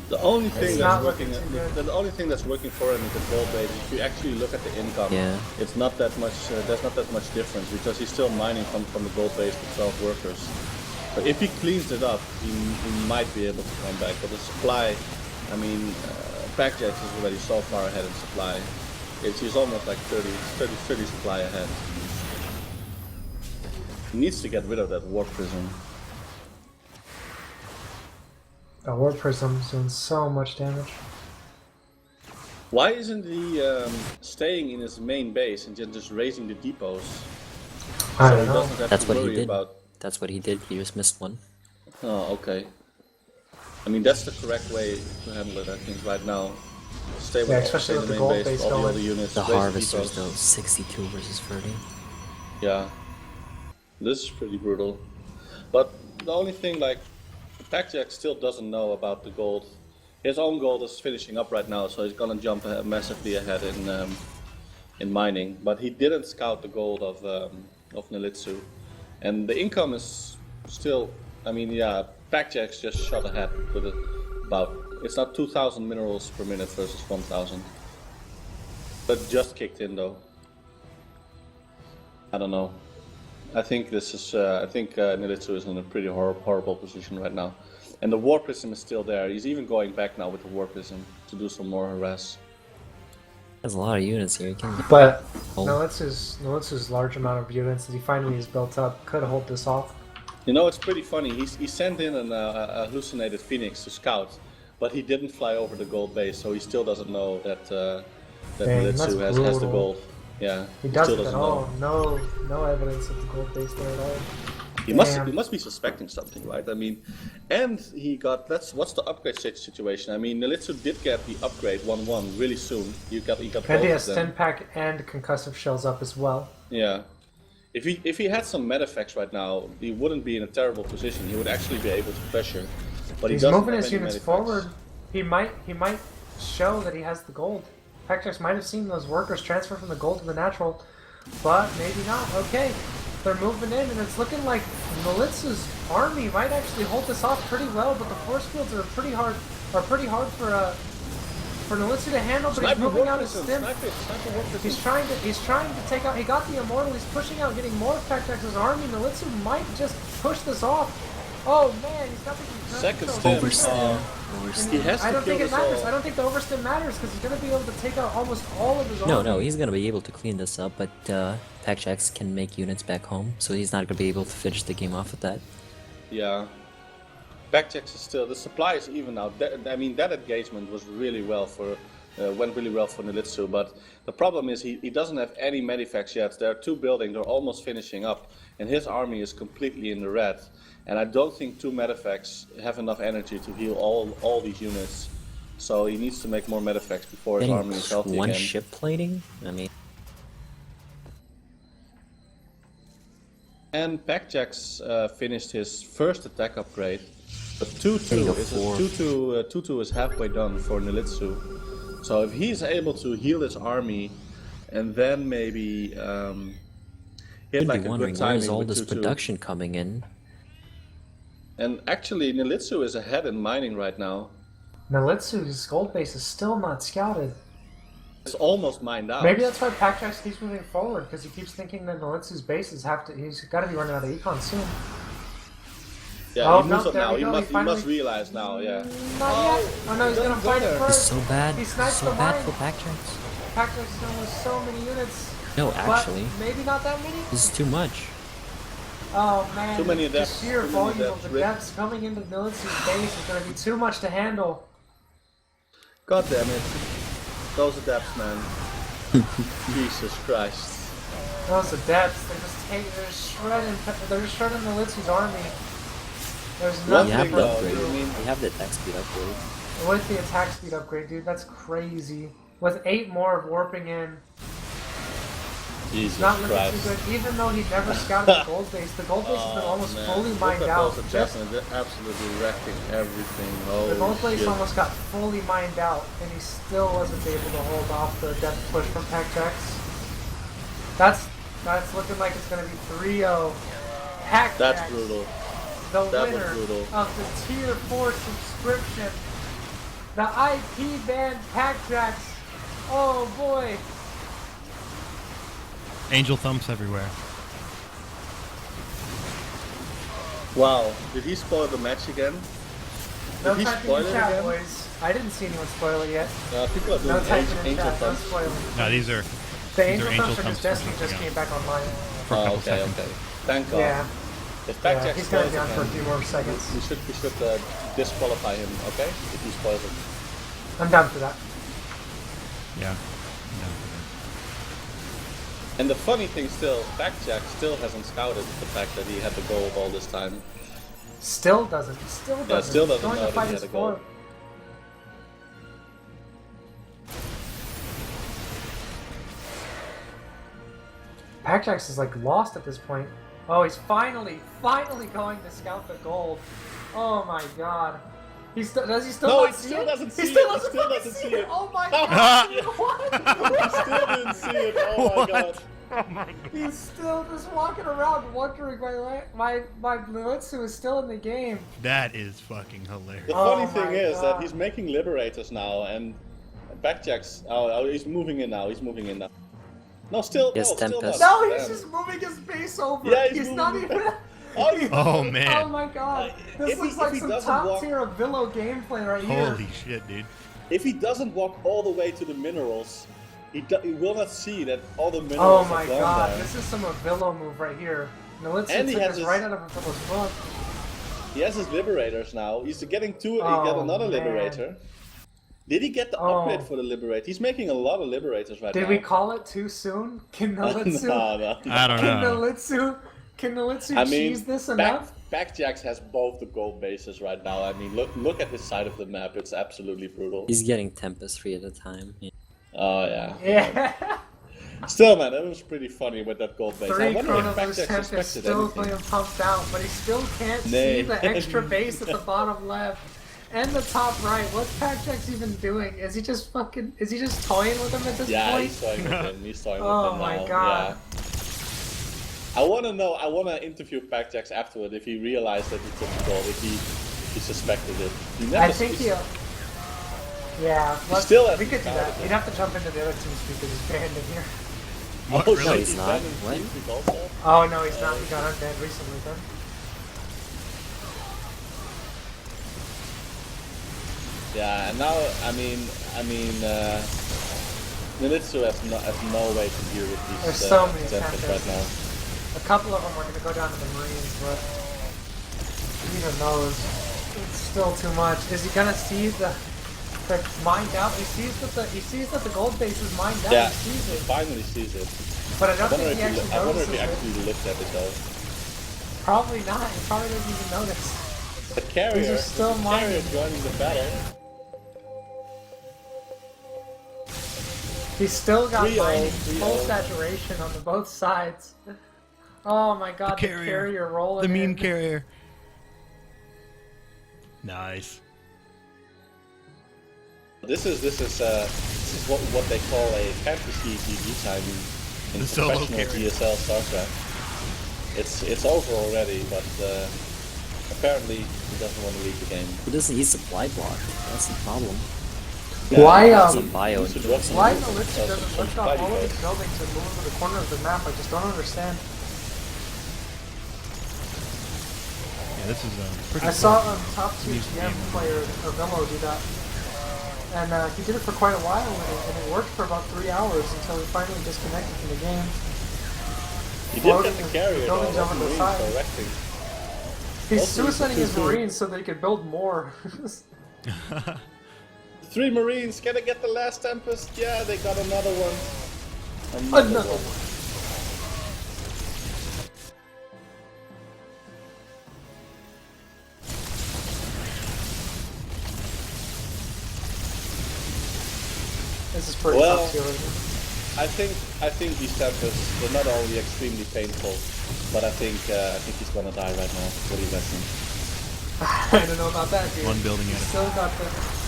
The only thing that's working, the only thing that's working for him is the gold base. If you actually look at the income, it's not that much. There's not that much difference because he's still mining from the gold base with 12 workers. But if he cleans it up, he might be able to come back. But the supply, I mean, Packjax is already so far ahead in supply. He's almost like 30 supply ahead. He needs to get rid of that warp prism. The warp prism's doing so much damage. Why isn't he staying in his main base and just raising the depots? I don't know. That's what he did. That's what he did. He just missed one. Oh, okay. I mean, that's the correct way to handle it, I think, right now. Stay with, especially with the main gold base, base all the going. other units. The harvesters, though, 62 versus 30. Yeah. This is pretty brutal. But the only thing, like, Packjack still doesn't know about the gold. His own gold is finishing up right now, so he's gonna jump massively ahead in mining. But he didn't scout the gold of Nilitsu. And the income is still, I mean, yeah, Packjack's just shot ahead with about, it's not 2,000 minerals per minute versus 1,000. But just kicked in though. I don't know. I think this is, Nilitsu is in a pretty horrible position right now. And the War Prism is still there. He's even going back now with the War Prism to do some more harass. There's a lot of units here. But Nilitsu's large amount of units that he finally has built up could hold this off. You know, it's pretty funny. He sent in a hallucinated Phoenix to scout, but he didn't fly over the gold base, so he still doesn't know that Nilitsu has the gold. Yeah, he doesn't at all. No evidence of the gold base there at all. He must be suspecting something, right? I mean, and he got what's the upgrade situation? I mean, Nilitsu did get the upgrade 1-1 really soon. He got and both he has of them. Stim Pack and concussive shells up as well. Yeah. If he had some medeffects right now, he wouldn't be in a terrible position. He would actually be able to pressure. But he's moving his units forward. He might show that he has the gold. Packjax might have seen those workers transfer from the gold to the natural, but maybe not. Okay, they're moving in, and it's looking like Nilitsu's army might actually hold this off pretty well. But the force fields are pretty hard for Nilitsu to handle. But he's moving out his stim. He's trying to take out. He got the immortal. He's pushing out, getting more of Packjax's army. Nilitsu might just push this off. Oh man, he's got the second stim. Overstim. He has to I don't think it matters. all. I don't think the overstim matters because he's going to be able to take out almost all of his army. No, he's gonna be able to clean this up, but Packjax can make units back home, so he's not gonna be able to finish the game off with that. Yeah. Packjax is still, the supply is even now. I mean, that engagement was really well for, went really well for Nilitsu, but the problem is he doesn't have any medifacts yet. There are two buildings, they're almost finishing up, and his army is completely in the red. And I don't think two medifacts have enough energy to heal all these units. So he needs to make more medifacts before his army is healthy one again. ship plating? I mean... And Packjax finished his first attack upgrade. But 2-2 is halfway done for Nilitsu. So if he's able to heal his army and then maybe hit like a good timing where is all with this 2-2. production coming in? And actually Nilitsu is ahead in mining right now. Nilitsu's gold base is still not scouted. It's almost mined out. Maybe that's why Packjax keeps moving forward, because he keeps thinking that Nilitsu's bases he's got to be running out of econ soon. Yeah, he moves up now. He must realize now, yeah. Not yet. Oh no, he's gonna fight it first. So bad. He snipes So the bad mine. for Packjax. Packjax is gonna lose so many units. No, actually. But maybe not that many? This is too much. Oh man, Too many the adepts. sheer Too many volume adepts. of the depths coming into Nilitsu's base is going to be too much to handle. God damn it. Those adepts, man. Jesus Christ. Those adepts, they're just shredding Nilitsu's army. There's nothing You have for the them to upgrade. do. You have the attack speed upgrade. With the attack speed upgrade, dude, that's crazy. With 8 more of warping in, Jesus Not looking Christ. too good, even though he never scouted the gold base. The gold base has been almost man. fully Look mined at out. those Just, adjustments, they're absolutely wrecking everything. Holy the gold base shit. almost got fully mined out, and he still wasn't able to hold off the depth push from PackJax. That's looking like it's going to be 3-0. PackJax, That's brutal. the That was winner brutal. of the Tier 4 subscription. The IP band PackJax. Oh boy. Angel thumps everywhere. Wow, did he spoil the match again? No Did he typing spoil in it chat, again? boys. I didn't see anyone spoil it yet. People are doing No typing in angel chat, no thumbs. spoiling. No, these are The Angel angel Thumps from thumps his Destiny from just something came back online. for a Oh, couple okay, seconds. okay. Thank God. Yeah. If Yeah, PackJax he's gonna spoils be on for a again, few more seconds. we should disqualify him, okay? If he spoils it. I'm down for that. Yeah. And the funny thing still, PackJax still hasn't scouted the fact that he had the gold all this time. Still doesn't. Still doesn't. Yeah, still doesn't Going know to that fight he his had a goal. four. PackJax is like lost at this point. Oh, he's finally going to scout the gold. Oh my god. Does he still No, not he see still it? doesn't He see still it. doesn't He still fucking doesn't see see it. it. Oh my god. What? He still didn't see it, oh my god. He's still just walking around wondering my Blitzu is still in the game. That is fucking hilarious. The Oh funny thing my is that God. he's making liberators now, and PackJax. Oh, he's moving in now. He's moving in now. No, still. Yes, no, still Tempest. not. No, he's Damn. just moving his base over. Yeah, he's he's not moving- even. Oh man. Oh my god. If This he- looks if like he some doesn't top walk- tier of Villo gameplay right here. Holy shit, dude. If he doesn't walk all the way to the minerals, he will not see that all the Oh minerals my are gone god, there. this is some Villo move right here. Nolitsu And he took has this his- right out of Villo's book. He has his liberators now. He's getting two. He Oh, got another man. liberator. Did he get the Oh. upgrade for the liberator? He's making a lot of liberators right now. Did we call it too soon? Can Nolitsu, no. I don't know. Can Nolitsu I mean, cheese this enough? PackJax has both the gold bases right now. I mean, look at his side of the map. It's absolutely brutal. He's getting Tempest 3 at a time. Yeah. Oh yeah. Yeah. Still, man, that was pretty funny with that gold base. I 3 wonder if Chronoverse PackJax Temp is suspected still anything. being pumped out, but he still can't Nay. see the extra base at the bottom left and the top right. What's PackJax even doing? Is he just toying with him at this Yeah, point? he's toying with him. He's toying Oh with him my now. God. Yeah. I want to know. I want to interview PackJax afterward if he realized that he took the gold. If he suspected it. He never I think he'll. Yeah, still hasn't we could do that. scouted it. We'd have to jump into the other teams because he's banned in here. What, Oh, really? No, he's not. banned in What? Teamspeak also? Oh no, he's not. He got unbanned recently, then. Yeah, and now Nolitsu has no way to deal with these There's so many Tempests Tempests. right now. A couple of them are going to go down to the Marines, but even those, it's still too much. Is he going to see the mined out? He sees that the gold base is mined out. Yeah, He sees he it, finally sees it. but I I don't wonder think he actually I wonder if notices he it. actually looked at it though. Probably not. He probably doesn't even notice. The carrier, These are still the carrier mining. joining the battle. He's still got 3-0, mining 3-0. full saturation on both sides. Oh my god, the carrier rolling The mean in. carrier. Nice. This is what they call a fantasy TV time in The solo professional carrier. GSL Starcraft. It's over already, but apparently he doesn't want to leave the game. He doesn't use supply block. That's the problem. Why, That's a bio. He should drop some Why moves and Nolitsu sell doesn't some lift off fighting all of his cards. buildings and move to the corner of the map? I just don't understand. Yeah, this is pretty I cool. saw a top tier Used to GM be player, Villo, do that. And he did it for quite a while, and it worked for about 3 hours until he finally disconnected from the game. He did Floating get the his carrier though, buildings over those to the Marines side. are wrecking. He's Also, he's suiciding his too- Marines so that he could build more. 3 Marines, can I get the last Tempest? Yeah, they got another one. Another one. one. This is pretty Well, top tier, isn't it? I think these tempests, they're not only extremely painful, but I think he's gonna die right now. What do you guys think? I don't know about that, dude. One building at a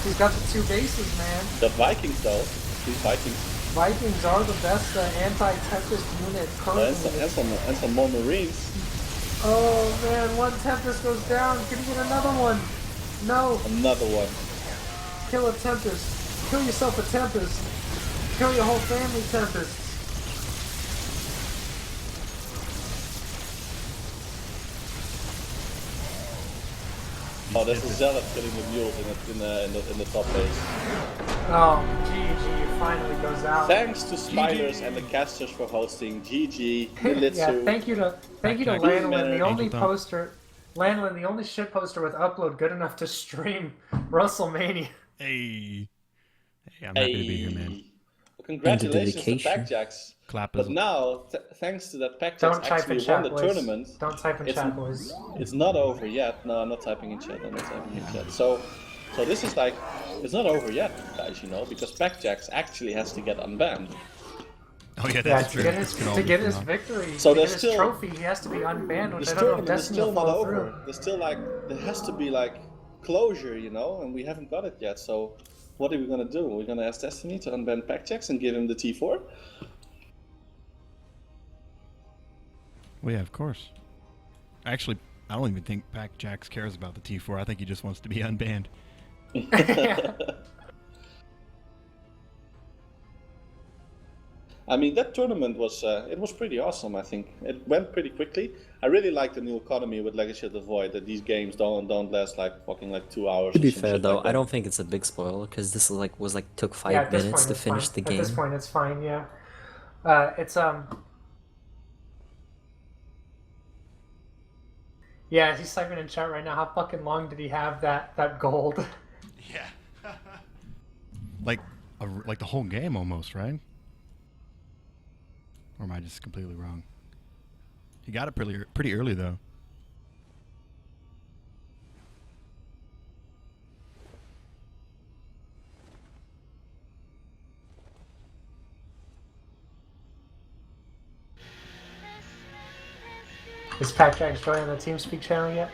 He's got the 2 bases, man. The Vikings though, these Vikings. Vikings are the best anti-Tempest unit currently. And some more Marines. Oh man, 1 Tempest goes down. Can you get another one? No. Another one. Kill a Tempest. Kill yourself a Tempest. Kill your whole family, Tempest. Oh, there's a zealot killing the mules in the top base. Oh, GG finally goes out. Thanks to Spiders and the casters for hosting. GG, Militsu. Yeah, thank you to Lanolin, the only poster. Lanolin, the only shit poster with upload good enough to stream Rustlemania. Hey, I'm happy to be here, man. Well, congratulations to Packjacks. But now, thanks to that Packjacks actually won the tournament. Don't type in chat, boys. It's not over yet. No, I'm not typing in chat. So this is like, it's not over yet, guys. You know, because Packjacks actually has to get unbanned. Oh yeah, that's true. To get his victory, so to there's get still his trophy, he has to be unbanned. Which the I don't know if tournament is Destiny still will not follow over. through. There's still there has to be like closure, you know, and we haven't got it yet. So what are we gonna do? We're gonna ask Destiny to unban Packjacks and give him the T4. Well, yeah, of course. Actually, I don't even think Packjacks cares about the T4. I think he just wants to be unbanned. I mean, that tournament was it was pretty awesome. I think it went pretty quickly. I really like the new economy with Legacy of the Void. That these games don't last like fucking like 2 hours. To be fair though, I don't think it's a big spoiler because this took 5 minutes to finish the game. At this point, it's fine. Yeah, Yeah, he's typing in chat right now. How fucking long did he have that gold? Yeah. like the whole game almost, right? Or am I just completely wrong? He got it pretty early though. Is Packjacks joining the TeamSpeak channel yet?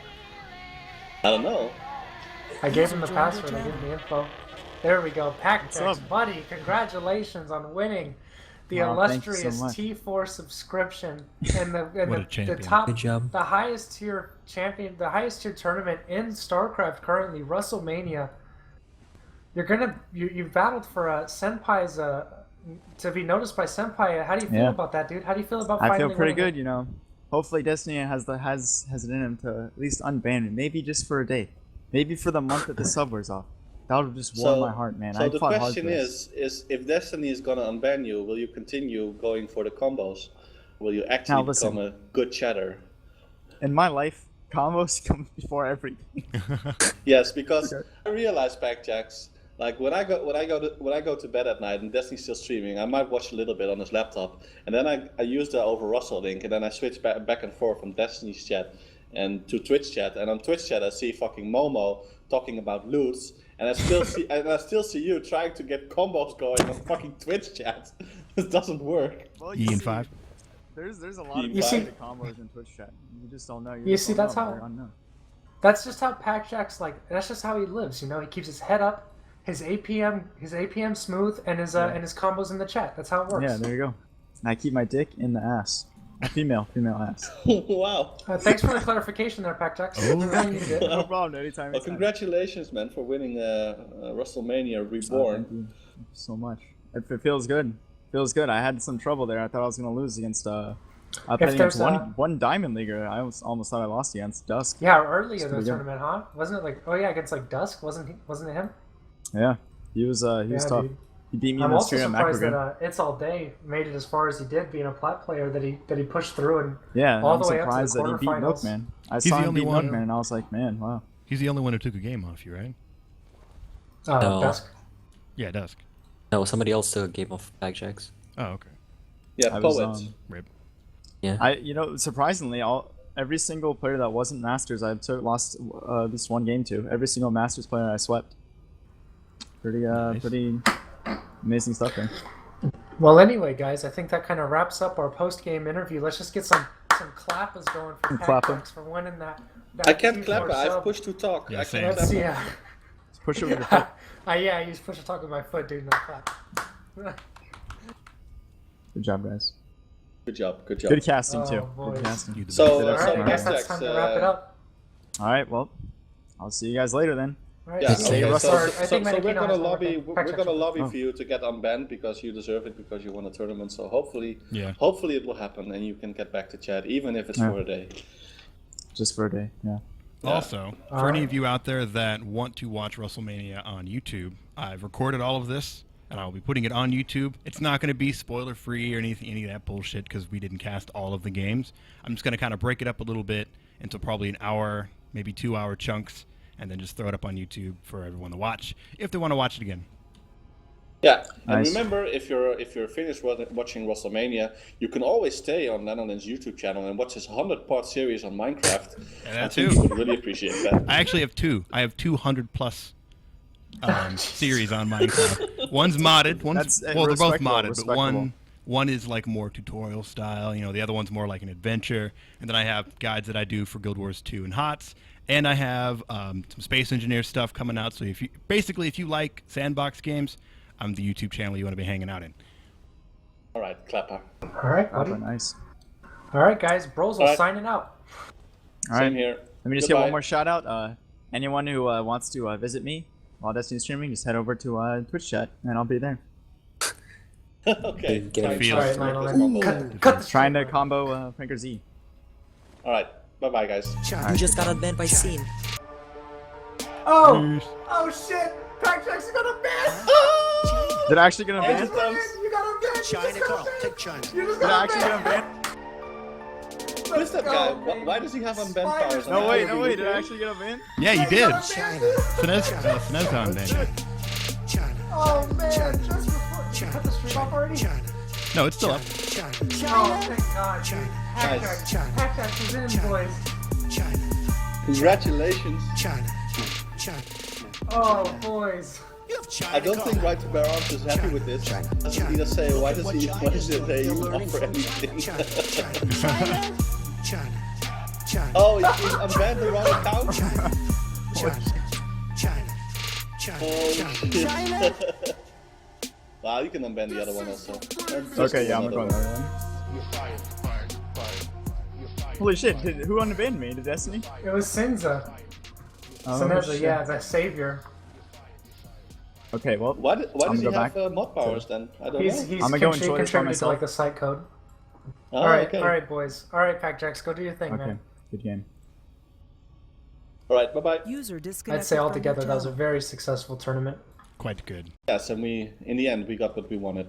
I don't know. I gave him the password. I gave him the info. There we go. Packjacks, buddy, congratulations on winning the illustrious T4 subscription and the top, good job. the highest tier champion, the highest tier tournament in Starcraft currently, Rustlemania. You've battled for Senpai's to be noticed by Senpai. How do you feel about that, dude? How do you feel about? I feel pretty good, you know. Hopefully Destiny has it in him to at least unban me, maybe just for a day, maybe for the month that the sub wears off. That would just warm my heart, man. So the question is if Destiny is gonna unban you, will you continue going for the combos? Will you actually become a good chatter? In my life, combos come before everything. Yes, because I realize, Packjacks, like when I go to bed at night and Destiny's still streaming, I might watch a little bit on his laptop, and then I use the over Russell link, and then I switch back and forth from Destiny's chat and to Twitch chat, and on Twitch chat I see fucking Momo talking about loots, and I still see you trying to get combos going on fucking Twitch chat. This doesn't work. Well, E and 5. There's a lot of combos in Twitch chat. You just don't know. That's just how Packjacks that's just how he lives. You know, he keeps his head up. His APM smooth, and his combos in the chat. That's how it works. Yeah, there you go. And I keep my dick in the ass. Female ass. Wow. Thanks for the clarification there, Packjacks. No problem. Anytime. Well, congratulations, man, for winning Rustlemania Reborn. Thank you so much. It feels good. Feels good. I had some trouble there. I thought I was gonna lose against I played against one Diamond Leaguer. I almost thought I lost against Dusk. Yeah, early in the tournament, huh? Wasn't it against Dusk? Wasn't it him? Yeah, he was tough. Dude. He beat me I'm in the also stream. surprised that It's All Day made it as far as he did, being a plat player that he pushed through and all the way up to the surprised that he beat Milkman. I saw him beat Milkman, and I was like, man, wow. He's the only one who took a game off you, right? No. Dusk. Yeah, Dusk. No, somebody else took a game off Packjacks. Oh, okay. Yeah, Poet. Rip. Yeah. Surprisingly, every single player that wasn't Masters, I lost at least one game to. Every single Masters player I swept. Pretty amazing stuff there. Well, anyway, guys, I think that kind of wraps up our post-game interview. Let's just get some clappers going for Pac for winning that I can't T4 clap. I have sub. push to talk. Yeah, I same. can't clap. Yeah. Push it with your foot. Yeah, I use push to talk with my foot, dude, not clap. Good job, guys. Good job. Good job. Good casting too. boys. Good casting. So, Alright, I guess Pac that's Jacks, time to wrap it up. All right. Well, I'll see you guys later then. Alright, Yeah, see you. okay, Russell. I so think we're Mannekino gonna has one more lobby. thing. We're Pac-Jacks gonna will- lobby for you to get unbanned because you deserve it because you won a tournament. So hopefully it will happen and you can get back to chat even if it's for a day. Just for a day. Yeah. Also, for any of you out there that want to watch Rustlemania on YouTube, I've recorded all of this, and I'll be putting it on YouTube. It's not going to be spoiler-free or any of that bullshit because we didn't cast all of the games. I'm just going to kind of break it up a little bit into probably an hour, maybe 2-hour chunks, and then just throw it up on YouTube for everyone to watch if they want to watch it again. Yeah, and Nice. remember, if you're finished watching Rustlemania, you can always stay on Lanolin's YouTube channel and watch his 100-part series on Minecraft. And that I think too. you would really appreciate that. I actually have two. I have 200+ series on Minecraft. One's modded. One's That's well, they're both respectable, modded, respectable. but one is like more tutorial style. You know, the other one's more like an adventure. And then I have guides that I do for Guild Wars 2 and HOTS. And I have some Space Engineer stuff coming out. So if you like sandbox games, I'm the YouTube channel you want to be hanging out in. All right, Clapper. Alright, buddy. Nice. Alright, guys, Brosal Alright. signing out. All right. Same here. Let me just Goodbye. get one more shout out. Anyone who wants to visit me while Destiny's streaming, just head over to Twitch chat and I'll be there. Okay. Get Feel. Alright, Lanolin. Cut the Trying to combo Franker Z. All right. Bye-bye, guys. You just got unbanned by Scene. Oh! Oh shit! Pac-Jacks got a ban! Did I actually get a ban? You got a ban! China, Carl, take China. You just Did I got actually get a ban? Who's that guy? Why does he have unbanned powers? No, wait, did I actually get a ban? Yeah, you did. China. Sinez on Ben. China. Oh man, just before. Did you cut the stream off already? China. No, it's still up. China. Oh, thank God, dude. Nice. Pac-Jacks is in, boys. China. Congratulations. China. China. Oh, boys. You have China. I don't Carl. think Right to Bear Arms is happy with this. Doesn't he just say, why does they offer anything? China. China. China. China. Oh, he's unbanned the wrong account? China. China. Oh, China. shit. Wow, you can unban the other one also. Okay, yeah, I'm gonna go on that one. Holy shit, who unbanned me? Did Destiny? It was Sinza. Oh, Sinza, shit. yeah, the savior. Okay, well, Why I'm does gonna he go have back. mod powers then? I don't He's know. I'm gonna go enjoy this by contributed to myself. like the site code. Oh, Alright, okay. alright, boys. Alright, Pac-Jacks, go do your thing, Okay, man. good game. Alright, bye-bye. I'd say altogether that was a very successful tournament. Quite good. Yes, and in the end, we got what we wanted.